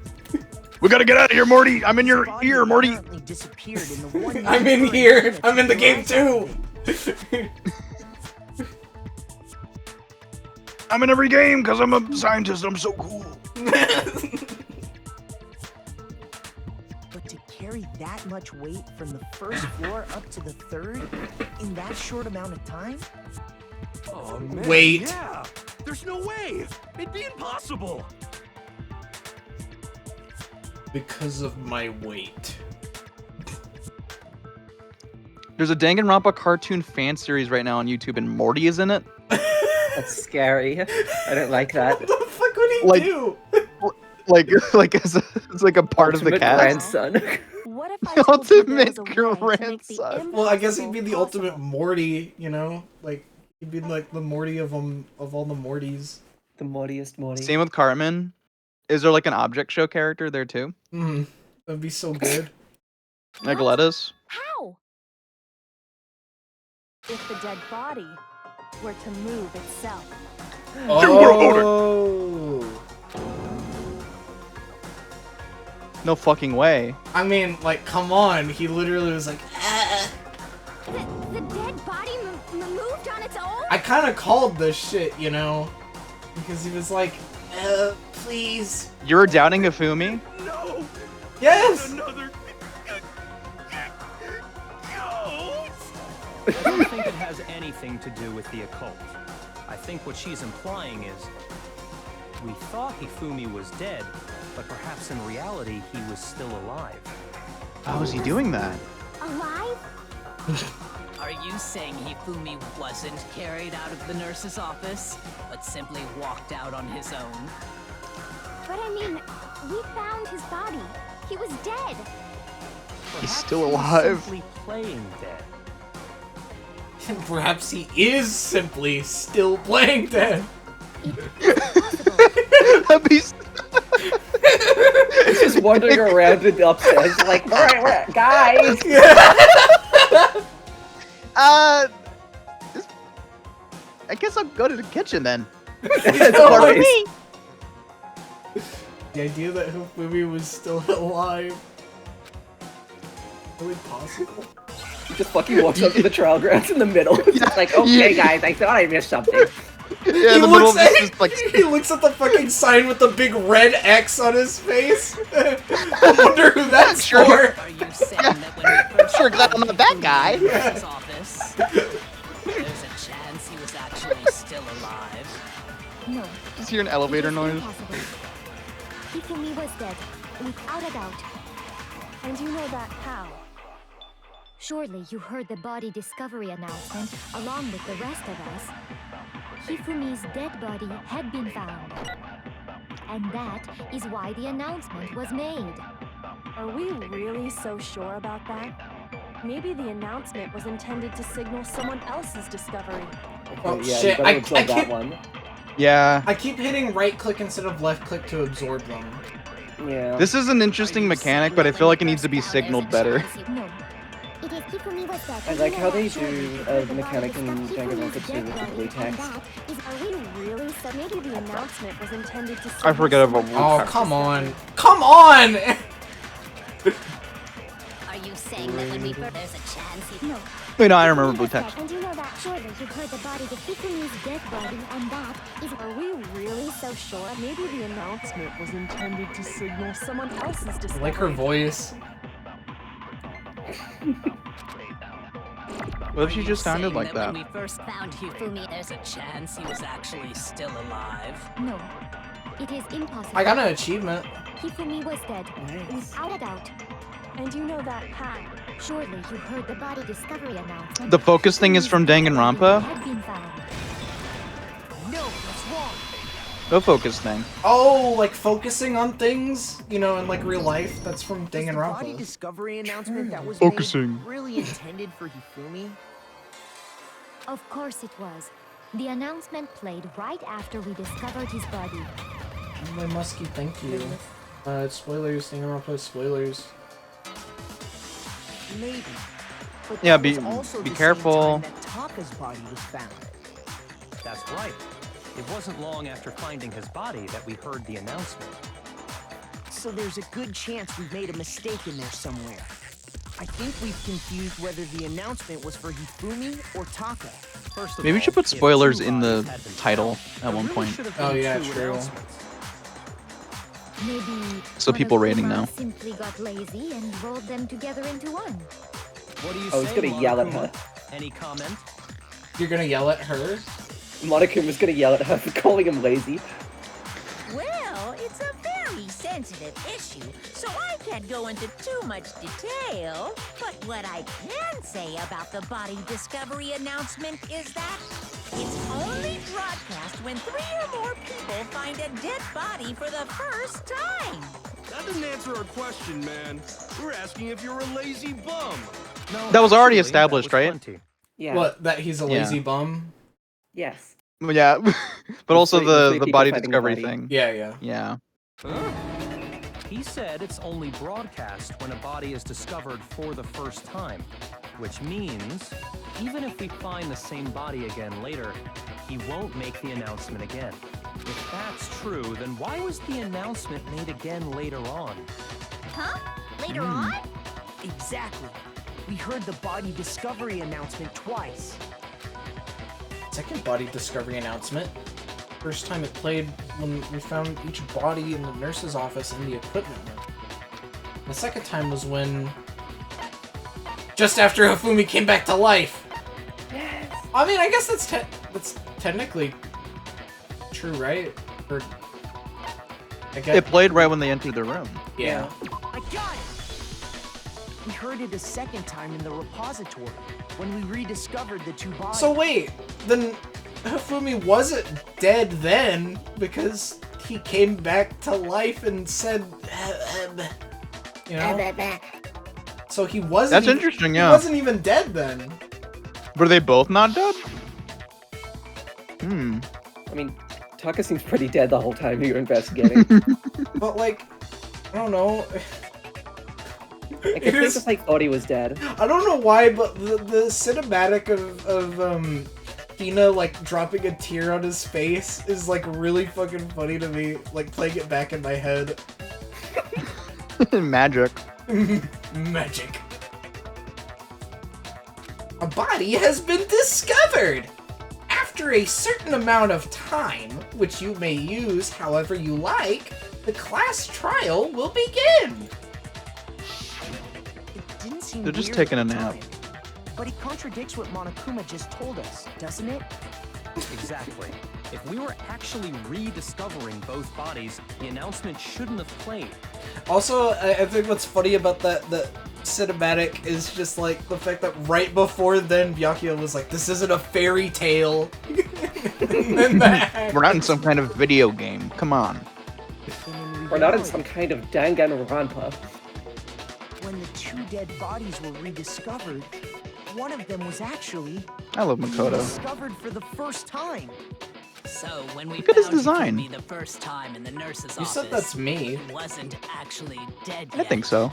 We gotta get out of here, Morty. I'm in your body ear, Morty. apparently disappeared in the one I'm in here. I'm in the game too. I'm in every game because I'm a scientist. I'm so cool. But to carry that much weight from the first floor up to the third in that short amount of time? Oh man, Wait. yeah! There's no way! It'd be impossible! Because of my weight. There's a Danganronpa cartoon fan series right now on YouTube, and Morty is in it. That's scary. I don't like that. What the fuck would he Like- do? Like it's like a part Ultimate of the cast. grandson. What if I told you there was a way Ultimate to make the grandson. Well, I guess he'd be the impossible ultimate possible? Morty, you know? Like, he'd be like the Morty of all the Mortys. The Mortiest Morty. Same with Cartman. Is there like an object show character there too? That'd be so good. Like lettuce? How? If the dead body were to move itself. Oh. No fucking way. I mean, like, come on. He literally was like, The dead body moved on its own? I kind of called this shit, you know? Because he was like, please. You were doubting Hifumi? No! Yes! Another I don't think it has anything to do with the occult. I think what she's implying is we thought Hifumi was dead, but perhaps in reality he was still alive. How is he doing that? Alive? Are you saying Hifumi wasn't carried out of the nurse's office, but simply walked out on his own? But I mean, we found his body. He was dead. He's Perhaps still he was alive. simply playing dead. Perhaps he is simply still playing dead. That'd be It's just wandering around the upstairs, like, alright, guys! I guess I'll go to the kitchen then. That's No, part of me. The idea that Hifumi was still alive. Really possible? He just fucking walks up to the trial grounds in the middle. It's just like, okay, guys, I thought I missed something. Yeah, in the middle of this is like... He looks at the fucking sign with the big red X on his face. I wonder who that's for. Are you saying that when we first Sure, glad I'm not that guy. his office, there's a chance he was actually still alive? No. Just hear an elevator it is noise. impossible. Hifumi was dead, without a doubt. And you know that how? Surely you heard the body discovery announcement along with the rest of us. Hifumi's dead body had been found. And that is why the announcement was made. Are we really so sure about that? Maybe the announcement was intended to signal someone else's discovery. Oh yeah, shit, you I better absorb that keep, one. Yeah. I keep hitting right click instead of left click to absorb them. Yeah. This is an interesting mechanic, but I feel like it needs to be signaled better. No. It is Hifumi was dead. I like how they do the mechanic in Danganronpa 2 with the blue text. Are we really so maybe the announcement was intended to I forget about Oh, come on. Come on! Are you saying that when we there's a chance he... No. Wait, no, I remember blue text. And you know that surely you heard the body of Hifumi's dead body, and that is... Are we really so sure? Maybe the announcement was intended to signal someone else's I discovery. like her voice. What if she just sounded Saying like that? When we first found Hifumi, there's a chance he was actually still alive. No. It is impossible. I got an achievement. Hifumi was dead, without a doubt. And you know that how? Surely you heard the body discovery announcement. The focus thing is from Danganronpa? Had been found. No, what's wrong? The focus thing. Oh, like focusing on things, you know, in like real life. That's from Was the body Danganronpa. discovery announcement that was Focusing. made really intended for Hifumi? Of course it was. The announcement played right after we discovered his body. Oh, my muskie, thank you. Spoilers, Danganronpa, spoilers. Maybe. But Yeah, that be- was also be the same careful. time that Taka's body was found. That's right. It wasn't long after finding his body that we heard the announcement. So there's a good chance we've made a mistake in there somewhere. I think we've confused whether the announcement was for Hifumi or Taka. First of Maybe we all, should put if spoilers two in the bodies had been title found, at there one really point. should have Oh, been yeah, two true. announcements. Maybe So one people of rating Kuma now. simply got lazy and rolled them together into one. What do you Oh, say, he's gonna yell at Monokuma? her. Any comment? You're gonna yell at her? Monokuma's gonna yell at her for calling him lazy. Well, it's a very sensitive issue, so I can't go into too much detail. But what I can say about the body discovery announcement is that it's only broadcast when 3 or more people find a dead body for the first time. That didn't answer our question, man. We're asking if you're a lazy bum. No, That was already actually, that established, was right? plenty. Yeah. What, that he's a Yeah. lazy bum? Yes. Yeah, but also three the people body fighting the discovery body. thing. Yeah, yeah. Yeah. Huh? He said it's only broadcast when a body is discovered for the first time, which means even if we find the same body again later, he won't make the announcement again. If that's true, then why was the announcement made again later on? Huh? Later on? Exactly. We heard the body discovery announcement twice. Second body discovery announcement. First time it played when we found each body in the nurse's office in the equipment room. The second time was when... just after Hifumi came back to life! Yes. I mean, I guess that's technically true, right? Or... I guess... It played right when they entered the room. Yeah. I got it! We heard it a second time in the repository, when we rediscovered the two bodies. So wait, then Hifumi wasn't dead then, because he came back to life and said, you know? So he wasn't. That's interesting, yeah. He wasn't even dead then. Were they both not dead? Hmm. I mean, Taka seems pretty dead the whole time you're investigating. But like, I don't know. Like, I think just like thought he was dead. I don't know why, but the cinematic of Hina like dropping a tear on his face is like really fucking funny to me. Like playing it back in my head. Magic. Magic. A body has been discovered! After a certain amount of time, which you may use however you like, the class trial will begin! It didn't seem They're just weird taking at a the nap. time, but it contradicts what Monokuma just told us, doesn't it? Exactly. If we were actually rediscovering both bodies, the announcement shouldn't have played. Also, I think what's funny about that cinematic is just like the fact that right before then Byakuya was like, this isn't a fairy tale. And then that We're not in some kind of video game. Come on. We're not in some kind of Danganronpa. When the two dead bodies were rediscovered, one of them was actually I love Makoto. discovered for the first time. So when we Look at his found design. me the first time in the nurse's You office, said that's me. he wasn't actually dead I yet. think so.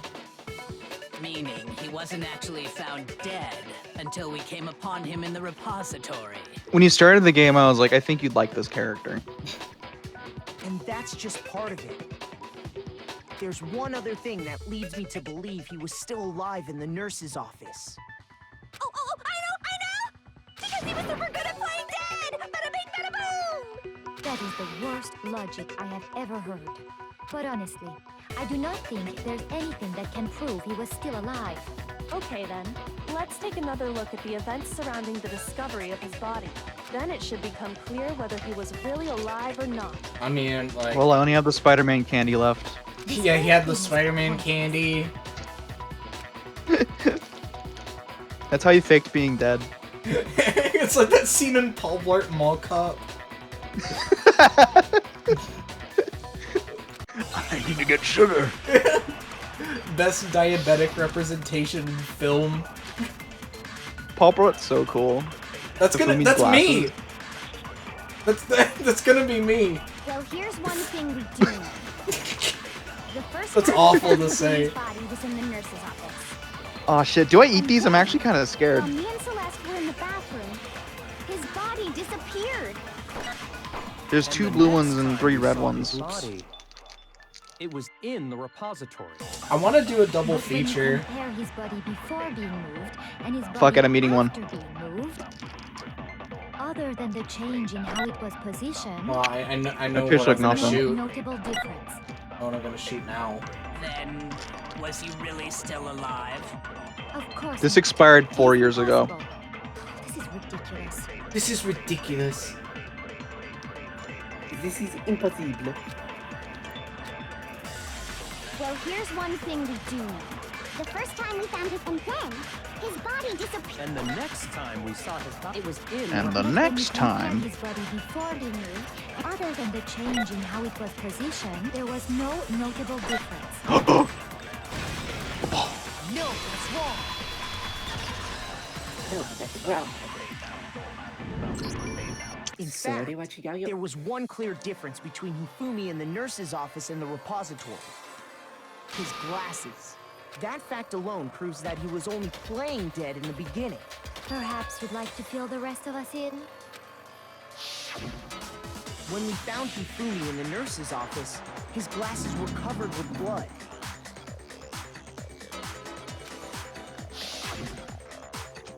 Meaning he wasn't actually found dead until we came upon him in the repository. When you started the game, I was like, I think you'd like this character. And that's just part of it. There's one other thing that leads me to believe he was still alive in the nurse's office. Oh, I know! Because he was super good at playing dead! Bada bing, bada boom! That is the worst logic I have ever heard. But honestly, I do not think there's anything that can prove he was still alive. Okay then, let's take another look at the events surrounding the discovery of his body. Then it should become clear whether he was really alive or not. I mean, like... Well, I only have the Spider-Man candy left. Yeah, he had the Spider-Man candy. That's how you faked being dead. It's like that scene in Paul Blart Mall Cop. I need to get sugar. Best diabetic representation in film. Paul Blart's so cool. That's Hifumi's that's me. glasses. That's gonna be me. Well, here's one thing we do. The first That's time awful to Hifumi's say. body was in the nurse's office. Oh shit, do I eat these? I'm actually kind of scared. While me and Celeste were in the bathroom, his body disappeared. There's two blue ones and three red ones. Body. It was in the repository. I want to do a double But when you feature. compare his body before being moved and his body Fuck it, I'm eating one. after being moved, other than the change in how it was positioned, Well, I know tastes what I'm like gonna nothing. shoot. notable difference. I know what I'm gonna shoot now. Then, was he really still alive? Of course. This not. expired It 4 is years ago. impossible. This is ridiculous. This is ridiculous. This is impossible. Well, here's one thing we do know. The first time we found his then his body disappeared. And the next time we saw his body, it was in. And the But when you next compare time... his body before being moved, other than the change in how it was positioned, there was no notable difference. No, that's wrong. No, that's wrong. In fact, there was one clear difference between Hifumi in the nurse's office and the repository. His glasses. That fact alone proves that he was only playing dead in the beginning. Perhaps you'd like to fill the rest of us in? When we found Hifumi in the nurse's office, his glasses were covered with blood.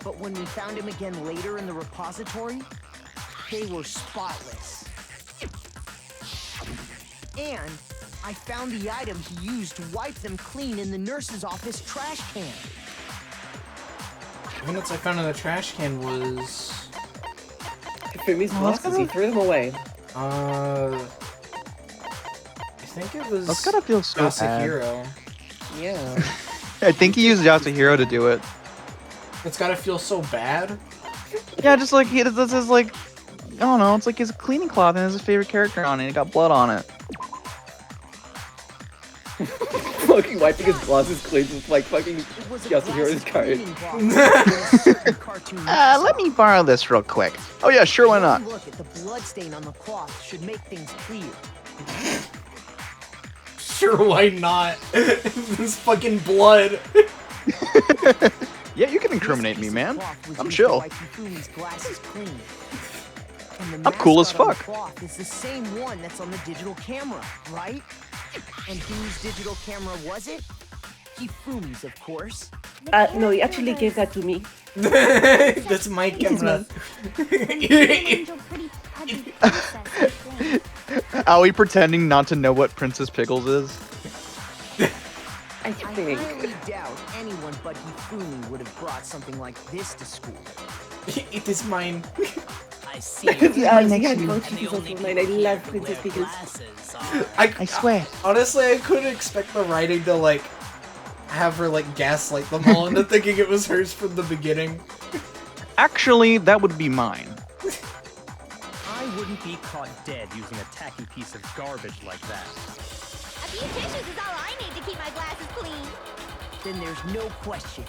But when we found him again later in the repository, they were spotless. And I found the item he used to wipe them clean in the nurse's office trash can. The one that I found in the trash can was... Hifumi's glasses, he threw them away. I think it was... That's gotta feel so bad. Yasuhiro. Yeah. I think he used Yasuhiro to do it. It's gotta feel so bad. Yeah, just like this is like, I don't know. It's like his cleaning cloth and has his favorite character on it. And it got blood on it. Fucking wiping his glasses clean with like fucking Yasuhiro's card. Let me borrow this real quick. Oh yeah, sure, why not? Look at the blood stain on the cloth should make things clear. Sure, why not? This fucking blood. Yeah, you can incriminate me, man. I'm chill. I'm cool as fuck. It's the same one that's on the digital camera, right? And whose digital camera was it? Hifumi's, of course. No, he actually gave that to me. That's my camera. Aoi pretending not to know what Princess Pickles is. I highly doubt anyone but Hifumi would have brought something like this to school. It is mine. I see. I love Princess Pickles. I swear. Honestly, I couldn't expect the writing to like have her like gaslight them all into thinking it was hers from the beginning. Actually, that would be mine. I wouldn't be caught dead using a tacky piece of garbage like that. A few tissues is all I need to keep my glasses clean. Then there's no question.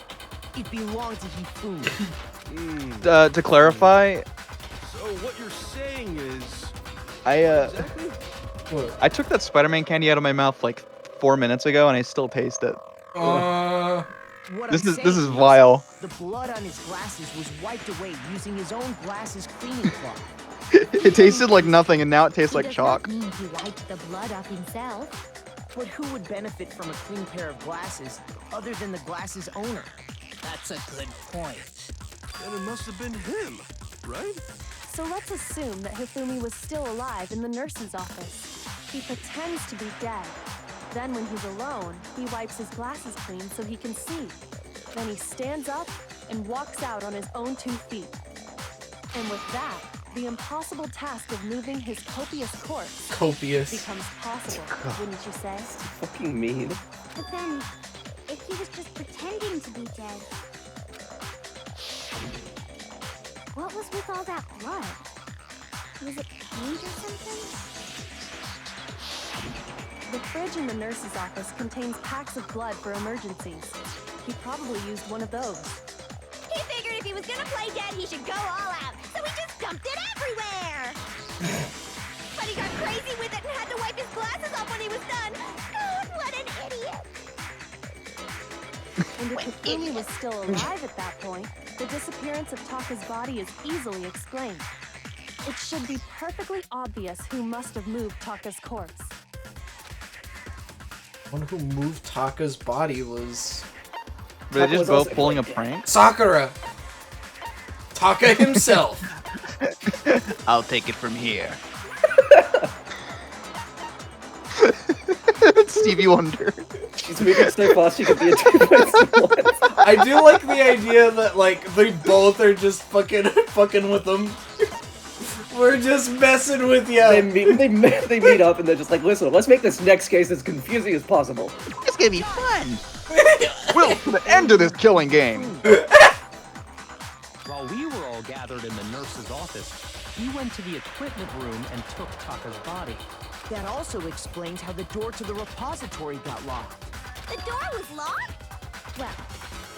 It belonged to Hifumi. To clarify, So what you're saying is... I took that Spider-Man candy out of my mouth like 4 minutes ago, and I still taste it. This is vile. The blood on his glasses was wiped away using his own glasses cleaning cloth. It tasted like nothing, and now it tastes like chalk. He wiped the blood off himself. But who would benefit from a clean pair of glasses other than the glasses owner? That's a good point. Then it must have been him, right? So let's assume that Hifumi was still alive in the nurse's office. He pretends to be dead. Then when he's alone, he wipes his glasses clean so he can see. Then he stands up and walks out on his own 2 feet. And with that, the impossible task of moving his copious corpse becomes possible, wouldn't you say? Fucking mean. But then, if he was just pretending to be dead, what was with all that blood? Was it paint or something? The fridge in the nurse's office contains packs of blood for emergencies. He probably used one of those. He figured if he was gonna play dead, he should go all out, so he just dumped it everywhere! But he got crazy with it and had to wipe his glasses off when he was done! God, what an idiot! And if Hifumi was still alive at that point, the disappearance of Taka's body is easily explained. It should be perfectly obvious who must have moved Taka's corpse. One who moved Taka's body was... Were they just both pulling a prank? Sakura! Taka himself! I'll take it from here. Stevie Wonder. She's moving so fast she could be a 2.1. I do like the idea that like they both are just fucking with them. We're just messing with you. They meet up and they're just like, listen, let's make this next case as confusing as possible. It's gonna be fun. We'll put an end to this killing game. While we were all gathered in the nurse's office, he went to the equipment room and took Taka's body. That also explains how the door to the repository got locked. The door was locked? Well,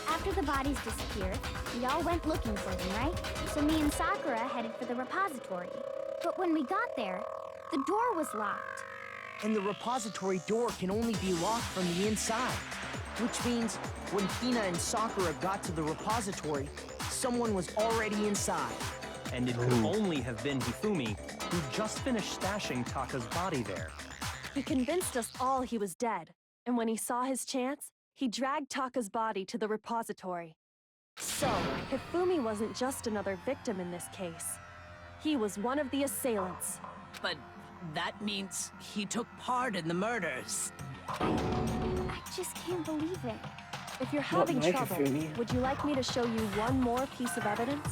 after the bodies disappeared, we all went looking for them, right? So me and Sakura headed for the repository. But when we got there, the door was locked. And the repository door can only be locked from the inside. Which means when Hina and Sakura got to the repository, someone was already inside. And it could only have been Hifumi, who just finished stashing Taka's body there. He convinced us all he was dead, and when he saw his chance, he dragged Taka's body to the repository. So, Hifumi wasn't just another victim in this case. He was one of the assailants. But that means he took part in the murders. I just can't believe it. If you're having like trouble, Hifumi. would you like me to show you one more piece of evidence?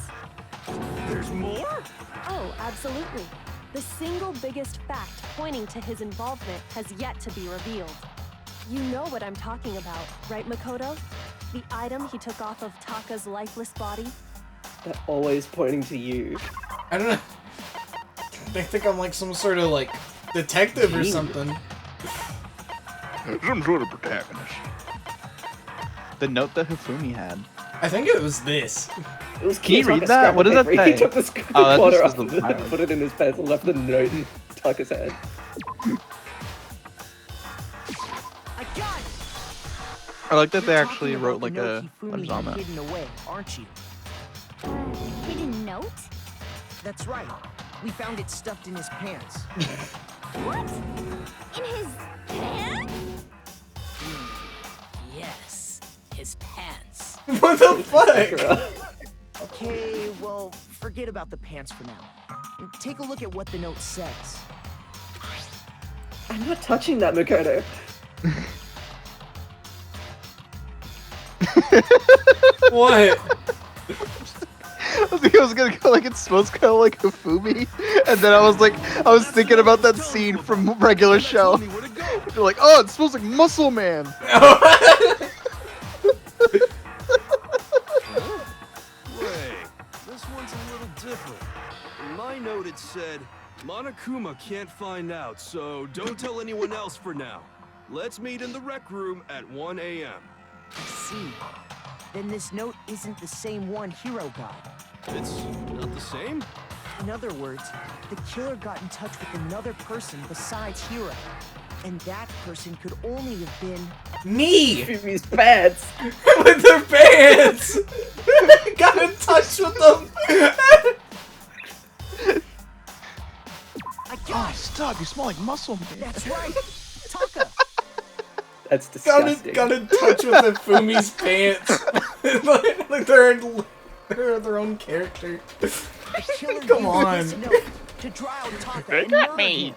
There's more? Oh, absolutely. The single biggest fact pointing to his involvement has yet to be revealed. You know what I'm talking about, right, Makoto? The item he took off of Taka's lifeless body? That always pointing to you. I don't know. They think I'm like some sort of like detective or something. Some sort of protagonist. The note that Hifumi had. I think it was this. It was Can you read Taka's that? What does that scrapper. say? He took the scrapper Oh, that corner just off was the and put it in his pencil and left the note in Taka's head. I like that they You're actually talking wrote about like the a note Hifumi letters on had that. hidden away, aren't you? Hidden note? That's right. We found it stuffed in his pants. What? In his pants? Yes, his pants. What the fuck? Okay, well, forget about the pants for now. And take a look at what the note says. I'm not touching that, Makoto. What? I think I was gonna go like it smells kind of like Hifumi, and then I was thinking about that scene from Regular Show. You're like, oh, it smells like Muscle Man. Wait, this one's a little different. In my note it said, Monokuma can't find out, so don't tell anyone else for now. Let's meet in the rec room at 1 a.m. I see. Then this note isn't the same one Hiro got. It's not the same? In other words, the killer got in touch with another person besides Hiro. And that person could only have been... Me! Hifumi's pants! With their pants! Got in touch with them! Oh, stop! You smell like Muscle Man. That's right! Taka! That's disgusting. Got in touch with Hifumi's pants. like they're their own character. The killer Come used on. this note to draw out Taka and murder him.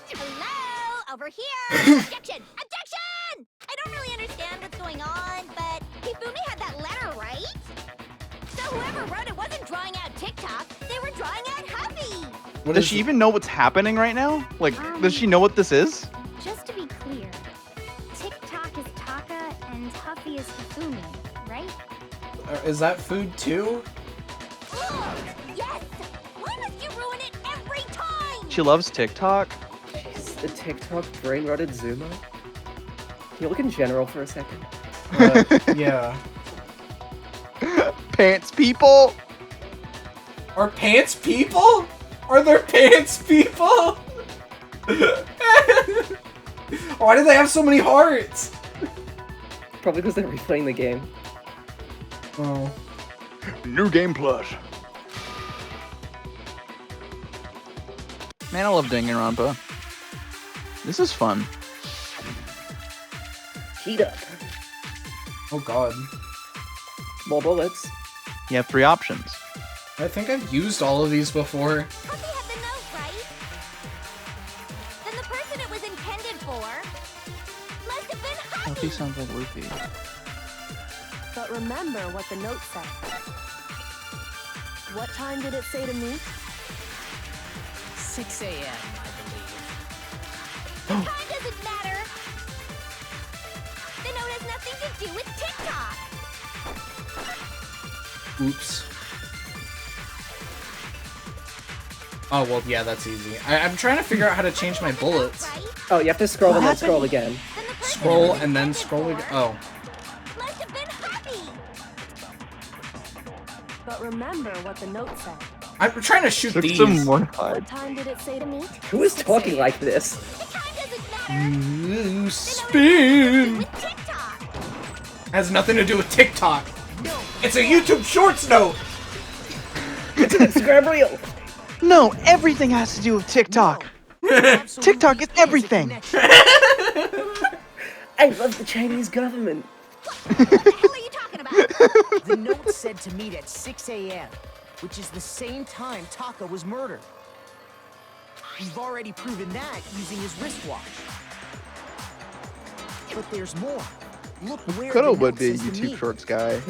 Hello? Over here! Objection! Objection! I don't really understand what's going on, but Hifumi had that letter, right? So whoever wrote it wasn't drawing out TikTok, they were drawing out Huffy! Does she even know what's happening right now? Like, does she know what this is? Just to be clear, TikTok is Taka and Huffy is Hifumi, right? Is that food too? Ugh, yes! Why must you ruin it every time? She loves TikTok. Is the TikTok brain-rotted Zuma? Can you look in general for a second? Yeah. Pants people. Are pants people? Are there pants people? Why do they have so many hearts? Probably because they're replaying the game. Oh. New game plus. Man, I love Danganronpa. This is fun. Heat up. Oh god. More bullets. You have 3 options. I think I've used all of these before. Huffy had the note, right? Then the person it was intended for must have been Huffy! Luffy sounds like Luffy. But remember what the note said. What time did it say to me? 6 a.m., I believe. The time doesn't matter! The note has nothing to do with TikTok! Oops. Oh, well, yeah, that's easy. I'm trying to figure out how to change my bullets. Oh, you have to scroll and then scroll again. Scroll and then scroll again. Oh. Must have been Huffy! But remember what the note said. I'm trying to shoot Took these. some mortified. What time did it say to meet? Who is talking like this? Ooh, spin. Has nothing to do with TikTok. It's a YouTube Shorts note. It's an Instagram reel. No, everything has to do with TikTok. TikTok is everything. I love the Chinese government. What the hell are you talking about? The note said to meet at 6 a.m., which is the same time Taka was murdered. We've already proven that using his wristwatch. But there's more. Look where Kudo the would note be a says to YouTube meet. Shorts guy.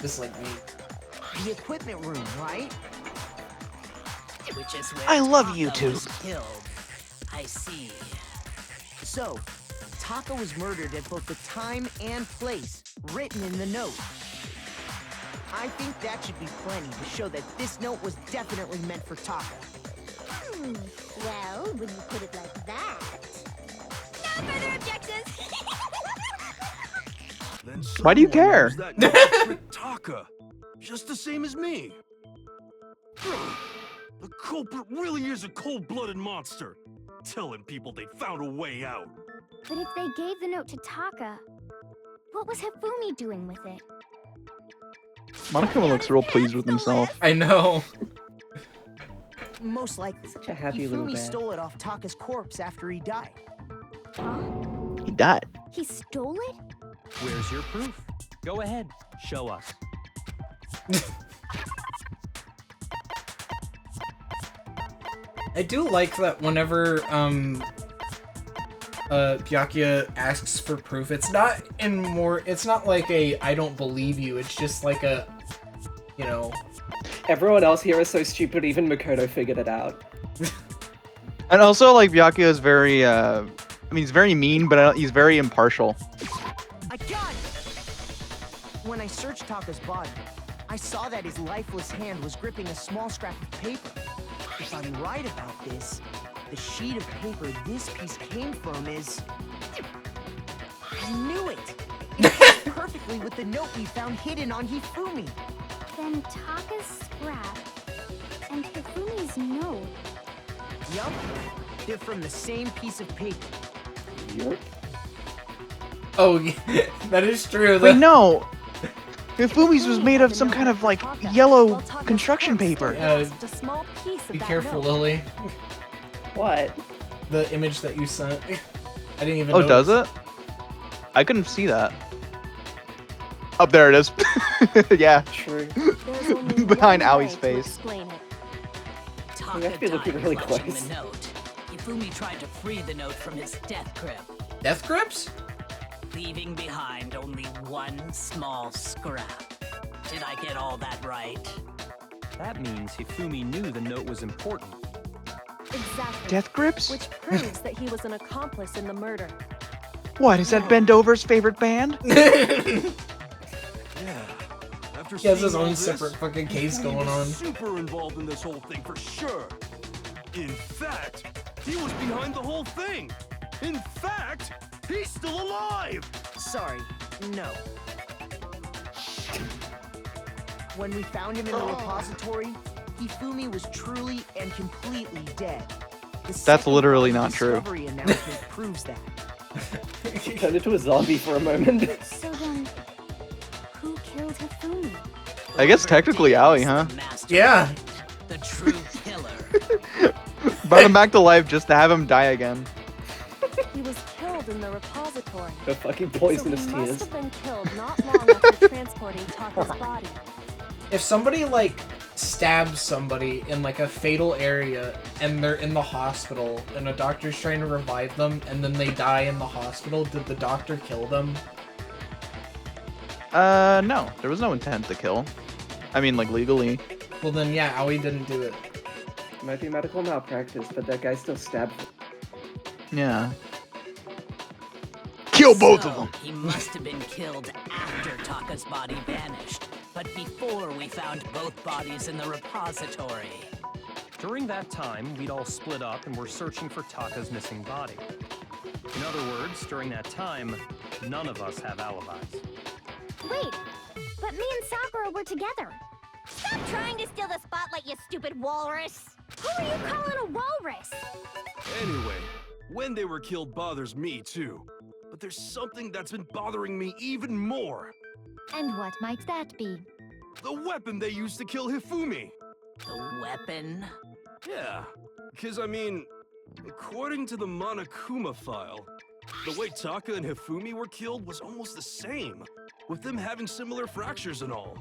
Just like me. The equipment room, right? Which is where I love Taka YouTube. was killed. I see. So, Taka was murdered at both the time and place written in the note. I think that should be plenty to show that this note was definitely meant for Taka. Well, when you put it like that. No further objections. Then Why do you someone care? knows that guy tricked Taka, just the same as me. The culprit really is a cold-blooded monster, telling people they found a way out. But if they gave the note to Taka, what was Hifumi doing with it? Monokuma looks real pleased with himself. I know. Most likely, Such a happy little Hifumi man. stole it off Taka's corpse after he died. He died. He stole it? Where's your proof? Go ahead, show us. I do like that whenever Byakuya asks for proof, it's not like a I don't believe you, it's just like a, you know. Everyone else here is so stupid, even Makoto figured it out. And also, like, Byakuya is very, I mean, he's very mean, but he's very impartial. I got it! When I searched Taka's body, I saw that his lifeless hand was gripping a small scrap of paper. If I'm right about this, the sheet of paper this piece came from is... I knew it! It fits perfectly with the note we found hidden on Hifumi. Then Taka's scrap and Hifumi's note. Yup, they're from the same piece of paper. Yup. Oh, yeah, that is true. Wait, no. Hifumi's was made of some kind of, like, yellow construction paper. Just a small piece of Be that careful, note. Lily. What? The image that you sent. I didn't even Oh, notice. does it? I couldn't see that. Up there it is. Yeah. True. There's only Behind one Aui's way to face. explain it. You Taka have to be looking died really clutching close. the note. Hifumi tried to free the note from his death grip, Death grips? leaving behind only one small scrap. Did I get all that right? That means Hifumi knew the note was important. Exactly. Death grips? Which proves that he was an accomplice in the murder. What, is that Bendover's favorite band? Yeah. After He has seeing his all own this, separate fucking case Hifumi going was on. super involved in this whole thing for sure. In fact, he was behind the whole thing. In fact, he's still alive. Sorry, no. When we found him in the repository, Hifumi was truly and completely dead. The second literally Body not true. Discovery announcement proves that. He turned into a zombie for a moment. So then, who killed Hifumi? I guess technically Aoi, huh? Yeah. The true killer. Brought him back to life just to have him die again. He was killed in the repository. The fucking So poisonous he must tears. have been killed not long after transporting Taka's body. If somebody, like, stabs somebody in, like, a fatal area, and they're in the hospital, and a doctor's trying to revive them, and then they die in the hospital, did the doctor kill them? No. There was no intent to kill. I mean, like, legally. Well then, yeah, Aoi didn't do it. It might be medical malpractice, but that guy still stabbed him. Yeah. Kill both So, of them. He must have been killed after Taka's body vanished, but before we found both bodies in the repository. During that time, we'd all split up and were searching for Taka's missing body. In other words, during that time, none of us have alibis. Wait, but me and Sakura were together. Stop trying to steal the spotlight, you stupid walrus? Who are you calling a walrus? Anyway, when they were killed bothers me too. But there's something that's been bothering me even more. And what might that be? The weapon they used to kill Hifumi. The weapon? Yeah, because I mean, according to the Monokuma file, the way Taka and Hifumi were killed was almost the same, with them having similar fractures and all.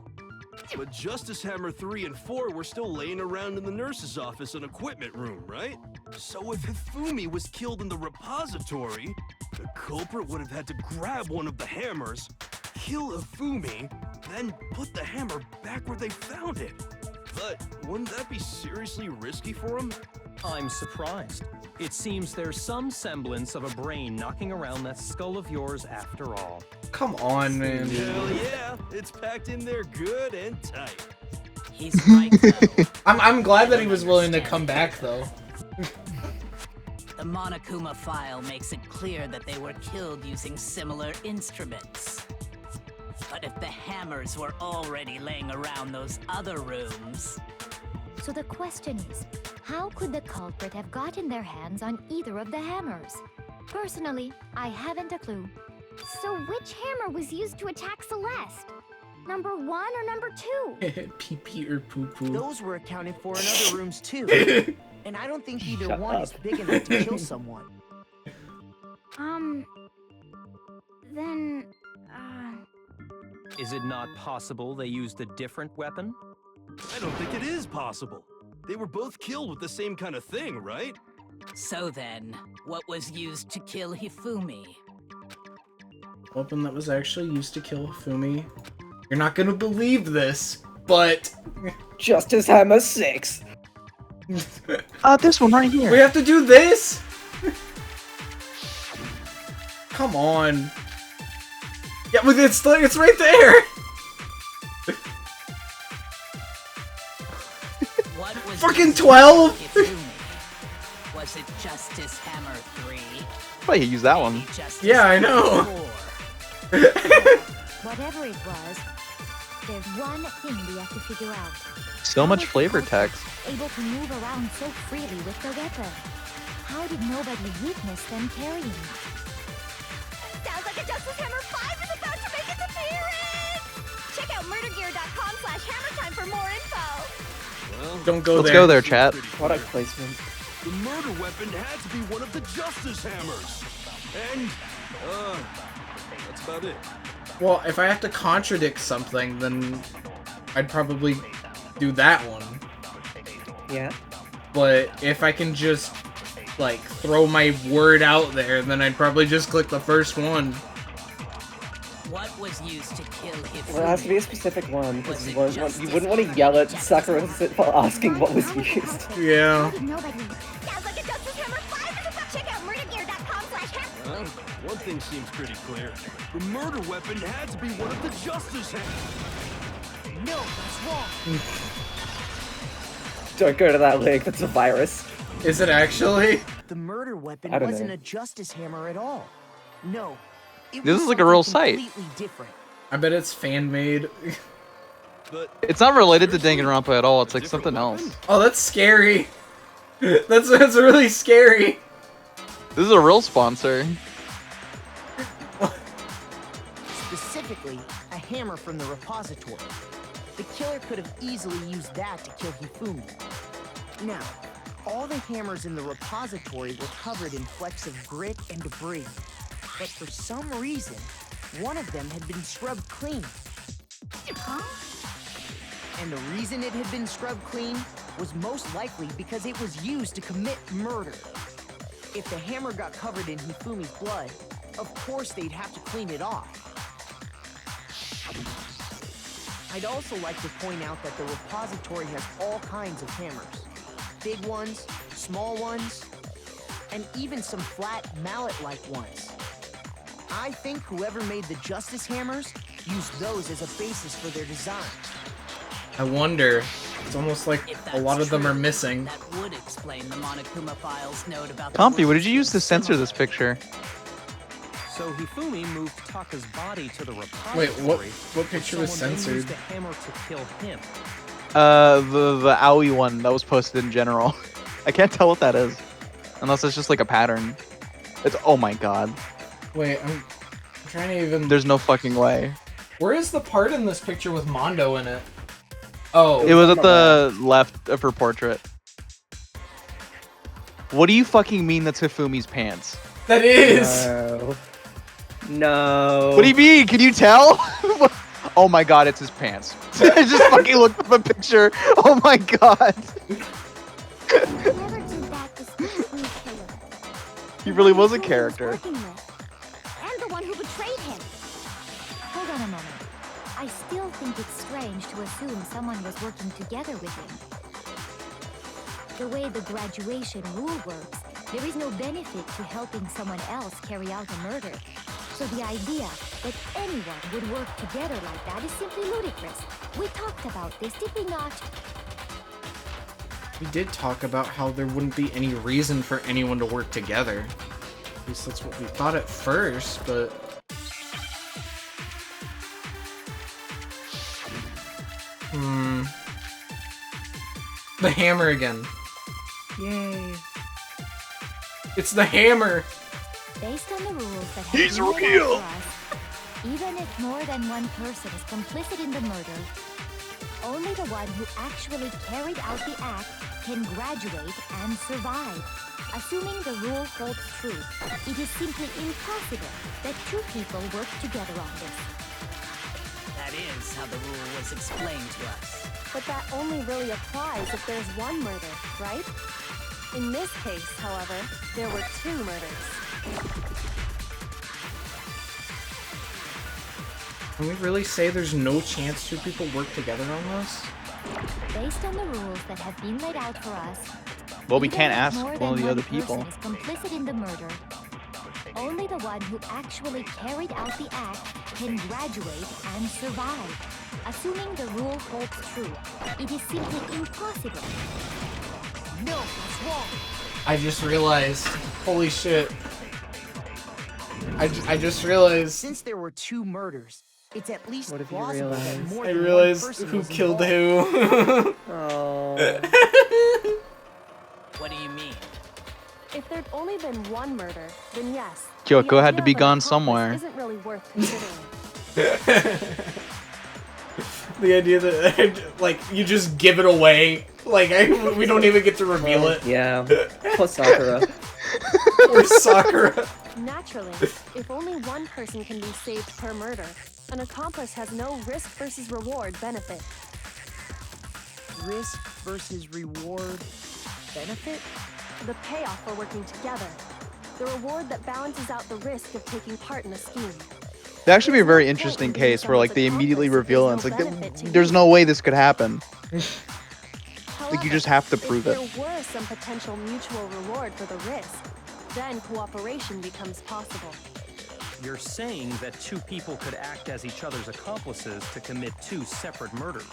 But Justice Hammer 3 and 4 were still laying around in the nurse's office and equipment room, right? So if Hifumi was killed in the repository, the culprit would have had to grab one of the hammers, kill Hifumi, then put the hammer back where they found it. But wouldn't that be seriously risky for him? I'm surprised. It seems there's some semblance of a brain knocking around that skull of yours after all. Come on, man. Hell yeah, it's packed in there good and tight. He's right, though. I'm glad that he was willing to come back, though. The Monokuma file makes it clear that they were killed using similar instruments. But if the hammers were already laying around those other rooms... So the question is, how could the culprit have gotten their hands on either of the hammers? Personally, I haven't a clue. So which hammer was used to attack Celeste? Number 1 or number 2? Pee pee or poo poo. Those were accounted for in other rooms too. And I don't think either one is big enough to kill someone. Then, Is it not possible they used a different weapon? I don't think it is possible. They were both killed with the same kind of thing, right? So then, what was used to kill Hifumi? Weapon that was actually used to kill Hifumi. You're not gonna believe this, but... Justice Hammer 6. This one right here. We have to do this? Come on. Yeah, but it's right there! What was Fucking used to 12? kill Hifumi? Was it Justice Hammer 3? Why you use that one? Maybe Justice Yeah, I Hammer know. 4? whatever it was, there's one thing we have to figure out. So How much was flavor the culprit text. able to move around so freely with the weapon? How did nobody witness them carrying it? Sounds like a Justice Hammer 5 is about to make its appearance! Check out murdergear.com/hammertime for more info! Well, Don't go Let's there. go there, chat. Product placement. the murder weapon had to be one of the Justice Hammers. And, that's about it. Well, if I have to contradict something, then I'd probably do that one. Yeah. But if I can just, like, throw my word out there, then I'd probably just click the first one. What was used to kill Hifumi? Well, it has to be a specific one, because you wouldn't Justice want to yell at Sakura while asking what was used. Yeah. How did nobody... Sounds like a Justice Hammer 5 is about... Check out murdergear.com/hammer... Well, one thing seems pretty clear. The murder weapon had to be one of the Justice Hammers. No, that's wrong. Don't go to that link, that's a virus. Is it actually? The murder weapon I don't wasn't know. a Justice Hammer at all. No. It This was is like a real something site. completely different. I bet it's fan-made. But It's not related to Danganronpa at all. It's like something else. Oh, that's scary. That's really scary. This is a real sponsor. Specifically, a hammer from the repository. The killer could have easily used that to kill Hifumi. Now, all the hammers in the repository were covered in flecks of grit and debris. But for some reason, one of them had been scrubbed clean. And the reason it had been scrubbed clean was most likely because it was used to commit murder. If the hammer got covered in Hifumi's blood, of course they'd have to clean it off. I'd also like to point out that the repository has all kinds of hammers. Big ones, small ones, and even some flat mallet-like ones. I think whoever made the Justice Hammers used those as a basis for their design. I wonder. It's almost like a lot of them are missing. That would explain the Monokuma file's note about the Compy, what did words you use to being censor similar. this picture? So Hifumi moved Taka's body to the Wait, repository. what picture was Someone then censored? used a hammer to kill him. The Aoi one that was posted in general. I can't tell what that is, unless it's just like a pattern. It's oh my god. Wait, I'm trying to even. There's no fucking way. Where is the part in this picture with Mondo in it? Oh, It was at the left of her portrait. What do you fucking mean that's Hifumi's pants? That is. No. No. What do you mean? Can you tell? Oh my god, it's his pants. I just fucking looked up a picture. Oh my god. He really was a character. And the one who betrayed him. Hold on a moment. I still think it's strange to assume someone was working together with him. The way the graduation rule works, there is no benefit to helping someone else carry out a murder. So the idea that anyone would work together like that is simply ludicrous. We talked about this, did we not? We did talk about how there wouldn't be any reason for anyone to work together. At least that's what we thought at first, but... The hammer again. Yay. It's the hammer! Based on the rules that have He's been laid out real. for us, even if more than one person is complicit in the murder, only the one who actually carried out the act can graduate and survive. Assuming the rule holds true, it is simply impossible that two people work together on this. That is how the rule was explained to us. But that only really applies if there's one murder, right? In this case, however, there were two murders. Can we really say there's no chance two people work together on this? Based on the rules that have been laid out for us, Well, we even can't if ask more one of than the other person people. is complicit in the murder, only the one who actually carried out the act can graduate and survive. Assuming the rule holds true, it is simply impossible. No, that's wrong. I just realized. Holy shit. I just realized. Since there were two murders, it's at least What have you plausible that realized? more I than one realized person who was killed involved. who. Oh. What do you mean? If there'd only been one murder, then yes. Kyoko the had to idea be of an gone accomplice somewhere. Isn't really worth considering. The idea that, like, you just give it away. Like, we don't even get to reveal it. Yeah. Poor Sakura. Or Sakura. Naturally, if only one person can be saved per murder, an accomplice has no risk versus reward benefit. Risk versus reward benefit? The payoff for working together. The reward that balances out the risk of taking part in a scheme. That'd actually be a very interesting case where like they immediately reveal it. It's like there's no way this could happen. Like you just have to prove it. If there were some potential mutual reward for the risk, then cooperation becomes possible. You're saying that two people could act as each other's accomplices to commit two separate murders.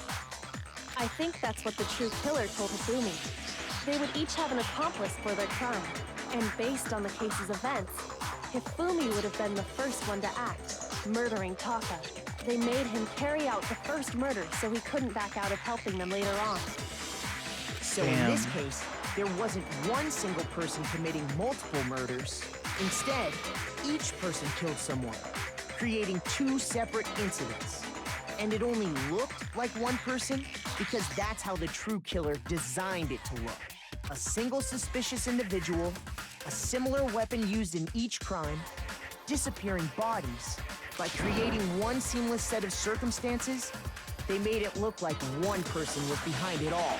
I think that's what the true killer told Hifumi. They would each have an accomplice for their crime, and based on the case's events, Hifumi would have been the first one to act, murdering Taka. They made him carry out the first murder so he couldn't back out of helping them later on. So in this case, there wasn't one single person committing multiple murders. Instead, each person killed someone, creating two separate incidents. And it only looked like one person because that's how the true killer designed it to look. A single suspicious individual, a similar weapon used in each crime, disappearing bodies. By creating one seamless set of circumstances, they made it look like one person was behind it all.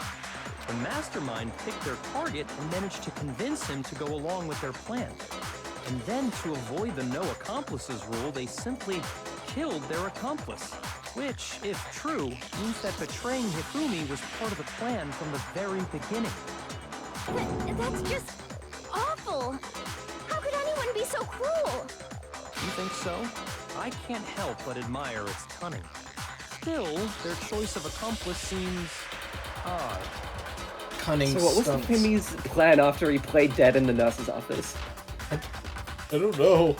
The mastermind picked their target and managed to convince him to go along with their plan. And then, to avoid the no accomplices rule, they simply killed their accomplice. Which, if true, means that betraying Hifumi was part of the plan from the very beginning. That's just awful! How could anyone be so cruel? You think so? I can't help but admire its cunning. Still, their choice of accomplice seems odd. Cunning So what was stunts. Hifumi's plan after he played dead in the nurse's office? I don't know.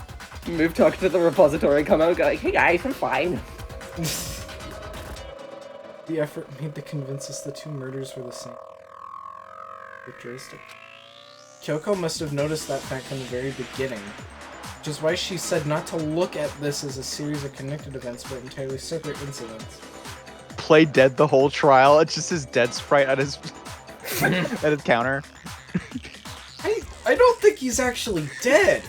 Move talk to the repository, come out and go like, hey guys, I'm fine. The effort made to convince us the two murders were the same characteristic. Kyoko must have noticed that fact from the very beginning, which is why she said not to look at this as a series of connected events, but entirely separate incidents. Play dead the whole trial. It's just his dead sprite at his at his counter. I don't think he's actually dead.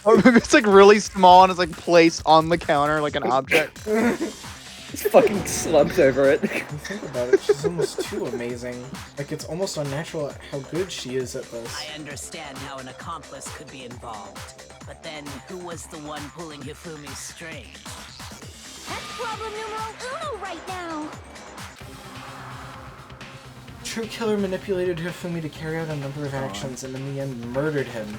Or maybe it's like really small and it's like placed on the counter like an object. He's fucking slumped over it. Think about it, she's almost too amazing. Like, it's almost unnatural how good she is at this. I understand how an accomplice could be involved, but then who was the one pulling Hifumi's strings? That's problem numero uno right now. True killer manipulated Hifumi to carry out a number of actions and in the end murdered him.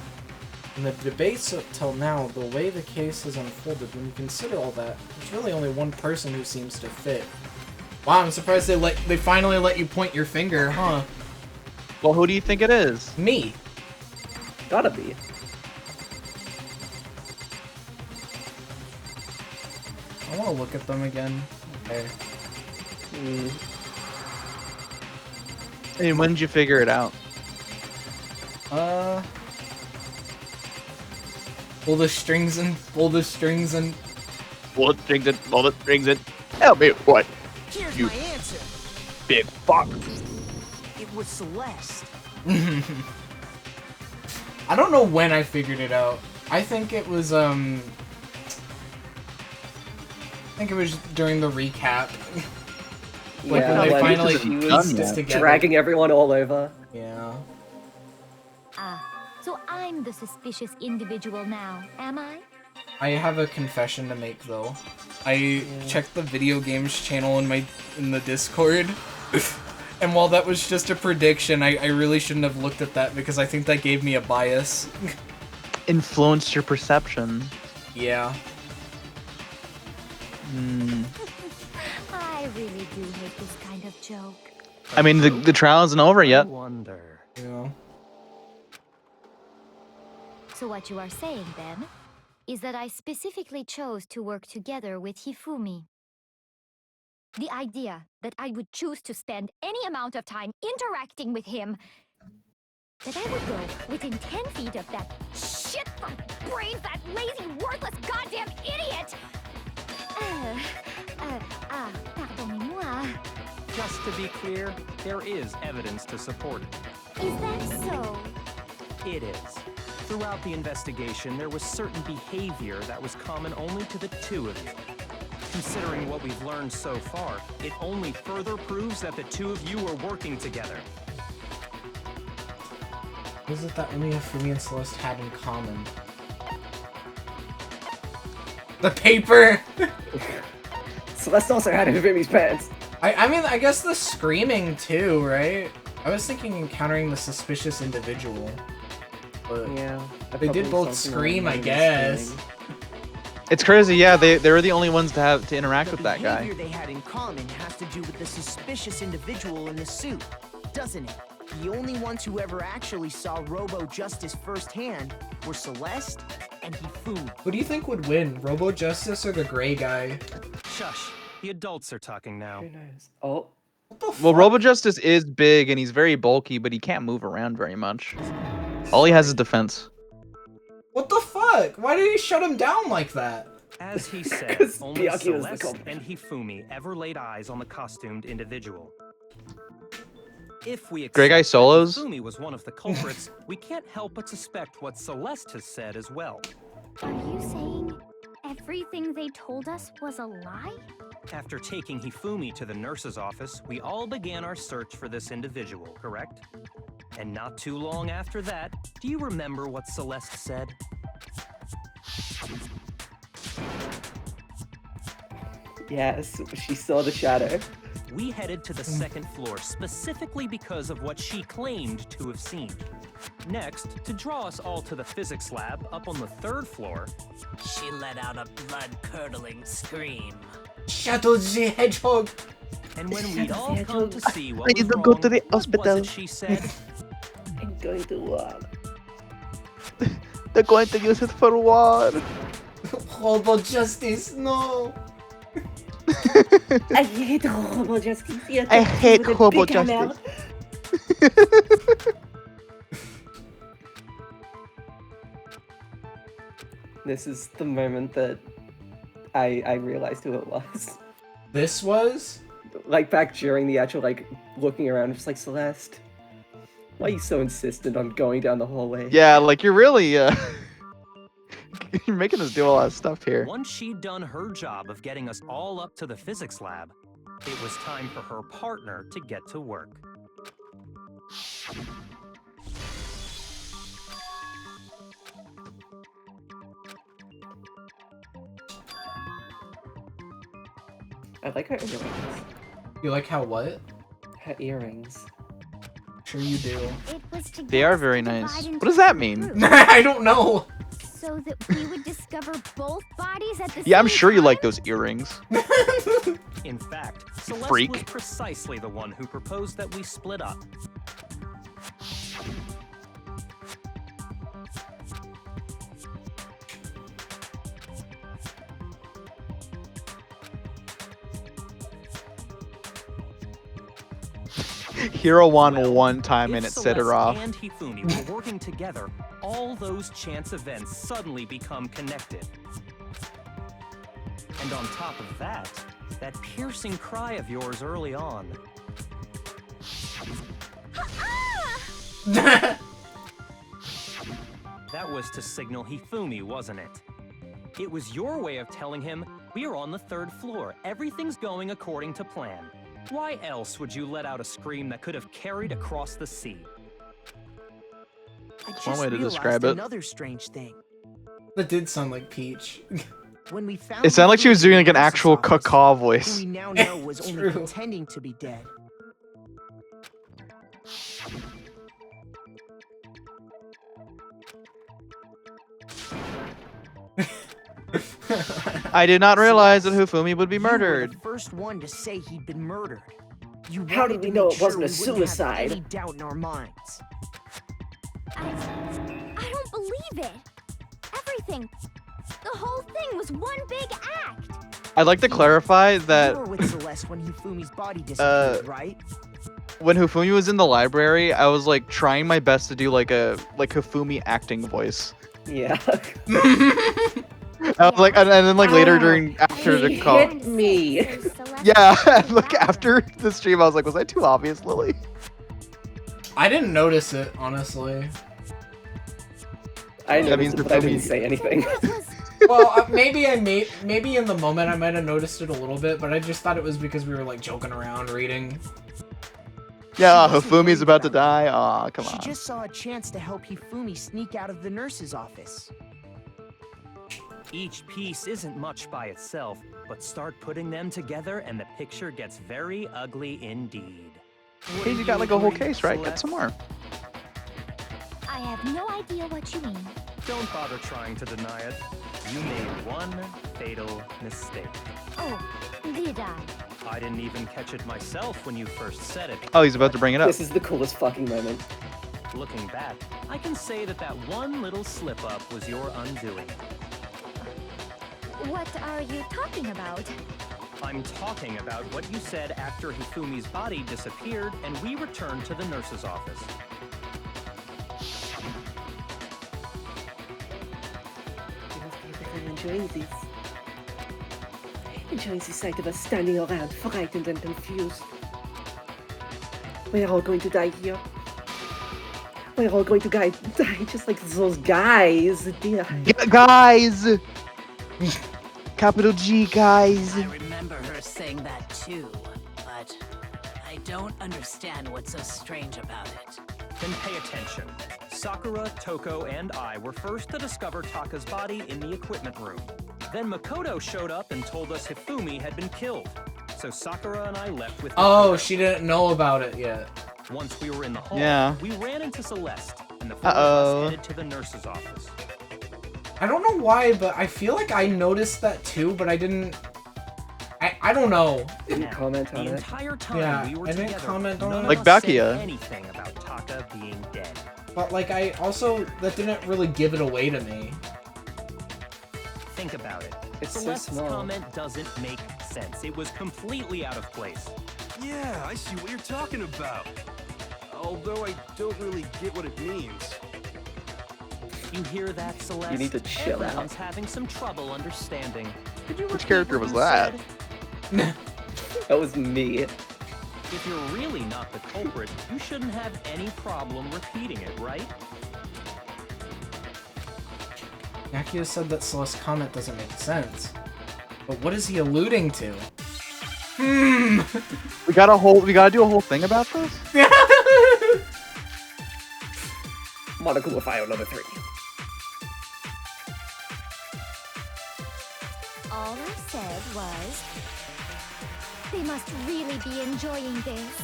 In the debates up till now, the way the case has unfolded, when you consider all that, there's really only one person who seems to fit. Wow, I'm surprised they finally let you point your finger, huh? Well, who do you think it is? Me. Gotta be. I want to look at them again. Okay. Hey, when did you figure it out? Pull the strings and pull the strings and Pull the strings and pull the strings and help me, what? Here's You my answer. big fuck. It was Celeste. I don't know when I figured it out. I think it was during the recap. Like Yeah, when they like, finally she was pieced this together. dragging everyone all over. Yeah. So I'm the suspicious individual now, am I? I have a confession to make though. I checked the video games channel in the Discord. And while that was just a prediction, I really shouldn't have looked at that because I think that gave me a bias. Influenced your perception. Yeah. I really do hate this kind of joke. I mean, the trial isn't over yet. I wonder. Yeah. So what you are saying, then, is that I specifically chose to work together with Hifumi. The idea that I would choose to spend any amount of time interacting with him, that I would go within 10 feet of that shit from brains, that lazy, worthless, goddamn idiot! Pardonnez-moi. Just to be clear, there is evidence to support it. Is that so? It is. Throughout the investigation, there was certain behavior that was common only to the two of you. Considering what we've learned so far, it only further proves that the two of you are working together. What is it that only Hifumi and Celeste had in common? The paper! Celeste also had Hifumi's pants. I mean, I guess the screaming too, right? I was thinking encountering the suspicious individual. But yeah, they did both scream, I guess. It's crazy, yeah. They were the only ones to interact with that guy. The behavior they had in common has to do with the suspicious individual in the suit, doesn't it? The only ones who ever actually saw Robo Justice firsthand were Celeste and Hifumi. Who do you think would win, Robo Justice or the gray guy? Shush. The adults are talking now. Who knows? Oh. Well, Robo Justice is big and he's very bulky, but he can't move around very much. All he has is defense. What the fuck? Why did he shut him down like that? As he said, only Miyaki was the Celeste culprit. and Hifumi ever laid eyes on the costumed individual. If we Grey Guy accept that solos? Hifumi was one of the culprits, we can't help but suspect what Celeste has said as well. Are you saying everything they told us was a lie? After taking Hifumi to the nurse's office, we all began our search for this individual, correct? And not too long after that, do you remember what Celeste said? Yes, she saw the shadow. We headed to the second floor specifically because of what she claimed to have seen. Next, to draw us all to the physics lab up on the third floor, She let out a blood-curdling scream. Shadow the Hedgehog! and when we'd all come to see what I was need to wrong, go to the what was hospital. it she said? I'm going to war. They're going to use it for war. Robo Justice, no! I hate horrible justice. I hate horrible justice. This is the moment that I realized who it was. This was? Like, back during the actual, like, looking around, just like, Celeste, why are you so insistent on going down the hallway? Yeah, like, you're really, you're making us do a lot of stuff here. Once she'd done her job of getting us all up to the physics lab, it was time for her partner to get to work. I like her earrings. You like how what? Her earrings. Sure you do. They are very nice. What does that mean? I don't know. So that we would discover both bodies at the Yeah, I'm same sure you time? like those earrings. In fact, Celeste freak. was precisely the one who proposed that we split up. Hero won one time and If it set her Celeste off. and Hifumi were working together, all those chance events suddenly become connected. And on top of that, that piercing cry of yours early on. That was to signal Hifumi, wasn't it? It was your way of telling him, we are on the 3rd floor, everything's going according to plan. Why else would you let out a scream that could have carried across the sea? I One just way to realized describe it. another strange thing. That did sound like Peach. When we found It sounded like she was doing like an Hifumi in the actual nurse's office, caw who voice. we now know was only True. pretending to be dead. I did not realize that Hifumi would be You were murdered. the first one to say he'd been murdered. You How wanted did we to know make it wasn't sure a we wouldn't have suicide? any doubt in our minds. I don't believe it. Everything. The whole thing was one big act. I'd like to clarify You that were with Celeste when Hifumi's body disappeared, right? when Hifumi was in the library, I was like trying my best to do like a Hifumi acting voice. Yeah. I was like, and then like later after the He call. hit me. Yeah, like after the stream, I was like, was that too obvious, Lily? I didn't notice it, honestly. I That noticed means it, the but I film- didn't say anything. Well, maybe in the moment I might have noticed it a little bit, but I just thought it was because we were like joking around reading. Yeah, She wasn't Hifumi's worried about to about die. Aw, come She on. just saw a chance to help Hifumi sneak out of the nurse's office. Each piece isn't much by itself, but start putting them together and the picture gets very ugly indeed. Hey, you got like a whole case, right? Get some more. I have no idea what you mean. Don't bother trying to deny it. You made one fatal mistake. Oh, did I? I didn't even catch it myself when you first said it. Oh, he's about to bring it up. This is the coolest fucking moment. Looking back, I can say that that one little slip-up was your undoing. What are you talking about? I'm talking about what you said after Hifumi's body disappeared and we returned to the nurse's office. I'm enjoying this. Enjoying the sight of us standing around, frightened and confused. We're all going to die here. We're all going to die just like those guys. Dear. Guys! Capital G, guys. I remember her saying that too, but I don't understand what's so strange about it. Then pay attention. Sakura, Toko, and I were first to discover Taka's body in the equipment room. Then Makoto showed up and told us Hifumi had been killed. So Sakura and I left with Oh, Makoto. she didn't know about it yet. Once we were in the hall, Yeah. we ran into Celeste, and the four of Uh-oh. us headed to the nurse's office. I don't know why, but I feel like I noticed that too, but I didn't. I don't know. Didn't comment on The it. entire time Yeah, we were I didn't together, comment on none it. Like of us said Bakia. anything about Taka being dead. But like I also that didn't really give it away to me. Think about it. It's so Celeste's small. comment doesn't make sense. It was completely out of place. Yeah, I see what you're talking about. Although I don't really get what it means. You hear that, Celeste? You need to chill out. Everyone's having some trouble understanding. Could you Which repeat character what was you that? said? That was me. If you're really not the culprit, you shouldn't have any problem repeating it, right? Yakio said that Celeste's comment doesn't make sense. But what is he alluding to? We gotta do a whole thing about this? Monokuma file number 3. All I said was, they must really be enjoying this.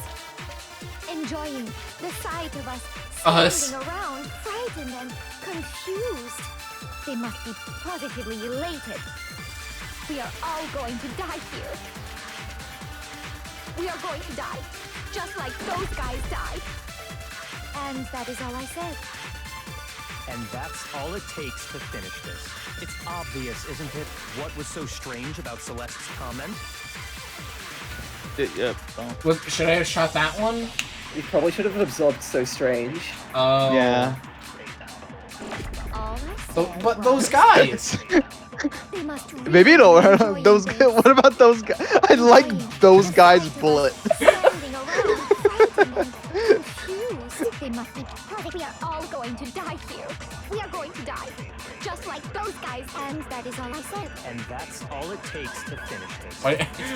Enjoying the sight of us standing around, frightened and confused. They must be positively elated. We are all going to die here. We are going to die, just like those guys died. And that is all I said. And that's all it takes to finish this. It's obvious, isn't it, what was so strange about Celeste's comment? Should I have shot that one? You probably should have absorbed So Strange. Oh. Yeah. But those guys! They must really Maybe it'll be enjoying those. this. What about those guys? I like those guys' bullet. Standing around, frightened and confused. They must be positive. We are all going to die here. We are going to die, just like those guys. And that is all I said. And that's all it takes to finish this.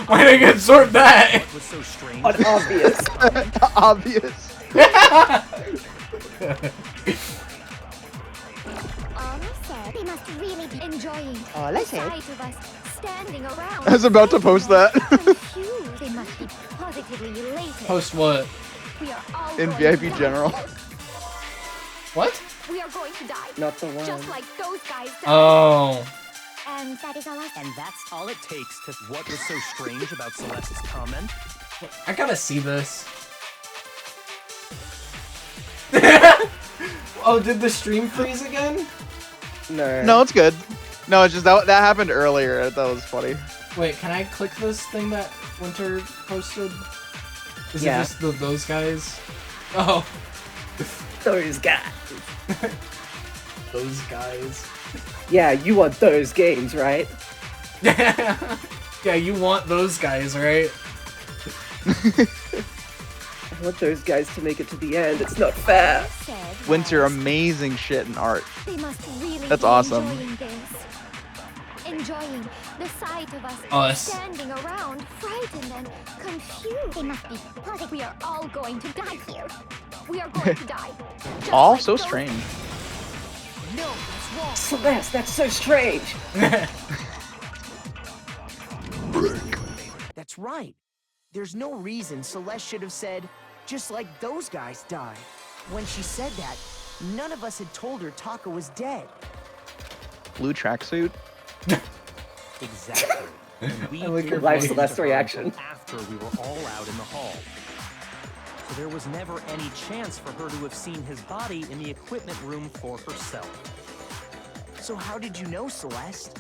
Why did I absorb that? What was so strange? Obvious. Obvious. All I said, they must really be enjoying All I the said. sight of us standing around. I was about to post that. Confused. They must be positively elated. Post what? We are all In going to VIP die General. here. What? We are going to die. Not the one. Just like those guys died. Oh. And that is all I said. And that's all it takes to. What was so strange about Celeste's comment? I gotta see this. Oh, did the stream freeze again? No. No, it's good. No, it's just that happened earlier. I thought it was funny. Wait, can I click this thing that Winter posted? Is Yeah. it just those guys? Oh. Those guys. Those guys. Yeah, you want those games, right? Yeah, you want those guys, right? I want those guys to make it to the end. It's not fair. Winter, amazing shit in art. They must really That's be awesome. enjoying this. Enjoying the sight of Us. standing around, frightened and confused. They must be positive. We are all going to die here. We are going to die. Just All like so those- strange. No, that's wrong. Celeste, that's so strange. That's right. There's no reason Celeste should have said, just like those guys died. When she said that, none of us had told her Taka was dead. Blue tracksuit. Exactly. And we I like didn't your Live voice. get Celeste to her reaction. until after we were all out in the hall. So there was never any chance for her to have seen his body in the equipment room for herself. So how did you know, Celeste?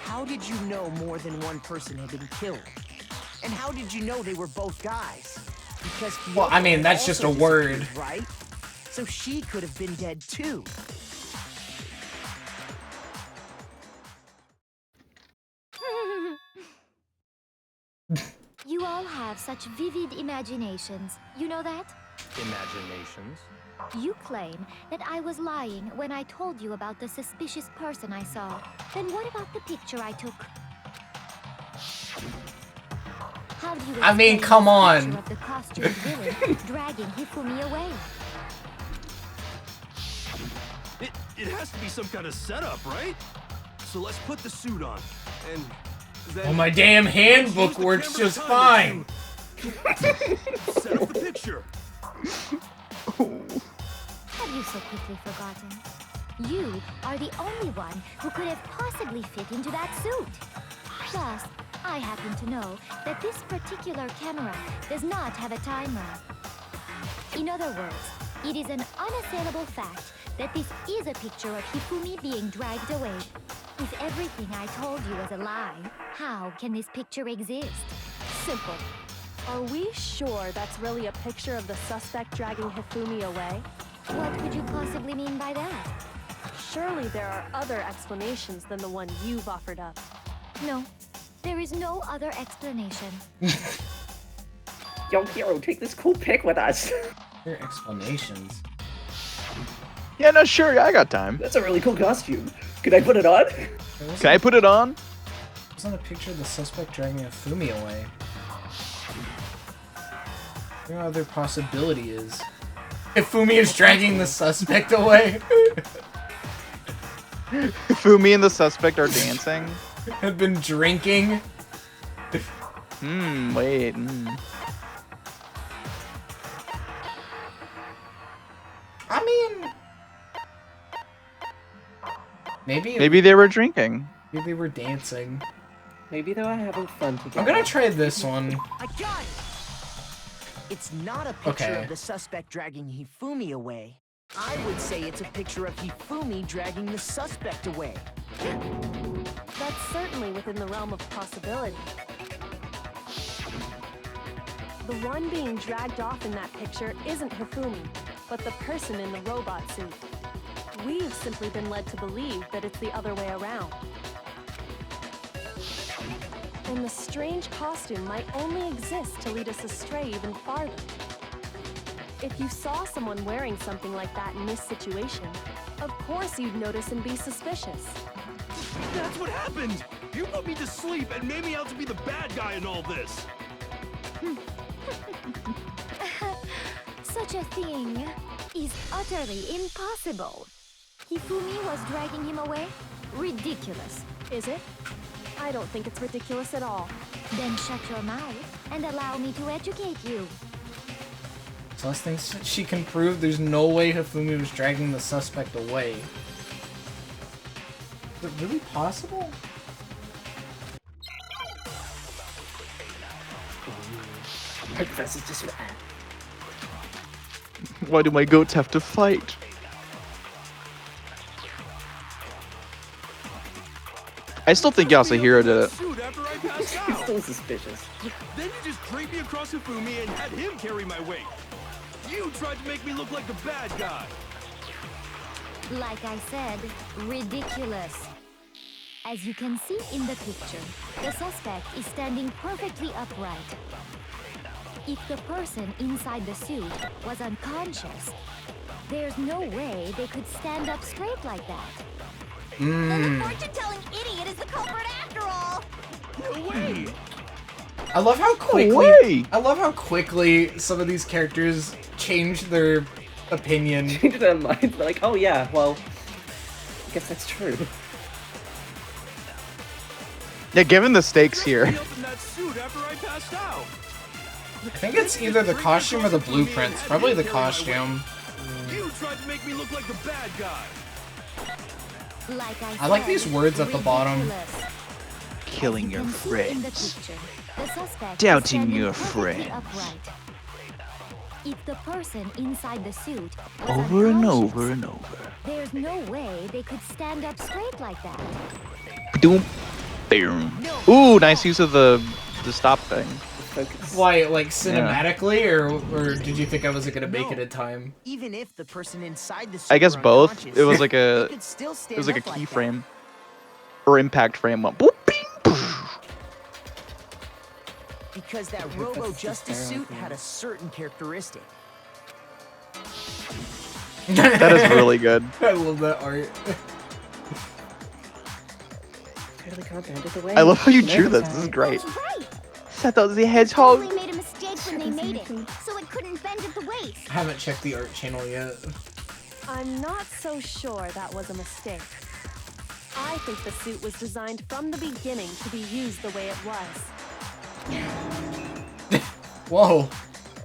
How did you know more than one person had been killed? And how did you know they were both guys? Because Well, I mean, Kyoko that's just also a word. disappeared, right? So she could have been dead too. You all have such vivid imaginations. You know that? Imaginations. You claim that I was lying when I told you about the suspicious person I saw. Then what about the picture I took? How do you I mean, explain come this on. picture of the costumed villain dragging Hifumi away? It has to be some kind of setup, right? So let's put the suit on, and then... Well, my damn handbook use the works camera just timing fine. to set up the picture. Have you so quickly forgotten? You are the only one who could have possibly fit into that suit. Plus, I happen to know that this particular camera does not have a timer. In other words, it is an unassailable fact that this is a picture of Hifumi being dragged away. If everything I told you was a lie, how can this picture exist? Simple. Are we sure that's really a picture of the suspect dragging Hifumi away? What could you possibly mean by that? Surely there are other explanations than the one you've offered up. No, there is no other explanation. Yo, Hero, take this cool pic with us. Your explanations. Yeah, no, sure, yeah, I got time. That's a really cool costume. Could I put it on? Can I put it on? Wasn't a picture of the suspect dragging Hifumi away. No other possibility is Hifumi is dragging the suspect away. Fumi and the suspect are dancing. Have been drinking. Wait. I mean, maybe they were drinking. Maybe they were dancing. Maybe they were having fun together. I'm gonna try this one. I got it! It's not a picture Okay. of the suspect dragging Hifumi away. I would say it's a picture of Hifumi dragging the suspect away. That's certainly within the realm of possibility. The one being dragged off in that picture isn't Hifumi, but the person in the robot suit. We've simply been led to believe that it's the other way around. And the strange costume might only exist to lead us astray even farther. If you saw someone wearing something like that in this situation, of course you'd notice and be suspicious. That's what happened! You put me to sleep and made me out to be the bad guy in all this! Such a thing is utterly impossible. Hifumi was dragging him away? Ridiculous. Is it? I don't think it's ridiculous at all. Then shut your mouth and allow me to educate you. Celeste thinks she can prove there's no way Hifumi was dragging the suspect away. Is it really possible? My professor's just mad. Why do my goats have to fight? I still think Yasuhiro did it. Shoot, after I passed He's out! still suspicious. Then you just draped me across Hifumi and had him carry my weight! You tried to make me look like the bad guy! Like I said, ridiculous. As you can see in the picture, the suspect is standing perfectly upright. If the person inside the suit was unconscious, there's no way they could stand up straight like that. The fortune-telling idiot is the culprit after all. No way! I love how quickly some of these characters change their opinion. Change their minds. They're like, oh yeah, well, I guess that's true. Yeah, given the stakes here. In that suit after I passed out. I think it's either the costume or the blueprints. Probably the costume. You tried to make me look like the bad guy. Like I like these words at the bottom. ridiculous. Killing your In the friends. picture, the suspect Doubting is standing your perfectly friends. upright. If the person inside the suit was Over and unconscious, over and over. there's no way they could stand up straight like that. Doom. Boom. Ooh, nice use of the stop thing. Why, like cinematically, or did you think I wasn't gonna make it in time? Even if the person inside the suit I guess were both. unconscious, It was like a they could still it stand was like a up like that. keyframe or impact frame. Went boop, bing, poof. Because that that's Robo just Justice there, suit yeah. had a certain characteristic. That is really good. I love that art. Totally comprehended the way. I love how you drew this. This is great. That's right. Sato the Hedgehog. They made a mistake when they made it, so it couldn't bend at the waist. I haven't checked the art channel yet. I'm not so sure that was a mistake. I think the suit was designed from the beginning to be used the way it was. Whoa.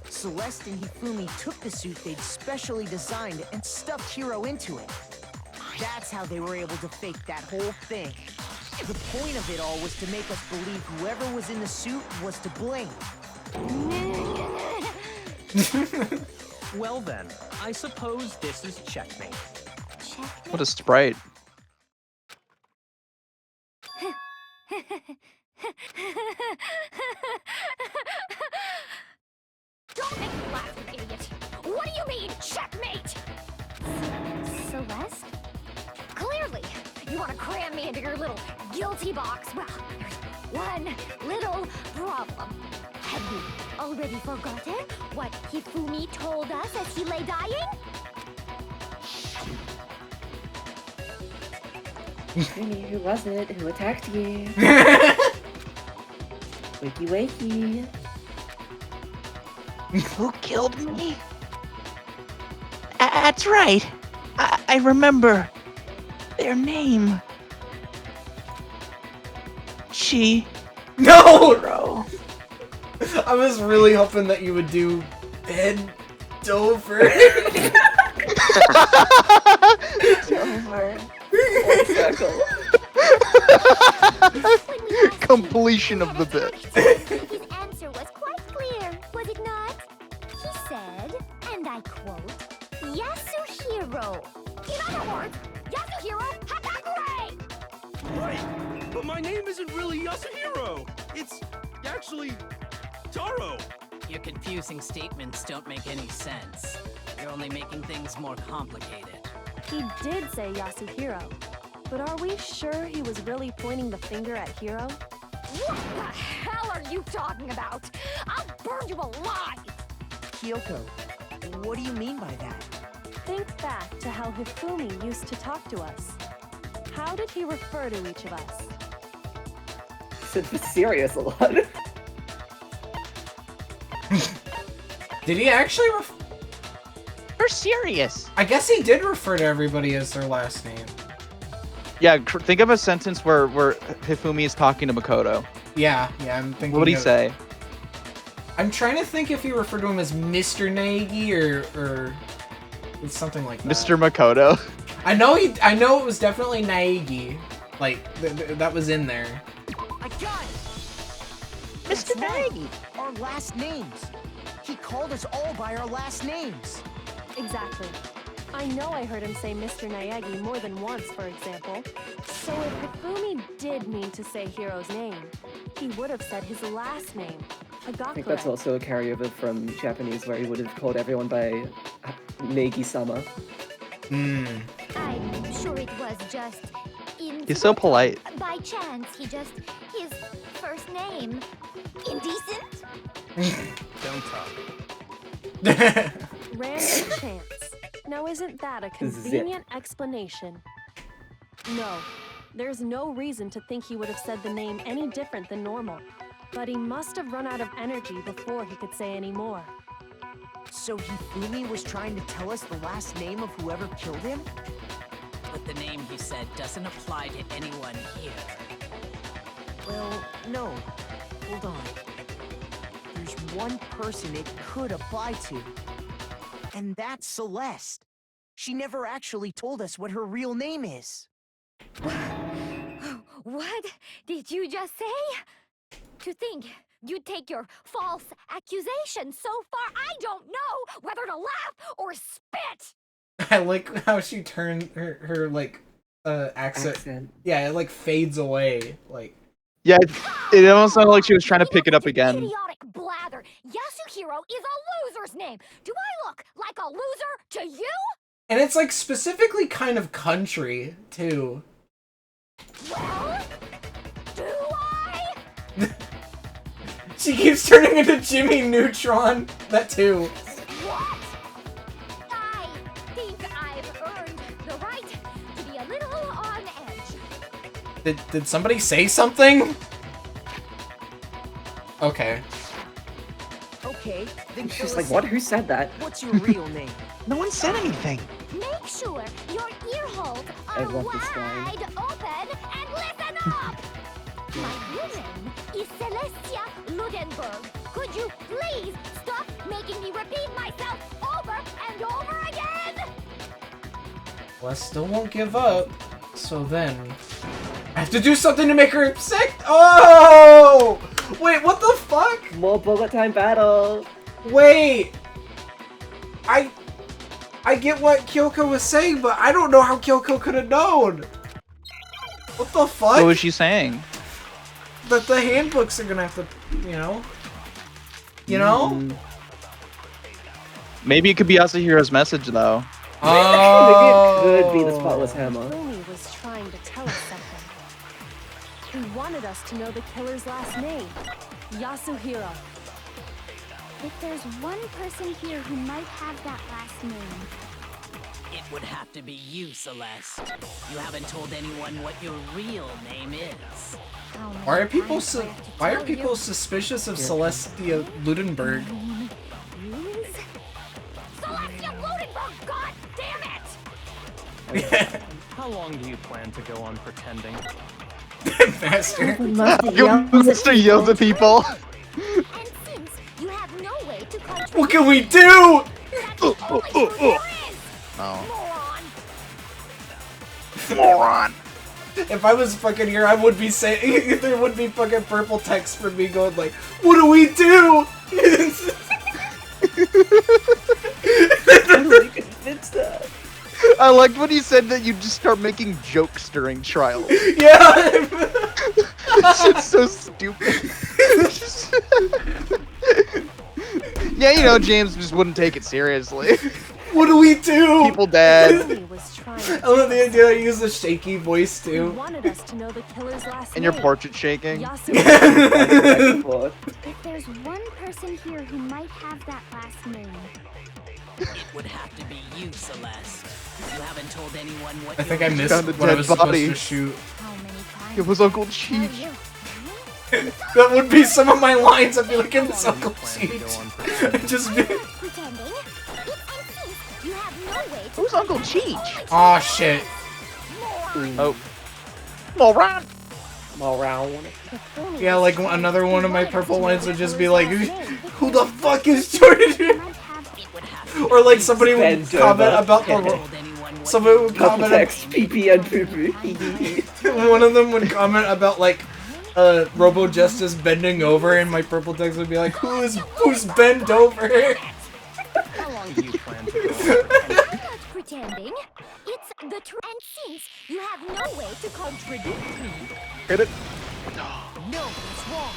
Celeste and Hifumi took the suit they'd specially designed and stuffed Hiro into it. That's how they were able to fake that whole thing. The point of it all was to make us believe whoever was in the suit was to blame. Well then, I suppose this is checkmate. What a sprite. speed, checkmate! Celeste? Clearly, you want to cram me into your little guilty box. Well, there's one little problem. Have you already forgotten what Hifumi told us as he lay dying? Amy, who was it? Who attacked you? Wakey wakey. Who killed me? That's right. I remember their name. She. No! Bro. I was really hoping that you would do Bed Dover. Dover. Full circle. Completion of the bit. His answer was quite clear, was it not? He said, and I quote, Yasuhiro. In other words, Yasuhiro Hatagure! Right, but my name isn't really Yasuhiro. It's actually Taro. Your confusing statements don't make any sense. You're only making things more complicated. He did say Yasuhiro, but are we sure he was really pointing the finger at Hiro? What the hell are you talking about? I'll burn you alive! Kyoko, what do you mean by that? Think back to how Hifumi used to talk to us. How did he refer to each of us? Said for serious a lot. Did he actually You're serious. I guess he did refer to everybody as their last name. Yeah, think of a sentence where Hifumi is talking to Makoto. Yeah, I'm thinking. What would he say? I'm trying to think if he referred to him as Mr. Nagi or it's something like that. Mr. Makoto. I know it was definitely Naegi. Like that was in there. I got it! Mr. Nagi. Our last names. He called us all by our last names. Exactly. I know I heard him say Mr. Naegi more than once, for example. So if Hifumi did mean to say Hiro's name, he would have said his last name, Hagakure. I think that's also a carryover from Japanese where he would have called everyone by Negi-sama. I'm sure it was just He's so polite. by chance. His first name. Indecent? Don't talk. Random chance. Now isn't that a convenient explanation? No. There's no reason to think he would have said the name any different than normal. But he must have run out of energy before he could say any more. So Hifumi was trying to tell us the last name of whoever killed him? But the name he said doesn't apply to anyone here. Well, no. Hold on. There's one person it could apply to. And that's Celeste. She never actually told us what her real name is. What did you just say? To think you'd take your false accusation so far, I don't know whether to laugh or spit! I like how she turned her like accent. Yeah, it like fades away. Like Yeah, it almost sounded like she was trying to pick it up again. Idiotic blather! Yasuhiro is a loser's name! Do I look like a loser to you? and it's like specifically kind of country too. Well, do I? She keeps turning into Jimmy Neutron. That too. What? I think I've earned the right to be a little on edge. Did somebody say something? Okay. Okay, then She's like, what? Who said that? What's your real name? No one said anything. Make sure your ear holes I are love this line. wide open and listen up! My real name is Celestia Ludenberg. Could you please stop making me repeat myself over and over again? Well, I still won't give up. So then, I have to do something to make her sick. Oh! Wait, what the fuck? More bullet time battle. Wait. I get what Kyoko was saying, but I don't know how Kyoko could have known. What the fuck? What was she saying? That the handbooks are gonna have to, you know? Maybe it could be Yasuhiro's message though. Oh. Maybe it could be the spotless hammer. Fumi was trying to tell us something. He wanted us to know the killer's last name, Yasuhiro. If there's one person here who might have that last name, It would have to be you, Celeste. You haven't told anyone what your real name is. how many Why are people times do I have to why are tell people you? suspicious of Celestia Ludenberg? Yes? Celestia Bludenberg, god damn it! How long do you plan to go on pretending? Master. Mr. yells at people. And since you have no way to contradict What can we do? that's the only truth there is, Oh. moron! Moron. If I was fucking here, I would be saying there would be fucking purple text from me going like, "What do we do?" Totally convinced that. I liked when he said that you just start making jokes during trials. Yeah. This shit's so stupid. Yeah, you know, James just wouldn't take it seriously. What do we do? People dead. Fumi was trying to I love the tell us idea I use a shaky voice He too. wanted us to know the killer's last And name. your portrait shaking. Yasuhiro. If there's one person here who might have that last name, It would have to be you, Celeste. You haven't told anyone what I your think I missed Found a what I dead was body. supposed to shoot. how many times It was do I Uncle have to tell Cheech. you? That would be some of my lines. I'd be like, How "It's long do Uncle you plan to go on Cheech." pretending? Just be. I'm not pretending. If and since you have no way to Who's Uncle Cheech? Oh shit. Oh. Moron. Moron. Yeah, like another one of my purple lines would just be like, "Who the fuck is Jordan?" Or like somebody would Bend comment over. about the. Somebody would Purple comment. text, PP and poo One of them would comment about like Robo Justice bending over, and my purple text would be like, who's bent over? How long do you plan to go on pretending? I'm not pretending. It's the truth. And since you have no way to contradict me, Hit it. No, it's wrong.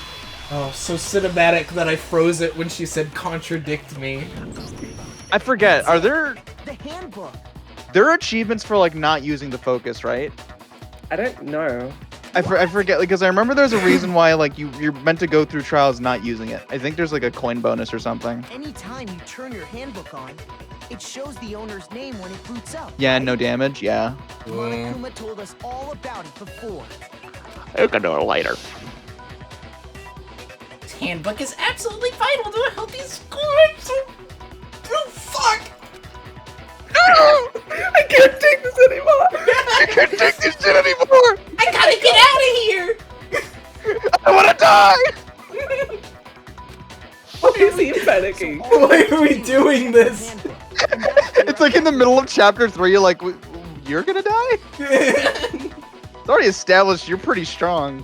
Oh, so cinematic that I froze it when she said contradict me. I forget. Are there The handbook. there are achievements for like not using the focus, right? I don't know. I forget because I remember there's a reason why like you're meant to go through trials not using it. I think there's like a coin bonus or something. Anytime you turn your handbook on, it shows the owner's name when it boots up. Yeah, right? no damage. Yeah. Monokuma told us all about it before. I can do it later. This handbook is absolutely vital to a healthy score. Oh fuck! I can't take this anymore. I can't take this shit anymore. I gotta get out of here! I want to die. Why is he panicking? Why are we doing this? It's like in the middle of chapter 3. You're like, you're gonna die. It's already established you're pretty strong.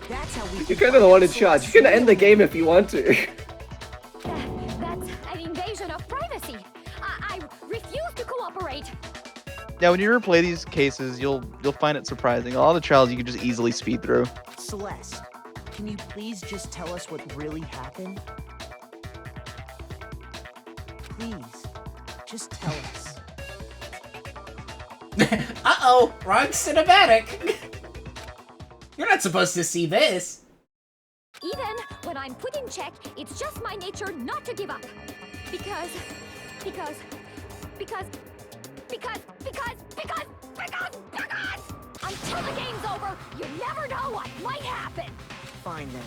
That's how we You're kind of the one in charge. You can end the game if you want to. that's an invasion of privacy. I refuse to cooperate. Yeah, when you replay these cases, you'll find it surprising. All the trials you can just easily speed through. Celeste, can you please just tell us what really happened? Please, just tell us. Uh-oh, wrong cinematic. You're not supposed to see this. Even when I'm put in check, it's just my nature not to give up. Because until the game's over, you never know what might happen. Fine then.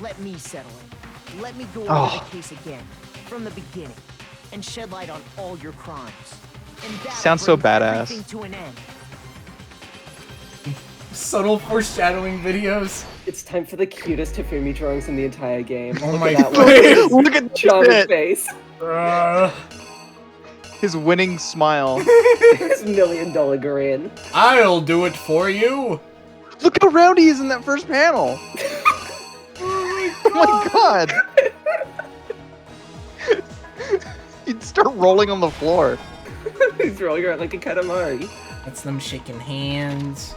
Let me settle it. Let me go over Oh. the case again, from the beginning, and shed light on all your crimes. And that Sounds so brings badass. everything to an end. Subtle foreshadowing videos. It's time for the cutest Hifumi drawings in the entire game. Oh Look my at that face. one. Look at Charming that. face. His winning smile. His $1 million grin. I'll do it for you. Look how round he is in that first panel. Oh my god. He'd start rolling on the floor. He's rolling around like a Katamari. That's them shaking hands.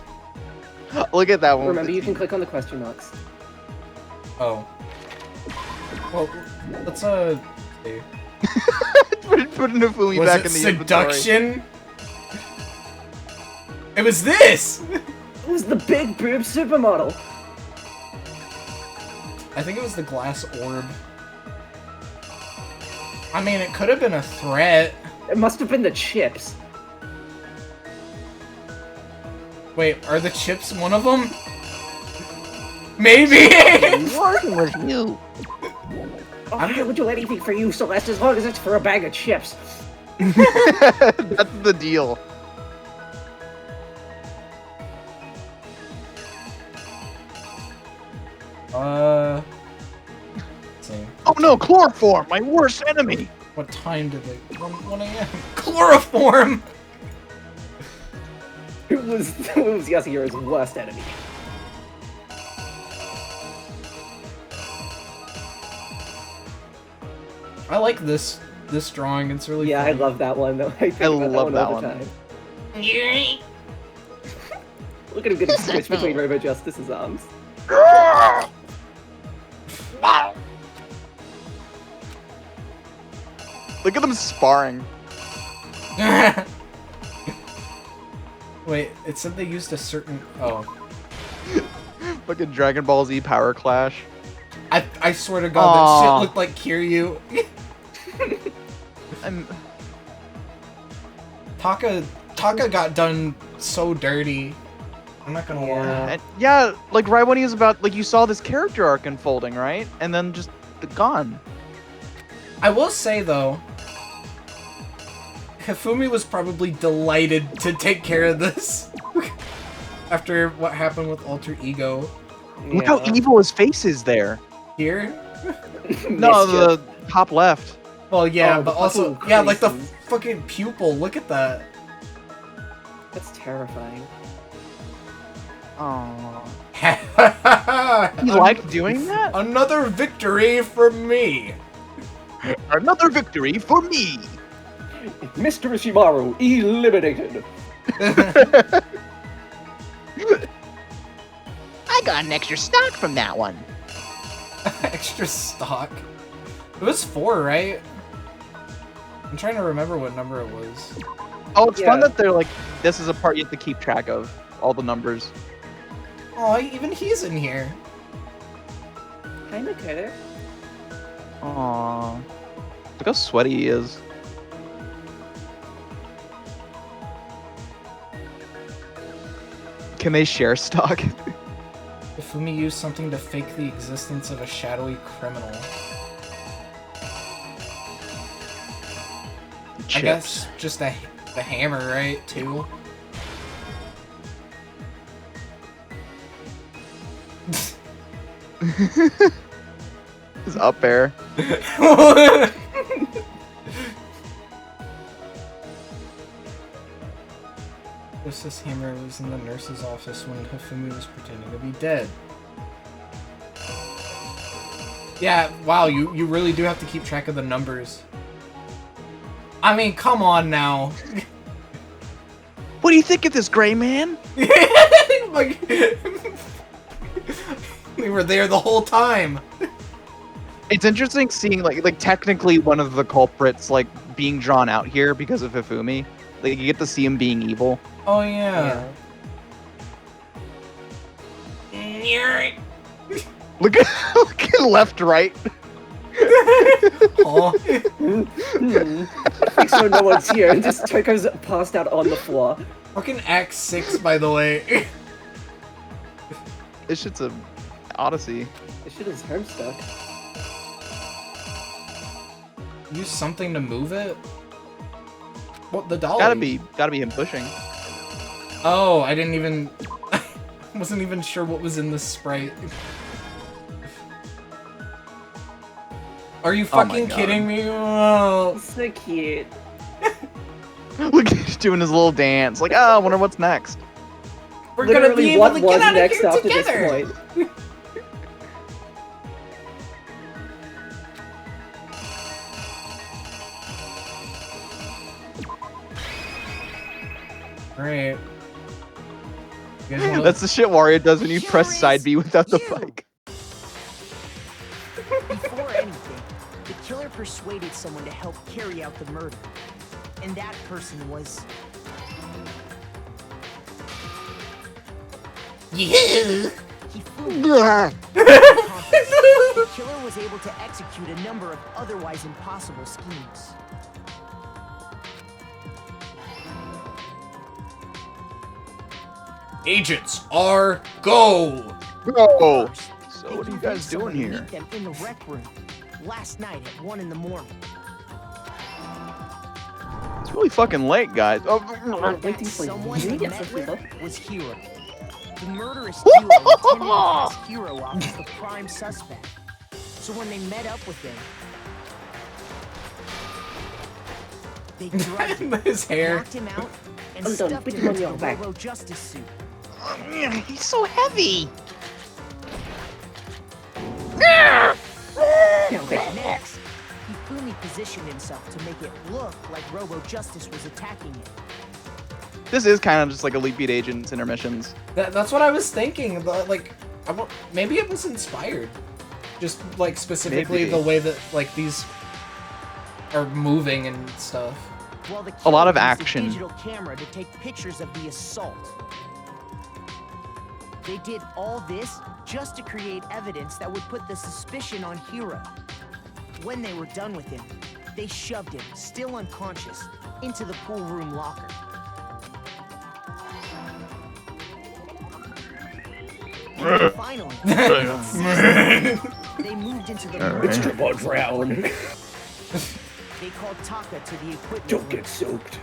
Look at that one. Remember, you can click on the question marks. Oh. Well, let's see. What putting Hifumi Was back it in the inventory. seduction? It was this! It was the big boob supermodel. I think it was the glass orb. I mean, it could have been a threat. It must have been the chips. Wait, are the chips one of them? Maybe! Working with you. I would do anything for you, Celeste, as long as it's for a bag of chips. That's the deal. Let's see. Oh no, chloroform, my worst enemy. What time did they... 1 a.m. Chloroform! Who was Yasuhiro's worst enemy? I like this drawing. It's really Yeah, funny. I love that one though. I love that one all the time. Look at him getting switched between Robo Justice's arms. Look at them sparring. Wait, it said they used a certain... Oh. Fucking Dragon Ball Z Power Clash. I swear to God, that shit looked like Kiryu. Taka got done so dirty. I'm not gonna lie. Yeah, like right when he was about, like you saw this character arc unfolding, right? And then just gone. I will say though, Hifumi was probably delighted to take care of this after what happened with Alter Ego. Look how evil his face is there. Here? No, the top left. Well, yeah, Oh, but the also, fucking yeah, like the creases. fucking pupil. Look at that. That's terrifying. Oh. He liked doing that? Another victory for me. Another victory for me. Mr. Ishimaru eliminated. I got an extra stock from that one. Extra stock. It was 4, right? I'm trying to remember what number it was. Oh, it's fun that they're like, this is a part you have to keep track of. All the numbers. Oh, even he's in here. Kinda coulda. Aww. Look how sweaty he is. Can they share stock? Hifumi used something to fake the existence of a shadowy criminal. Chips. I guess just the hammer, right? Too. His up air. This hammer was in the nurse's office when Hifumi was pretending to be dead. Yeah, wow, you really do have to keep track of the numbers. I mean, come on now. What do you think of this, Gray Man? Like, we were there the whole time. It's interesting seeing like technically one of the culprits like being drawn out here because of Hifumi. Like you get to see him being evil. Oh yeah. Look at left, right. Oh. So no one's here, and just Toko's passed out on the floor. Fucking Act 6, by the way. This shit's a Odyssey. This shit is Homestuck. Use something to move it? What, the dolly? Gotta be him pushing. Oh, I didn't even... I wasn't even sure what was in this sprite. Are you fucking kidding me? Oh. So cute. Look, he's doing his little dance. Like, oh, I wonder what's next. We're gonna be able to get out of next here after together! this point? Alright. That's the shit Wario does when you press side B without the bike. Before anything, the killer persuaded someone to help carry out the murder. And that person was... Yeah. The killer was able to execute a number of otherwise impossible schemes. Agents are go. Go. First, So they what are you convinced guys someone doing to here? meet them in the rec room last night at 1 in the morning. It's really fucking late, guys. Oh, Waiting for Someone you? they Yes, met Hero. with was Hero. The murderous duo intended to pass Hero off as the prime suspect. So when they met up with him, they drugged him, His hair. knocked him out, and I'm done. stuffed Put him him on into your the back. Robo Justice suit. He's so heavy. Next, Hifumi positioned himself to make it look like Robo Justice was attacking him. this is kind of just like Elite Beat Agents intermissions. That's what I was thinking. Like, maybe it was inspired. Just like specifically Maybe. the way that like these are moving and stuff. While the A lot of killer used action. a digital camera to take pictures of the assault. They did all this just to create evidence that would put the suspicion on Hero. When they were done with him, they shoved him, still unconscious, into the pool room locker. And then finally, they moved into the room. It's triple drown. They called Taka to the equipment Don't room. get soaked.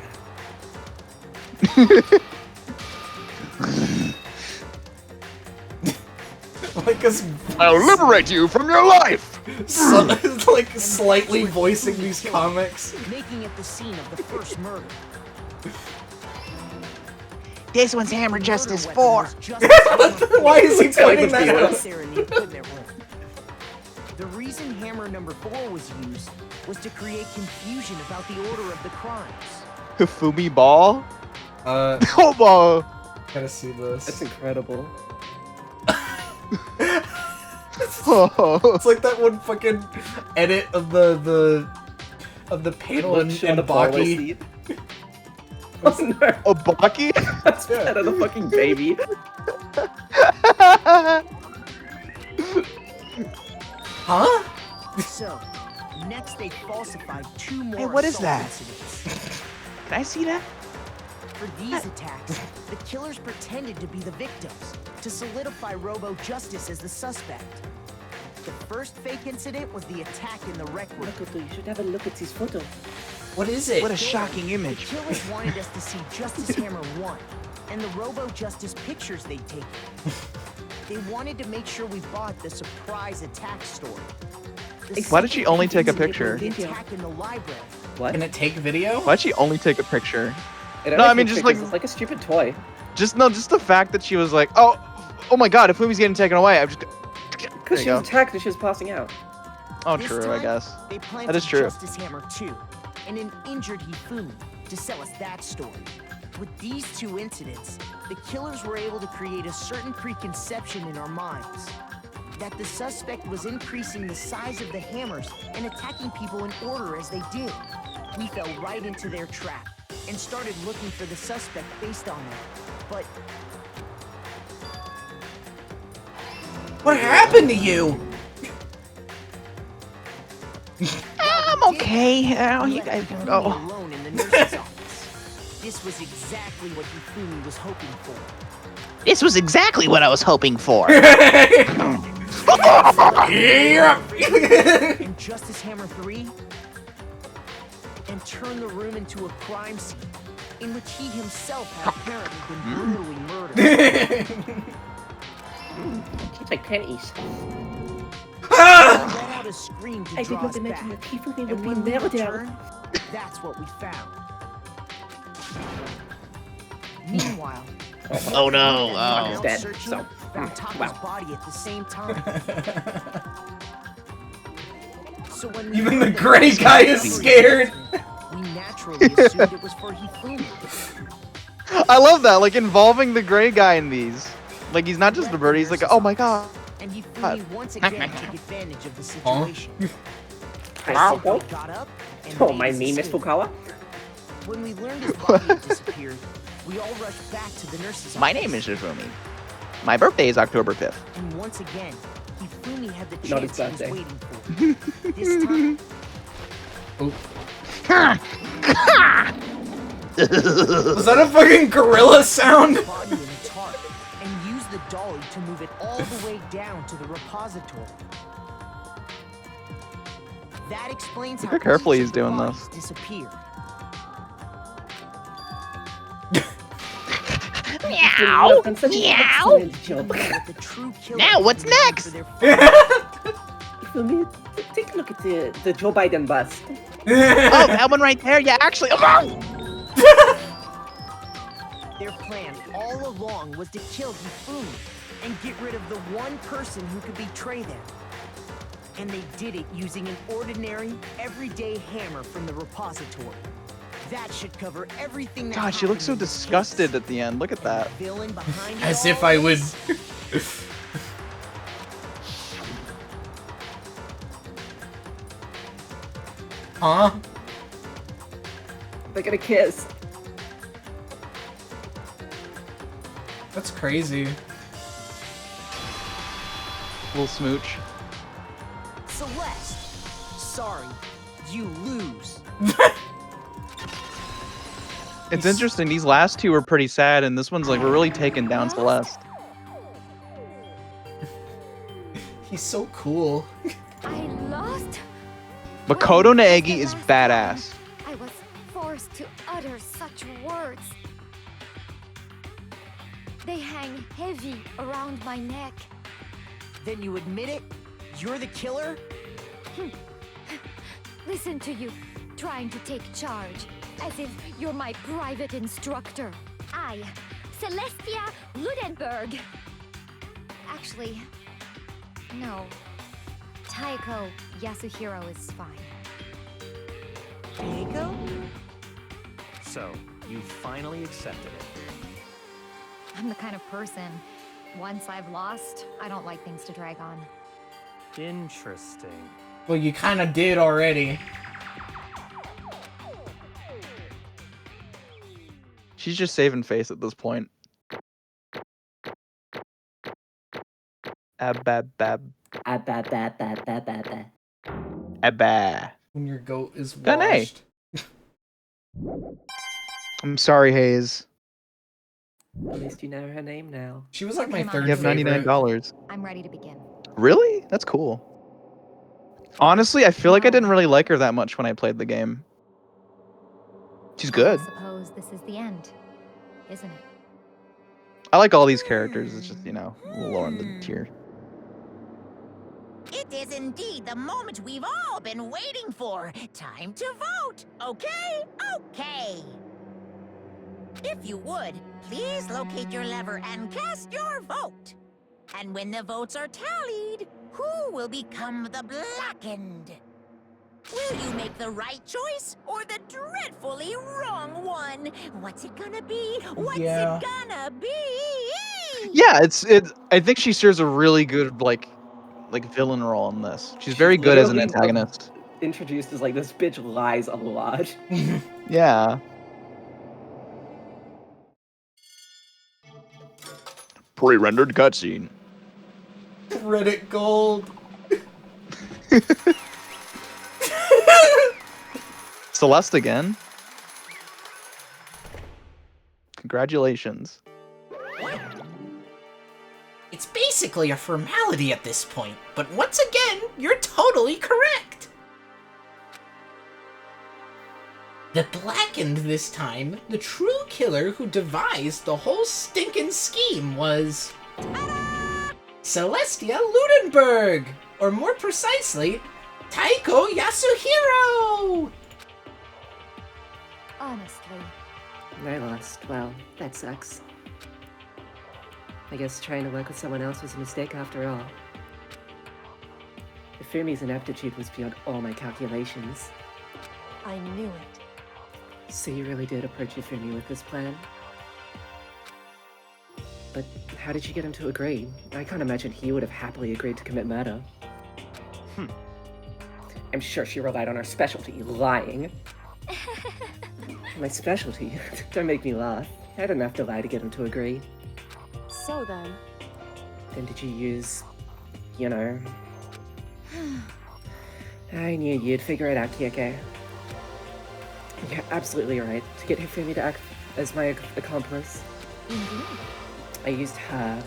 Like us, I'll liberate you from your life. like slightly voicing these comics. Making it the scene of the first murder. This one's Hammer The Justice murder 4. weapon was just as Why is he pointing right that out? there in the equipment room. The reason hammer number 4 was used was to create confusion about the order of the crimes. Hifumi Ball? Gotta see this. That's incredible. It's like that one fucking edit of the panel in Shot of Baki. Baki. Oh no. A Baki? That's better than a fucking baby. Huh? So, next they falsified 2 more Hey, what is assault that? incidents. Can I see that? For these attacks, the killers pretended to be the victims to solidify Robo Justice as the suspect. The first fake incident was the attack in the rec room. Makoto, you should have a look at this photo. What is it? What a shocking The image. killers wanted us to see Justice Hammer 1 and the Robo Justice pictures they'd taken. They wanted to make sure we bought the surprise attack story. The Why did she second only take a incident picture? was the attack in the library. What? Can it take video? Why'd she only take a picture? It No, only I mean, takes just pictures. like- It's like a stupid toy. Just the fact that she was like, oh my god, if Fumi's getting taken away, I'm just. There Because you she was go. attacked and she was passing out. Oh, This true, I time, guess. They planted That is true. Justice Hammer 2 and an injured Hifumi to sell us that story. With these 2 incidents, the killers were able to create a certain preconception in our minds that the suspect was increasing the size of the hammers and attacking people in order as they did. We fell right into their trap and started looking for the suspect based on that. But What happened to you? I'm okay. Oh, we you left guys can Hifumi go. alone in the nurse's office. This was exactly what Hifumi was hoping for. This was exactly what I was hoping for. And Justice Hammer 3 and turn the room into a crime scene in which he himself had apparently been brutally murdered. Kids like pennies. He let out a scream to I did draw not us imagine back. that people they And would be when we murdered. returned, that's what we found. Meanwhile, Oh no. everyone Oh. else Dead, searching so, found Taka's wow. body at the same time. So when we Even heard the that gray it was guy is Hifumi, scared. We naturally assumed it was for Hifumi. I love that, like involving the gray guy in these. Like he's not just a bird, he's like, oh my god. And Hifumi once again took advantage of the situation. Taiko? Got up and Oh, made my his name is escape. Fukawa? When we learned his body had disappeared, we all rushed back to the nurse's My office. name is Shifumi. My birthday is October 5th. And once again, Hifumi had the Not his chance he birthday. was waiting for. This time, Was that a fucking gorilla sound? body in a tarp and used the dolly to move it all the way down to the repository. That explains Look how how carefully each he's of the doing bodies this. disappeared. Meow! Done such an excellent job. The true killer Now, what's came around next? for their Hifumi, take a look at the Joe Biden bust. Oh, that one right there. Yeah, actually. Their plan all along was to kill Hifumi and get rid of the one person who could betray them. And they did it using an ordinary, everyday hammer from the repository. That should cover everything that God, she looks so happened in this disgusted case. at the end. Look at that. Villain behind it As all if I would. is- Huh? They're gonna kiss. That's crazy. Little smooch. Celeste, sorry, you lose. It's interesting. These last two were pretty sad, and this one's like we're really taking down Celeste. He's so cool. I lost. Makoto Naegi is badass. I was forced to utter such words. They hang heavy around my neck. Then you admit it? You're the killer? Listen to you, trying to take charge, as if you're my private instructor. I, Celestia Ludenberg. Actually, no. Taiko Yasuhiro is fine. Taiko? So, you finally accepted it. I'm the kind of person, once I've lost, I don't like things to drag on. Interesting. Well, you kind of did already. She's just saving face at this point. Abba. When your goat is Done, eh? washed. I'm sorry, Hayes. At least you know her name now. She was like my Come on. third You have favorite. $99. I'm ready to begin. Really? That's cool. Honestly, I feel like I didn't really like her that much when I played the game. She's good. I suppose this is the end, isn't it? I like all these characters. It's just, you know, a little lower in the tier. It is indeed the moment we've all been waiting for. Time to vote. Okay? Okay. If you would, please locate your lever and cast your vote. And when the votes are tallied, who will become the blackened? Will you make the right choice or the dreadfully wrong one? What's it gonna be? What's Yeah. it gonna be? Yeah, I think she serves a really good like villain role in this. She's very good as an Literally, antagonist. Introduced as like this bitch lies a lot. Yeah. Pre-rendered cutscene. Reddit gold. Celeste again. Congratulations. It's basically a formality at this point, but once again, you're totally correct. The Blackened this time, the true killer who devised the whole stinking scheme was... Celestia Ludenberg! Or more precisely, Taiko Yasuhiro! Honestly, I lost. Well, that sucks. I guess trying to work with someone else was a mistake after all. Fumi's ineptitude was beyond all my calculations. I knew it. So you really did approach Fumi with this plan? But how did you get him to agree? I can't imagine he would have happily agreed to commit murder. I'm sure she relied on her specialty, lying. My specialty? Don't make me laugh. I didn't have to lie to get him to agree. So then, Then did you use, you know... I knew you'd figure it out, Kyoko. You're absolutely right. To get Hifumi to act as my accomplice, I used her.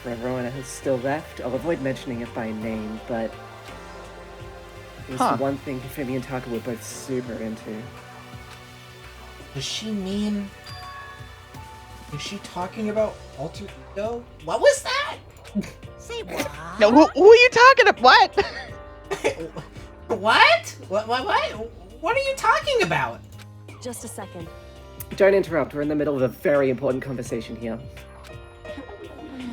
For everyone who's still left, I'll avoid mentioning it by name, but it was the one thing Hifumi and Taka were both super into. Does she mean... Is she talking about alter ego? What was that? Say what? No, who are you talking about? What? What? What are you talking about? just a second. Don't interrupt, we're in the middle of a very important conversation here.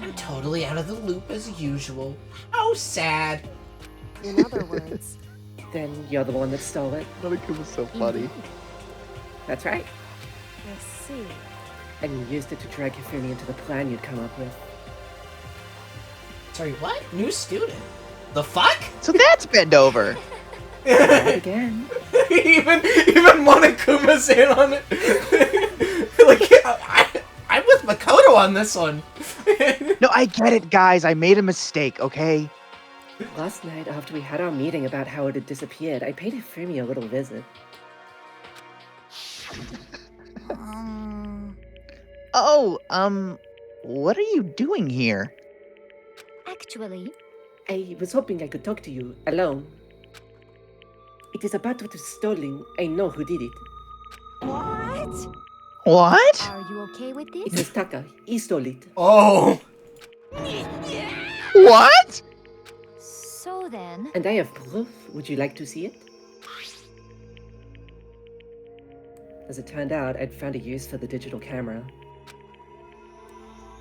I'm totally out of the loop as usual. How sad. In other words, Then you're the one that stole it. Monokuma was so funny. That's right. I see. And you used it to drag Hifumi into the plan you'd come up with. Sorry, what? New student? The fuck? So that's bend over. Again. even Monokuma's in on it. Like, I'm with Makoto on this one. No, I get it, guys. I made a mistake, okay? Last night, after we had our meeting about how it had disappeared, I paid Hifumi a little visit. Oh, what are you doing here? Actually, I was hoping I could talk to you alone. It is about what was stolen. I know who did it. what? What? Are you okay with It this? was Taka. He stole it. Oh. What? So then, And I have proof. Would you like to see it? As it turned out, I'd found a use for the digital camera.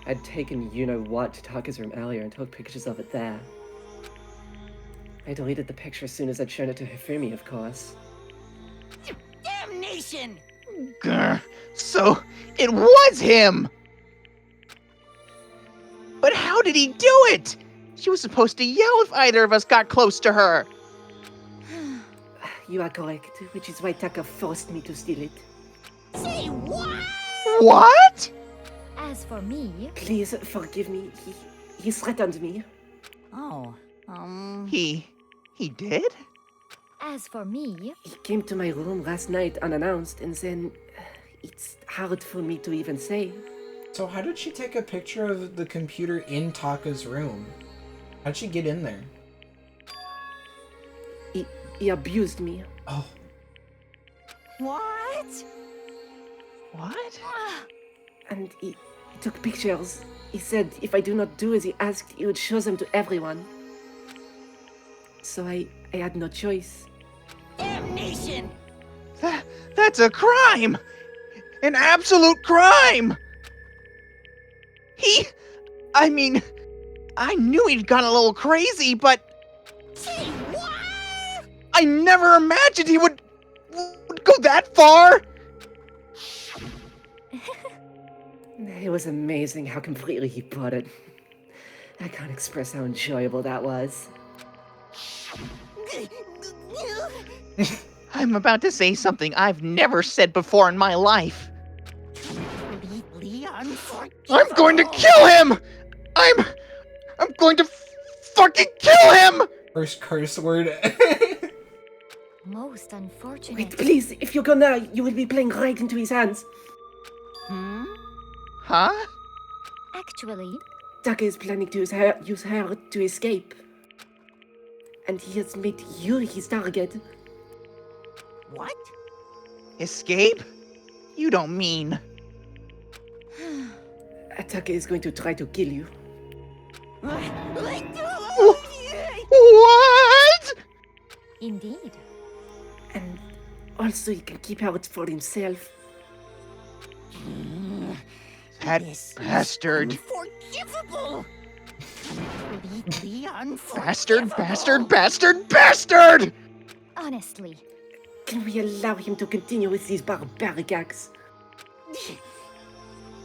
I'd taken you-know-what to Taka's room earlier and took pictures of it there. I deleted the picture as soon as I'd shown it to Hifumi, of course. Damnation! Grr. So, it was him! But how did he do it? She was supposed to yell if either of us got close to her. You are correct, which is why Taka forced me to steal it. Say what? What? as for me, Please forgive me. He threatened me. Oh, He did? as for me, He came to my room last night unannounced, and then it's hard for me to even say. So how did she take a picture of the computer in Taka's room? How'd she get in there? He abused me. Oh. what? What? And he took pictures. He said if I do not do as he asked, he would show them to everyone. So I had no choice. Damnation! That's a crime! An absolute crime! I knew he'd gone a little crazy, but Say what? I never imagined he would go that far! It was amazing how completely he put it. I can't express how enjoyable that was. I'm about to say something I've never said before in my life. Completely unforgivable. I'm going to kill him! I'm going to fucking kill him! First curse word. most unfortunate. Wait, please, if you go now, you will be playing right into his hands. Huh? Actually, Taka is planning to use her to escape. And he has made you his target. What? Escape? You don't mean... Taka is going to try to kill you. What? indeed. And also he can keep out for himself. That This bastard. is unforgivable. Completely Bastard, unforgivable. bastard! Honestly, Can we allow him to continue with these barbaric acts?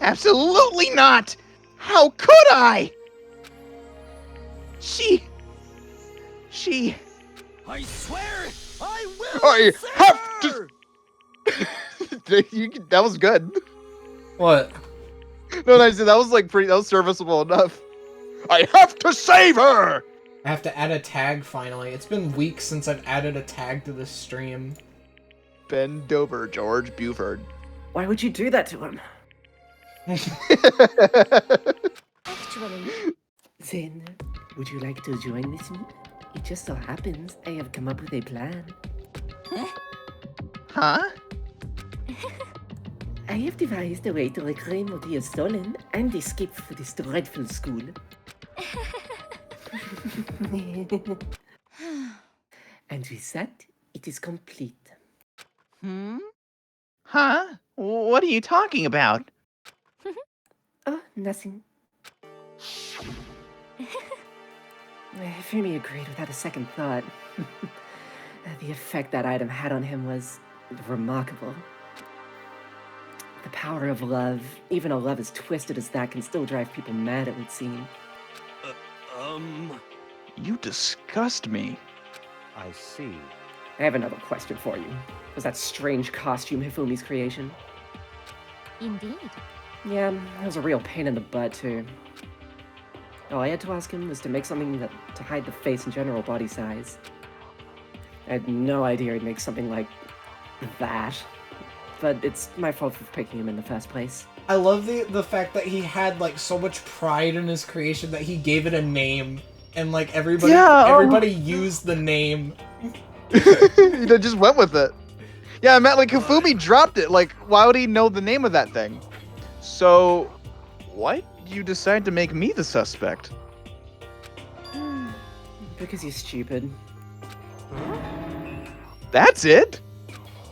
Absolutely not! How could I? She I swear I will. I have to. That was good. What? No, that was like that was serviceable enough. I have to save her! I have to add a tag finally. It's been weeks since I've added a tag to this stream. Bend over, George Buford. Why would you do that to him? Actually, Then, would you like to join with me? It just so happens I have come up with a plan. Huh? I have devised a way to reclaim what he has stolen and escape for this dreadful school. And with that, it is complete. Huh? What are you talking about? Oh, nothing. Fumi agreed without a second thought. The effect that item had on him was remarkable. The power of love, even a love as twisted as that, can still drive people mad, it would seem. You disgust me. I see. I have another question for you. Was that strange costume Hifumi's creation? indeed. Yeah, it was a real pain in the butt, too. All I had to ask him was to make something to hide the face and general body size. I had no idea he'd make something like that. But it's my fault for picking him in the first place. I love the fact that he had like so much pride in his creation that he gave it a name, and like everybody used the name. He just went with it. Yeah, I meant like Hifumi dropped it. Like, why would he know the name of that thing? So, why did you decide to make me the suspect? Because you're stupid. That's it?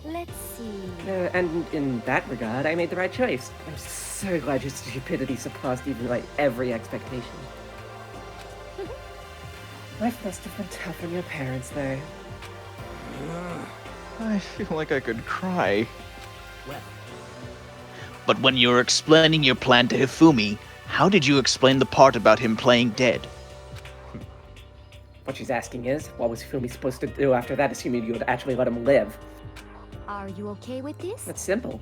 Let's see. And in that regard, I made the right choice. I'm so glad your stupidity surpassed even like every expectation. Life must have been tough on your parents, though. I feel like I could cry. But when you were explaining your plan to Hifumi, how did you explain the part about him playing dead? What she's asking is, what was Hifumi supposed to do after that, assuming you would actually let him live? Are you okay with this? That's simple.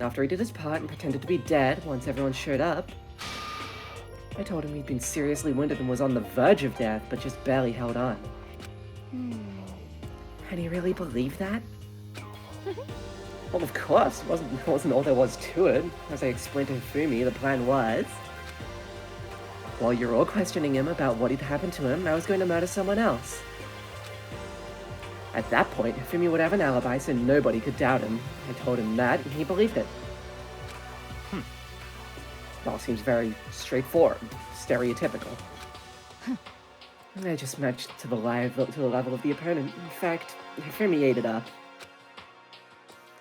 After he did his part and pretended to be dead once everyone showed up, I told him he'd been seriously wounded and was on the verge of death, but just barely held on. And he really believed that? Well, of course, it wasn't all there was to it. As I explained to Hifumi, the plan was, while you're all questioning him about what had happened to him, I was going to murder someone else. At that point, Hifumi would have an alibi, so nobody could doubt him. I told him that, and he believed it. It all seems very straightforward, stereotypical. I just matched to the level of the opponent. In fact, Hifumi ate it up.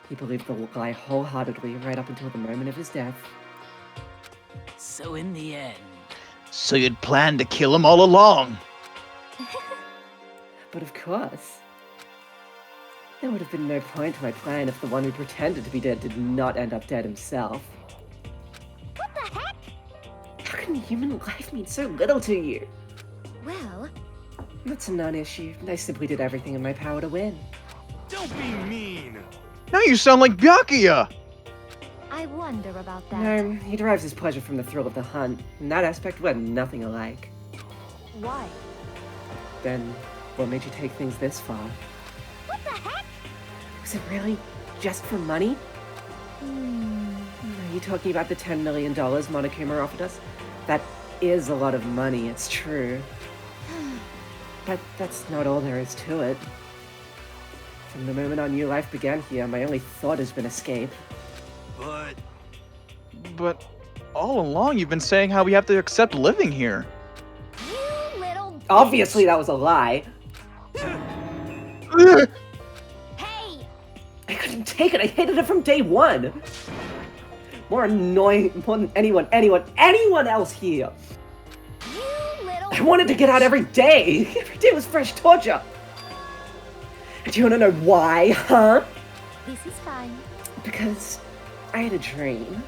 He believed the lie wholeheartedly right up until the moment of his death. So in the end... So you'd planned to kill him all along. But of course. There would have been no point to my plan if the one who pretended to be dead did not end up dead himself. What the heck? How can human life mean so little to you? Well... That's a non-issue. I simply did everything in my power to win. Don't be mean! Now you sound like Byakuya! I wonder about that. No, he derives his pleasure from the thrill of the hunt. In that aspect, we're nothing alike. Why? Then, what made you take things this far? What the heck? Was it really just for money? Are you talking about the $10 million Monokuma offered us? That is a lot of money, it's true. But that's not all there is to it. From the moment our new life began here, my only thought has been escape. But all along you've been saying how we have to accept living here. You little... Obviously that was a lie. Hey! I couldn't take it. I hated it from day one. More annoying more than anyone else here. You little... I wanted to get out every day. Every day was fresh torture. Do you want to know why, huh? This is fine. Because I had a dream.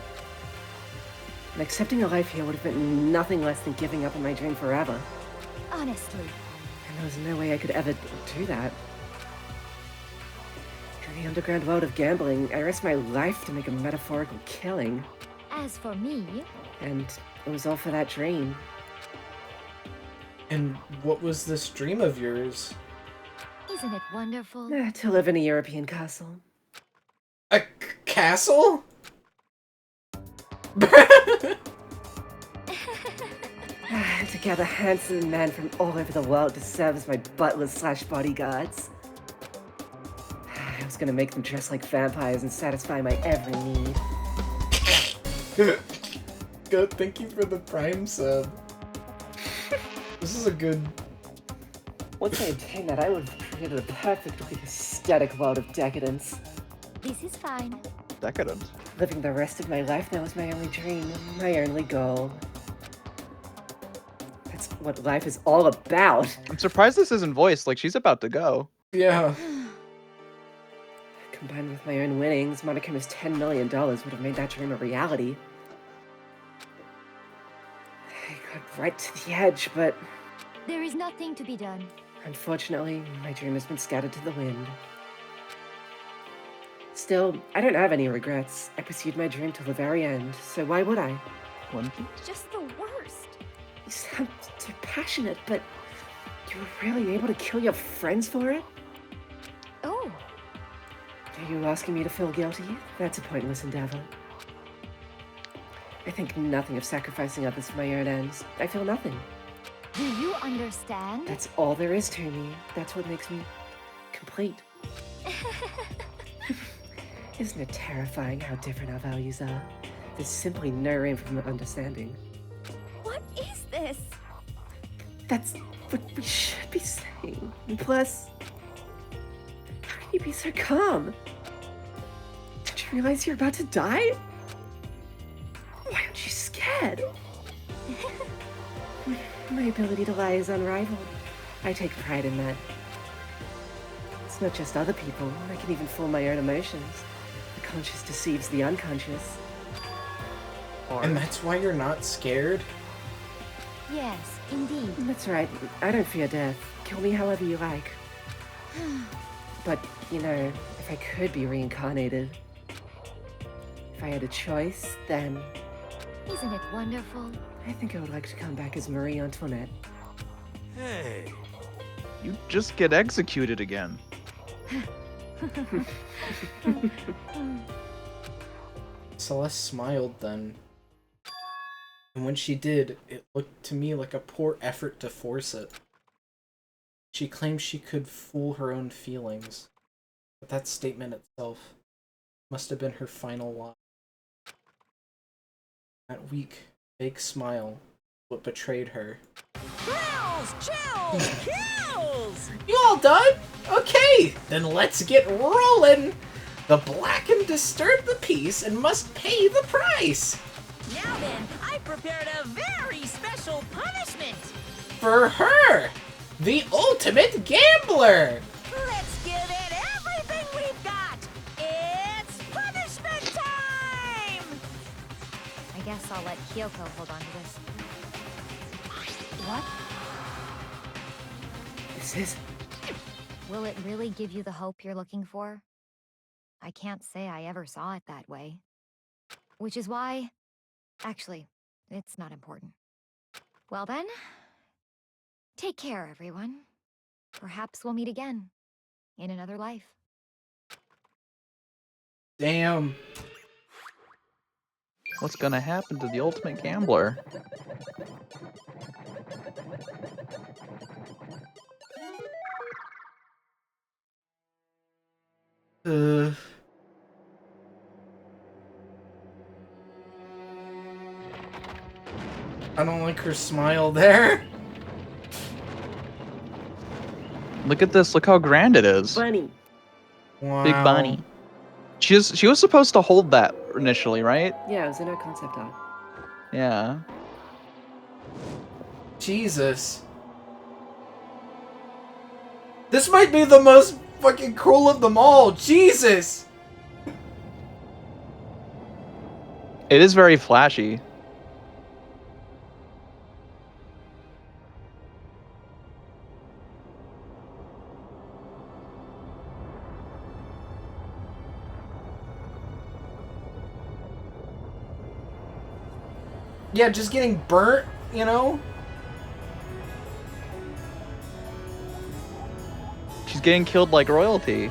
And accepting a life here would have been nothing less than giving up on my dream forever. Honestly. There was no way I could ever do that. In the underground world of gambling, I risked my life to make a metaphorical killing. As for me, And it was all for that dream. And what was this dream of yours? isn't it wonderful? To live in a European castle. A castle? To gather handsome men from all over the world to serve as my butlers / bodyguards. I was gonna make them dress like vampires and satisfy my every need. Good, thank you for the Prime sub. This is a good... Once I obtained that, I would have created a perfectly aesthetic world of decadence. This is fine. Decadent. Living the rest of my life now is my only dream, my only goal. That's what life is all about. I'm surprised this isn't voiced. Like, she's about to go. Yeah. Combined with my own winnings, Monokuma's $10 million would have made that dream a reality. I got right to the edge, but There is nothing to be done. unfortunately, my dream has been scattered to the wind. Still, I don't have any regrets. I pursued my dream till the very end, so why would I? Just the worst. You sound so passionate, but you were really able to kill your friends for it? Oh, Are you asking me to feel guilty? That's a pointless endeavor. I think nothing of sacrificing others for my own ends. I feel nothing. do you understand? That's all there is to me. That's what makes me complete. Isn't it terrifying how different our values are? There's simply no room for understanding. What is this? That's what we should be saying. And plus, how can you be so calm? Did you realize you're about to die? Why aren't you scared? My ability to lie is unrivaled. I take pride in that. It's not just other people. I can even fool my own emotions. The conscious deceives the unconscious. And that's why you're not scared? Yes, indeed. That's right. I don't fear death. Kill me however you like. But, you know, if I could be reincarnated, if I had a choice, then Isn't it wonderful? I think I would like to come back as Marie Antoinette. Hey. You just get executed again. Celeste smiled then. And when she did, it looked to me like a poor effort to force it. She claimed she could fool her own feelings, but that statement itself must have been her final line. That weak, fake smile, what betrayed her. Kills! Chills! Kills! You all done? Okay, then let's get rolling! The black and disturb the peace and must pay the price! Now then, I prepared a very special punishment! For her! The ultimate gambler! Let's give it everything we've got! It's punishment time! I guess I'll let Kyoko hold on to this. What? This is... Will it really give you the hope you're looking for? I can't say I ever saw it that way. Which is why... Actually, it's not important. Well then, take care, everyone. Perhaps we'll meet again. In another life. Damn. What's gonna happen to the ultimate gambler? I don't like her smile there. Look at this. Look how grand it is. Bunny. Wow. Big bunny. She was supposed to hold that initially, right? Yeah, it was in our concept art. Yeah. Jesus. This might be the most fucking cool of them all. Jesus. It is very flashy. Yeah, just getting burnt, you know? She's getting killed like royalty.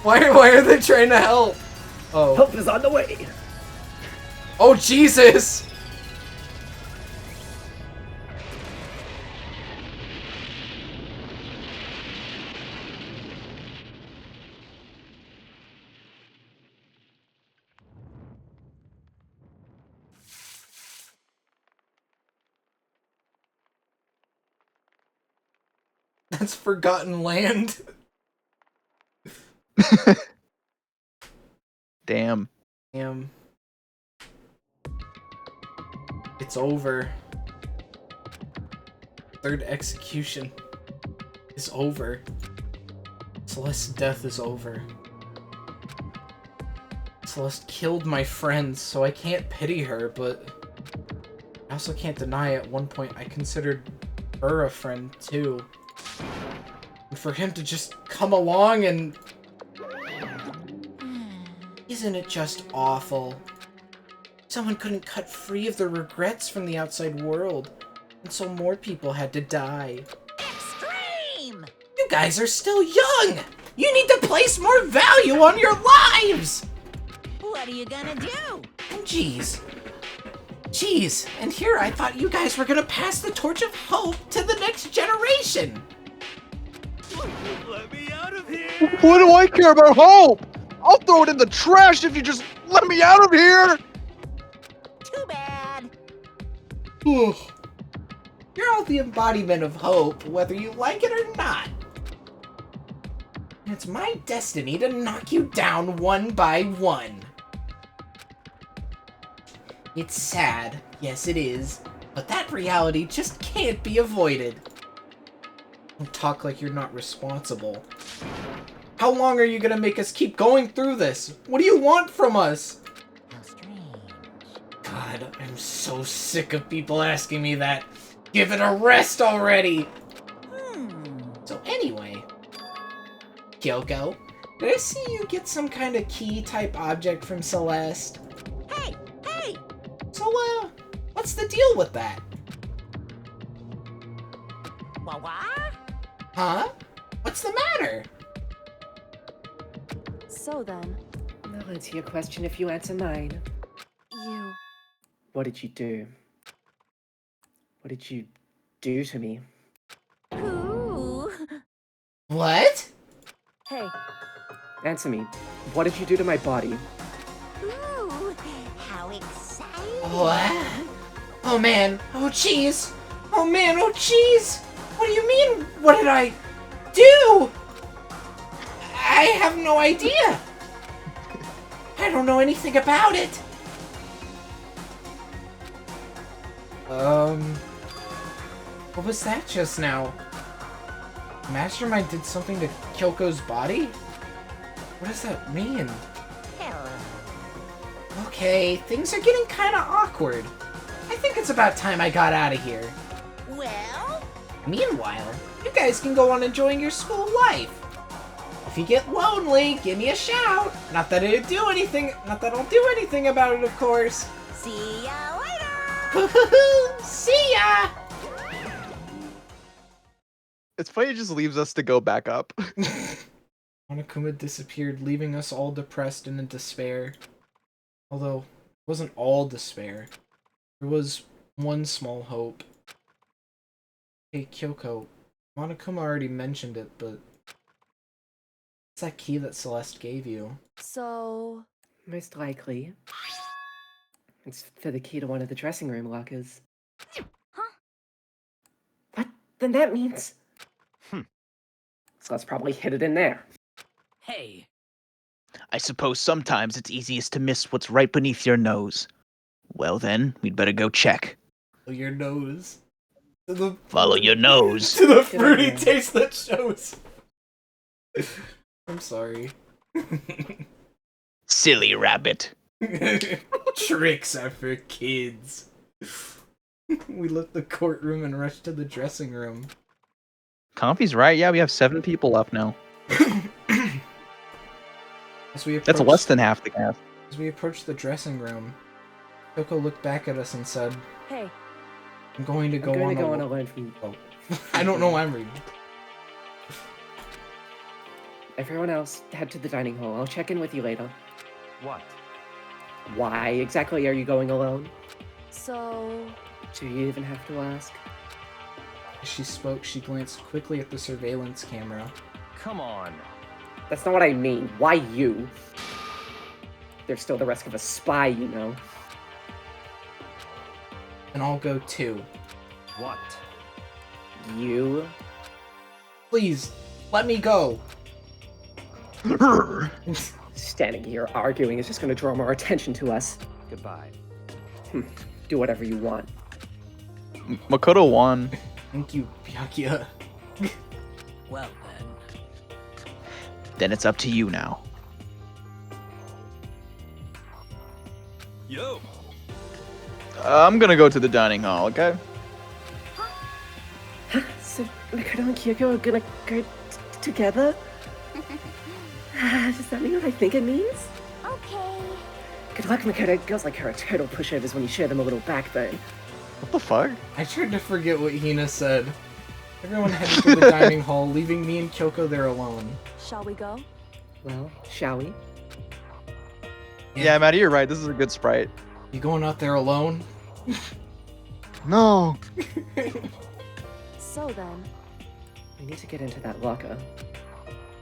Why are they trying to help? Oh. Help is on the way. Oh, Jesus! That's Forgotten Land. Damn. Damn. It's over. Third execution is over. Celeste's death is over. Celeste killed my friends, so I can't pity her, but I also can't deny at one point I considered her a friend too. And for him to just come along and... Isn't it just awful? Someone couldn't cut free of their regrets from the outside world, and so more people had to die. Extreme! You guys are still young! You need to place more value on your lives! What are you gonna do? Jeez. Jeez, and here I thought you guys were gonna pass the torch of hope to the next generation! Let me out of here! What do I care about hope? I'll throw it in the trash if you just let me out of here! Too bad. You're all the embodiment of hope, whether you like it or not. It's my destiny to knock you down one by one. It's sad, yes it is, but that reality just can't be avoided. Don't talk like you're not responsible. How long are you gonna make us keep going through this? What do you want from us? How strange. God, I'm so sick of people asking me that. Give it a rest already! So anyway, Kyoko, did I see you get some kind of key-type object from Celeste? Hey! Hey! So, what's the deal with that? What? Huh? What's the matter? So then, I'll answer your question if you answer mine. you... What did you do? What did you do to me? Ooh. What? Hey, Answer me. What did you do to my body? Ooh. How exciting. What? Oh man, oh jeez. Oh man, oh jeez. What do you mean, what did I do? I have no idea. I don't know anything about it. What was that just now? Mastermind did something to Kyoko's body? What does that mean? Hello. Okay, things are getting kinda awkward. I think it's about time I got out of here. Well? Meanwhile, you guys can go on enjoying your school life. If you get lonely, give me a shout. Not that I'll do anything about it, of course. See ya later! See ya! It's funny it just leaves us to go back up. Monokuma disappeared, leaving us all depressed and in despair. Although, it wasn't all despair. There was one small hope. Hey, Kyoko, Monokuma already mentioned it, but... What's that key that Celeste gave you? so... Most likely. It's for the key to one of the dressing room lockers. Huh? What? Then that means... So let's probably hit it in there. Hey, I suppose sometimes it's easiest to miss what's right beneath your nose. Well then, we'd better go check. Your nose. Follow your nose. To the fruity taste that shows. I'm sorry. Silly rabbit. Tricks are for kids. We left the courtroom and rushed to the dressing room. Comfy's right. Yeah, we have 7 people left now. As we That's less than half the cast. As we approached the dressing room, Kyoko looked back at us and said, Hey, I'm going to go on a line from... Oh. I don't know why I'm reading. Everyone else, head to the dining hall. I'll check in with you later. What? Why exactly are you going alone? so... Do you even have to ask? As she spoke, she glanced quickly at the surveillance camera. Come on. That's not what I mean. Why you? There's still the risk of a spy, you know. And I'll go too. What? You? Please, let me go. Standing here arguing is just gonna draw more attention to us. Goodbye. Do whatever you want. Makoto won. Thank you, Byakuya. Well then. Then it's up to you now. Yo. I'm gonna go to the dining hall, okay? So, Makoto and Kyoko are gonna go together? Does that mean what I think it means? Okay. Good luck, Makoto. Girls like her are total pushovers when you show them a little backbone. What the fuck? I tried to forget what Hina said. Everyone headed to the dining hall, leaving me and Kyoko there alone. Shall we go? Well, shall we? Yeah, Maddie, you're right. This is a good sprite. You going out there alone? No. So then... We need to get into that locker.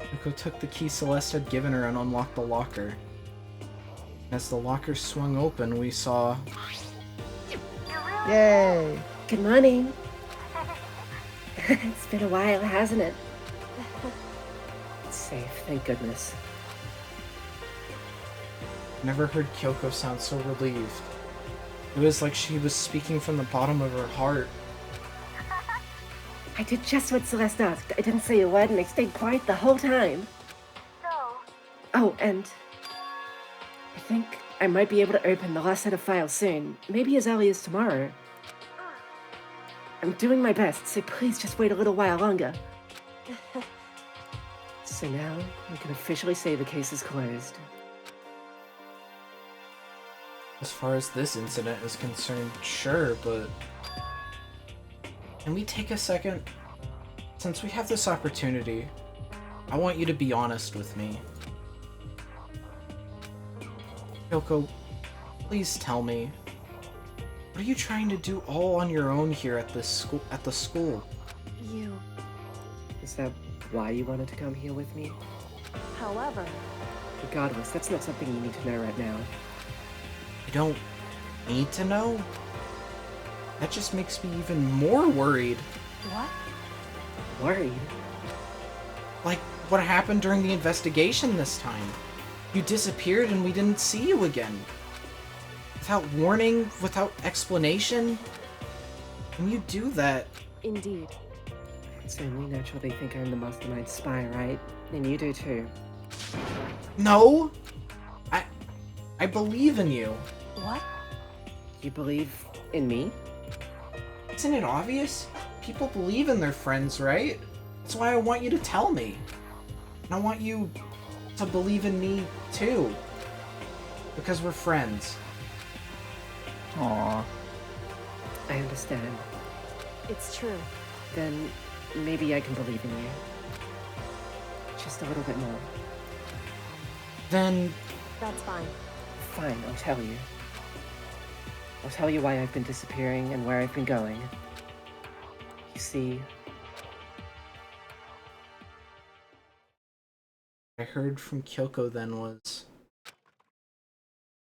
Kyoko took the key Celeste had given her and unlocked the locker. As the locker swung open, we saw... Yay! Good morning. It's been a while, hasn't it? It's safe, thank goodness. Never heard Kyoko sound so relieved. It was like she was speaking from the bottom of her heart. I did just what Celeste asked. I didn't say a word and I stayed quiet the whole time. Oh, and... I think I might be able to open the last set of files soon. Maybe as early as tomorrow. I'm doing my best, so please just wait a little while longer. So now, we can officially say the case is closed. As far as this incident is concerned, sure, but... Can we take a second? Since we have this opportunity, I want you to be honest with me. Kyoko, please tell me. What are you trying to do all on your own here at this school? At the school? You... Is that why you wanted to come here with me? However... Regardless, that's not something you need to know right now. You don't need to know? That just makes me even more worried. What? Worried? Like, what happened during the investigation this time? You disappeared and we didn't see you again. Without warning, without explanation? When you do that... Indeed. It's only natural they think I'm the mastermind spy, right? And you do too. No! I believe in you. What? You believe in me? Isn't it obvious? People believe in their friends, right? That's why I want you to tell me. And I want you to believe in me, too. Because we're friends. Aww. I understand. It's true. Then maybe I can believe in you. Just a little bit more. Then... That's fine. Fine, I'll tell you. I'll tell you why I've been disappearing and where I've been going. You see... What I heard from Kyoko then was...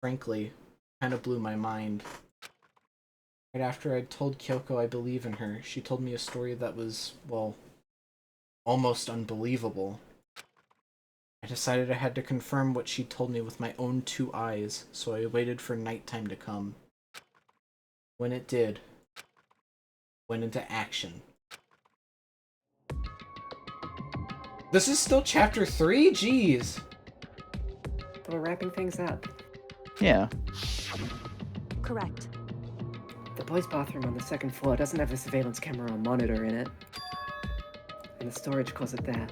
Frankly, kind of blew my mind. Right after I'd told Kyoko I believe in her, she told me a story that was, well, almost unbelievable. I decided I had to confirm what she told me with my own 2 eyes, so I waited for nighttime to come. When it did, went into action. This is still chapter 3? Jeez! We're wrapping things up. Yeah. Correct. The boys' bathroom on the 2nd floor doesn't have a surveillance camera or monitor in it. in the storage closet there.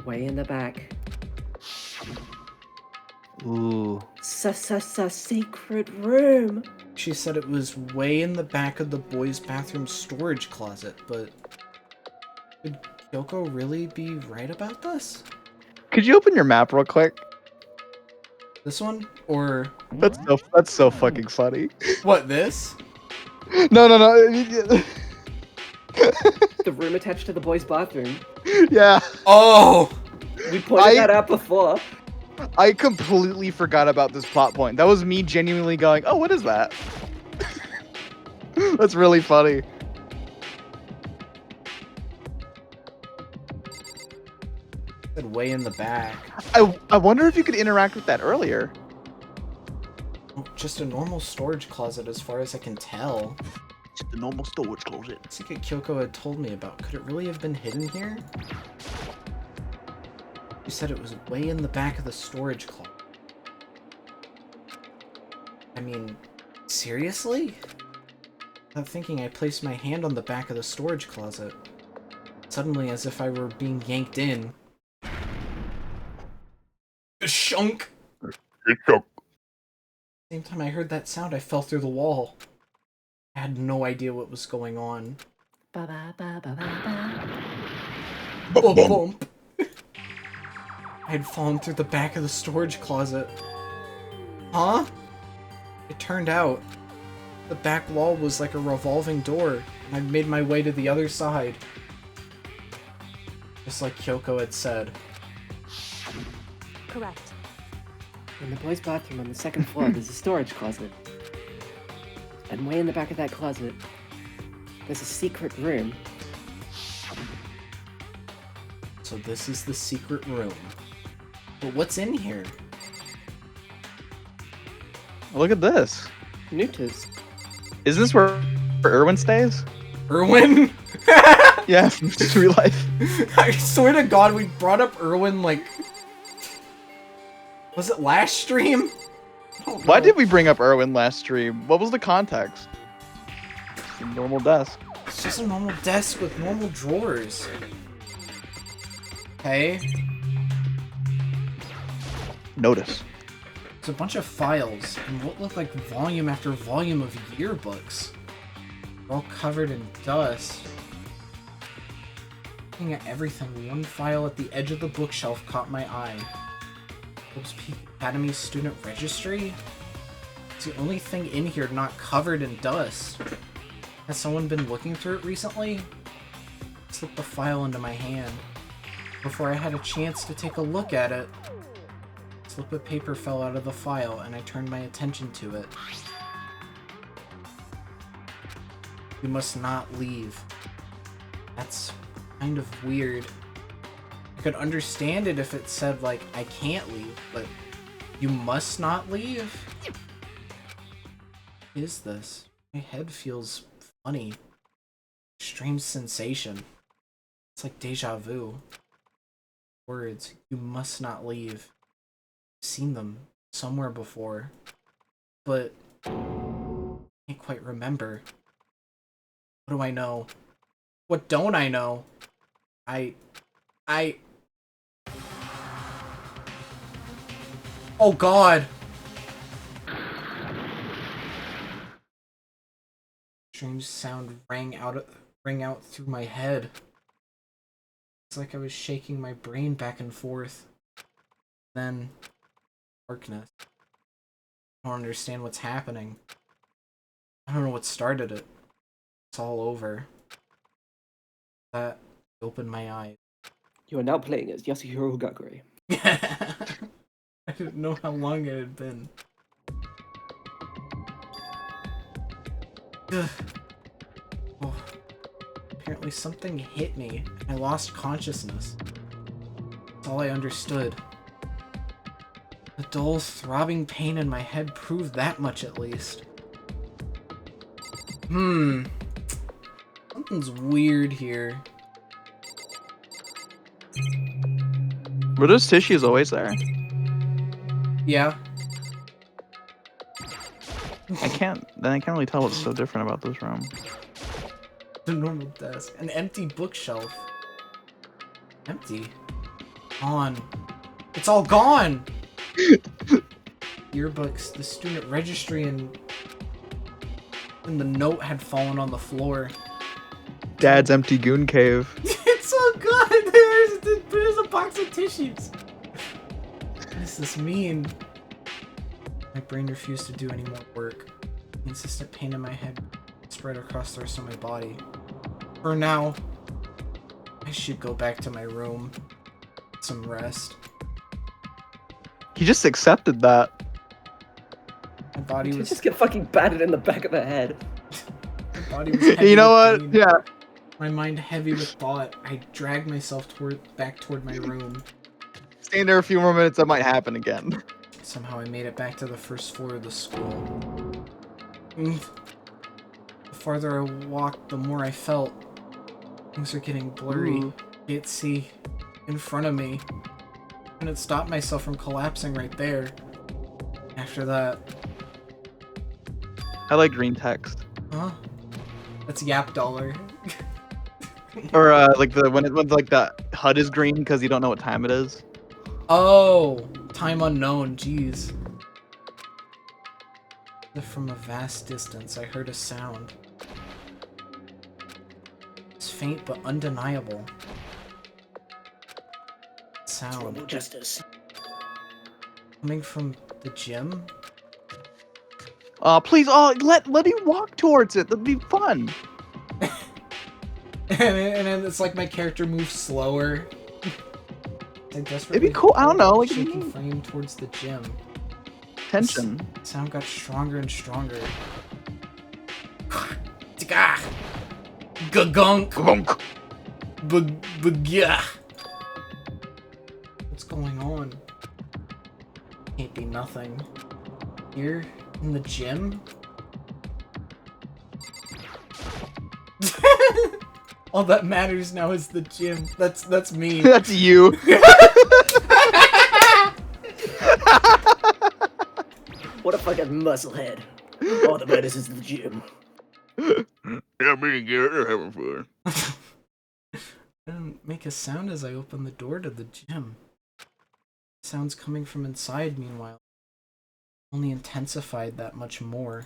Way in the back. Ooh. Secret room. She said it was way in the back of the boys' bathroom storage closet, but could Kyoko really be right about this? Could you open your map real quick? This one? Or... That's so fucking funny. What, this? No. The room attached to the boys' bathroom. Yeah. Oh! We pointed that out before. I completely forgot about this plot point. That was me genuinely going, oh, what is that? That's really funny. Said way in the back. I wonder if you could interact with that earlier. Just a normal storage closet as far as I can tell. Just a normal storage closet. It's like what Kyoko had told me about. Could it really have been hidden here? You said it was way in the back of the storage closet. I mean, seriously? Without thinking, I placed my hand on the back of the storage closet. Suddenly, as if I were being yanked in. Shunk! Same time I heard that sound, I fell through the wall. I had no idea what was going on. Bump. I had fallen through the back of the storage closet. Huh? It turned out the back wall was like a revolving door, and I'd made my way to the other side. Just like Kyoko had said. Correct. In the boys' bathroom on the second floor, there's a storage closet. And way in the back of that closet, there's a secret room. So this is the secret room. But what's in here? Look at this. Newters. Is this where Erwin stays? Erwin? Yeah, from real life. I swear to God, we brought up Erwin like... Was it last stream? Why did we bring up Erwin last stream? What was the context? It's a normal desk. It's just a normal desk with normal drawers. Okay. Notice. It's a bunch of files, and what looked like volume after volume of yearbooks. They're all covered in dust. Looking at everything, one file at the edge of the bookshelf caught my eye. Oops, Academy Student Registry? It's the only thing in here not covered in dust. Has someone been looking through it recently? I slipped the file into my hand. Before I had a chance to take a look at it, a slip of paper fell out of the file and I turned my attention to it. You must not leave. That's kind of weird. I could understand it if it said, like, I can't leave, but you must not leave? What is this? My head feels funny. Strange sensation. It's like deja vu. Words, you must not leave. I've seen them somewhere before, but I can't quite remember. What do I know? What don't I know? Oh God! Strange sound rang out through my head. It's like I was shaking my brain back and forth. Then, darkness. I don't understand what's happening. I don't know what started it. It's all over. That opened my eyes. You are now playing as Yasuhiro Gakure. I didn't know how long it had been. Ugh. Oh. Apparently something hit me, and I lost consciousness. That's all I understood. The dull, throbbing pain in my head proved that much at least. Something's weird here. Were those tissues always there? Yeah. I can't really tell what's so different about this room. The normal desk. An empty bookshelf. Empty. Gone. It's all gone! Yearbooks, the student registry, and the note had fallen on the floor. Dad's empty goon cave. It's so good! There's a box of tissues! What does this mean? My brain refused to do any more work. The insistent pain in my head spread across the rest of my body. For now, I should go back to my room. Get some rest. He just accepted that. My body was... just get fucking batted in the back of the head. My body was heavy You know with what? pain. Yeah. My mind heavy with thought. I dragged myself back toward my room. Staying there a few more minutes, that might happen again. Somehow I made it back to the first floor of the school. The farther I walked, the more I felt. Things are getting blurry. Ooh. Can't see in front of me. Couldn't stop myself from collapsing right there. After that... I like green text. Huh? That's Yap Dollar. Or like when like the HUD is green because you don't know what time it is. Oh! Time unknown, jeez. From a vast distance, I heard a sound. It's faint but undeniable. Sound. Justice. Coming from the gym? Please, let me walk towards it. That'd be fun. and then it's like my character moves slower. It'd be cool. I don't know. Like shaking frame towards the gym. Tension. The sound got stronger and stronger. Gunk. What's going on? Can't be nothing. Here in the gym? All that matters now is the gym. That's me. That's you. What a fucking musclehead. All that matters is the gym. Yeah, me and Garrett are having fun. I didn't make a sound as I opened the door to the gym. Sounds coming from inside, meanwhile. Only intensified that much more.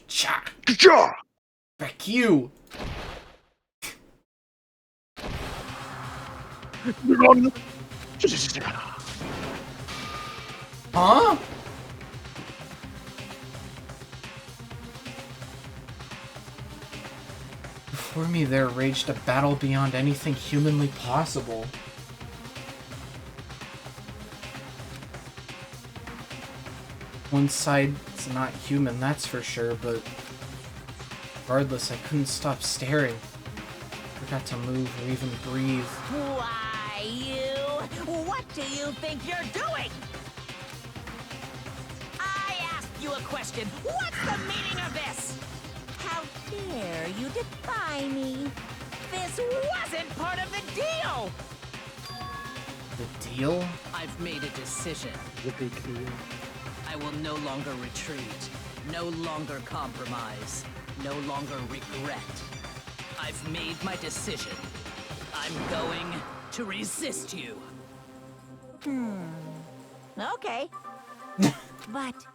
Cha! Cha! Back you! Huh? Before me there raged a battle beyond anything humanly possible. One side's not human, that's for sure, but regardless, I couldn't stop staring. Forgot to move or even breathe. Why, you? What do you think you're doing? I asked you a question. What's the meaning of this? How dare you defy me? This wasn't part of the deal! The deal? I've made a decision. The big deal. I will no longer retreat, no longer compromise, no longer regret. I've made my decision. I'm going to resist you. Okay. But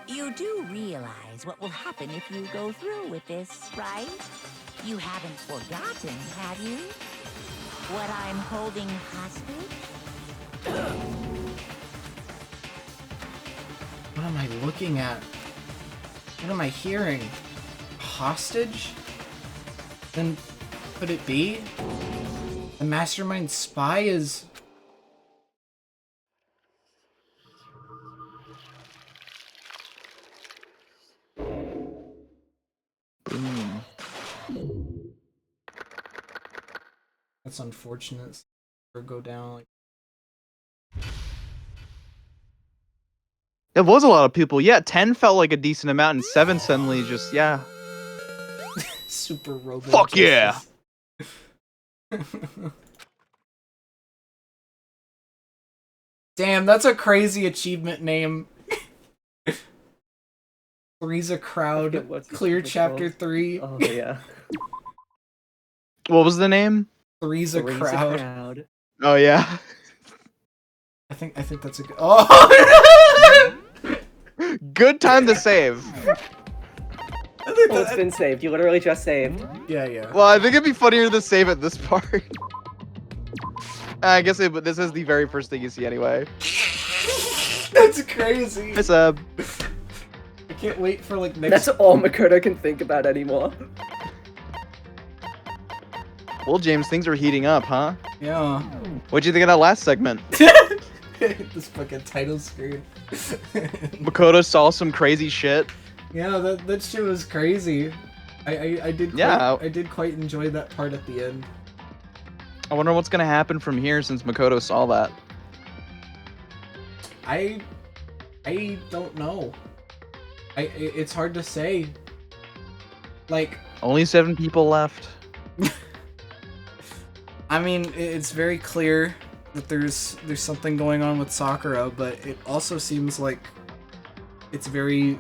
you do realize what will happen if you go through with this, right? You haven't forgotten, have you? What I'm holding hostage? What am I looking at? What am I hearing? Hostage? Then could it be? The mastermind spy is... That's unfortunate. Or go down like... It was a lot of people. Yeah, 10 felt like a decent amount, and 7 suddenly just, yeah. Super robot. Fuck yeah! Damn, that's a crazy achievement name. Three's a crowd. Clear chapter 3. Oh, yeah. What was the name? Three's a crowd. Oh yeah. I think that's a good. Oh. Good time to save. Well, it's been saved. You literally just saved. Yeah. Well, I think it'd be funnier to save at this part. I guess this is the very first thing you see anyway. That's crazy. It's a. I can't wait for like next. That's all Makoto can think about anymore. Well, James, things are heating up, huh? Yeah. What'd you think of that last segment? This fucking title screen. Makoto saw some crazy shit. Yeah, that shit was crazy. I did. I did quite enjoy that part at the end. I wonder what's gonna happen from here since Makoto saw that. I don't know. It's hard to say. Like, only 7 people left. I mean, it's very clear that there's something going on with Sakura, but it also seems like it's very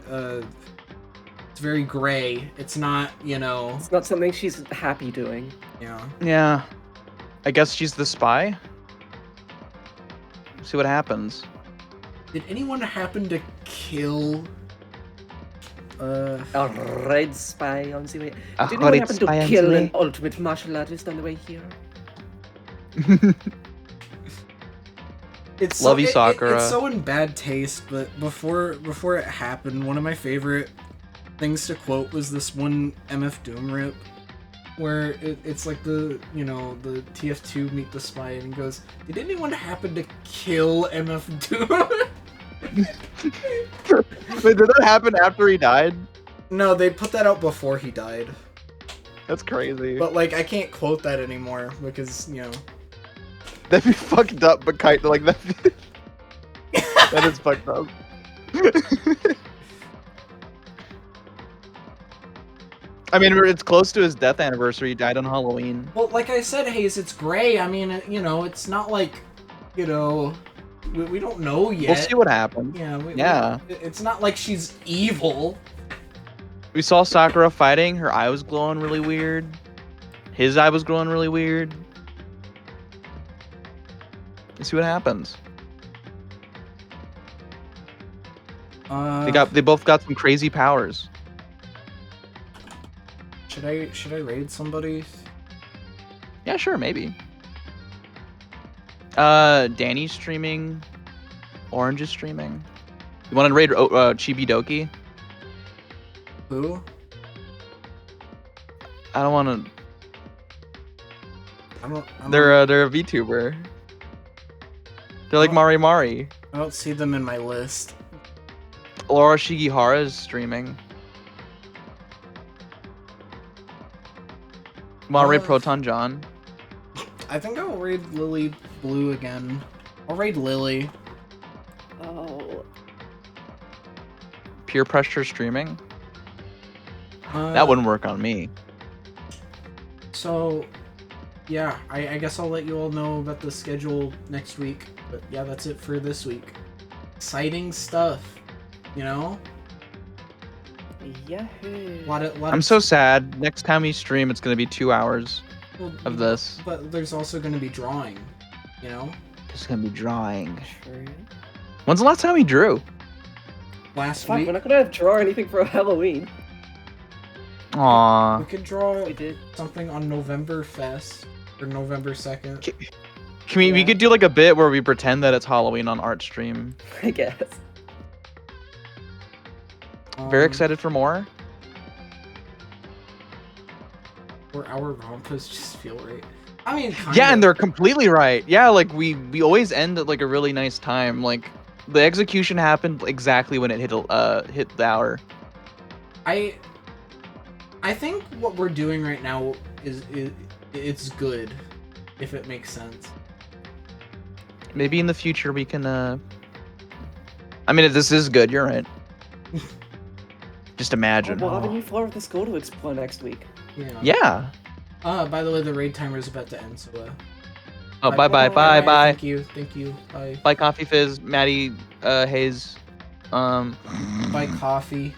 gray. It's not, It's not something she's happy doing. Yeah. Yeah. I guess she's the spy. See what happens. Did anyone happen to kill a red spy on the way? A Did anyone red happen spy to on kill the an way? ultimate martial artist on the way here? It's Love you, Sakura. It's so in bad taste, but before it happened, one of my favorite things to quote was this one MF Doom rip, where it's like the TF2 meet the spy, and he goes, "Did anyone happen to kill MF Doom?" Wait, did that happen after he died? No, they put that out before he died. That's crazy. But like, I can't quote that anymore because That'd be fucked up, but kind of like that. That is fucked up. I mean, it's close to his death anniversary. He died on Halloween. Well, like I said, Hayes, it's gray. I mean, it's not like, we don't know yet. We'll see what happens. Yeah. It's not like she's evil. We saw Sakura fighting. Her eye was glowing really weird. His eye was glowing really weird. Let's see what happens. They both got some crazy powers. Should I raid somebody? Yeah, sure, maybe. Danny's streaming. Orange is streaming. You want to raid Chibi Doki? Who? I don't want to. I don't. They're a VTuber. They're like Mari Mari. I don't see them in my list. Laura Shigihara is streaming. Want to raid Proton John? I think I'll raid Lily Blue again. I'll raid Lily. Oh. Peer pressure streaming? That wouldn't work on me. So, yeah, I guess I'll let you all know about the schedule next week. But yeah, that's it for this week. Exciting stuff, Yahoo! I'm so sad. Next time we stream, it's gonna be 2 hours of this. But there's also going to be drawing, There's gonna be drawing. True. When's the last time we drew? Last Fuck, week. we're not gonna draw anything for Halloween. Aww. We could draw something on November Fest or November 2nd. We could do like a bit where we pretend that it's Halloween on Art Stream. I guess. Very excited for more. Or our rompas just feel right. I mean, Yeah, and they're completely right. Yeah, like we always end at like a really nice time. Like the execution happened exactly when it hit the hour. I think what we're doing right now is it's good, if it makes sense. Maybe in the future we can. I mean, this is good. You're right. Just imagine. We'll have a new floor of the school to explore next week. Yeah. By the way, the raid timer is about to end, so Bye. Thank you. Bye. Bye, Coffee Fizz, Maddie, Hayes. Bye, coffee.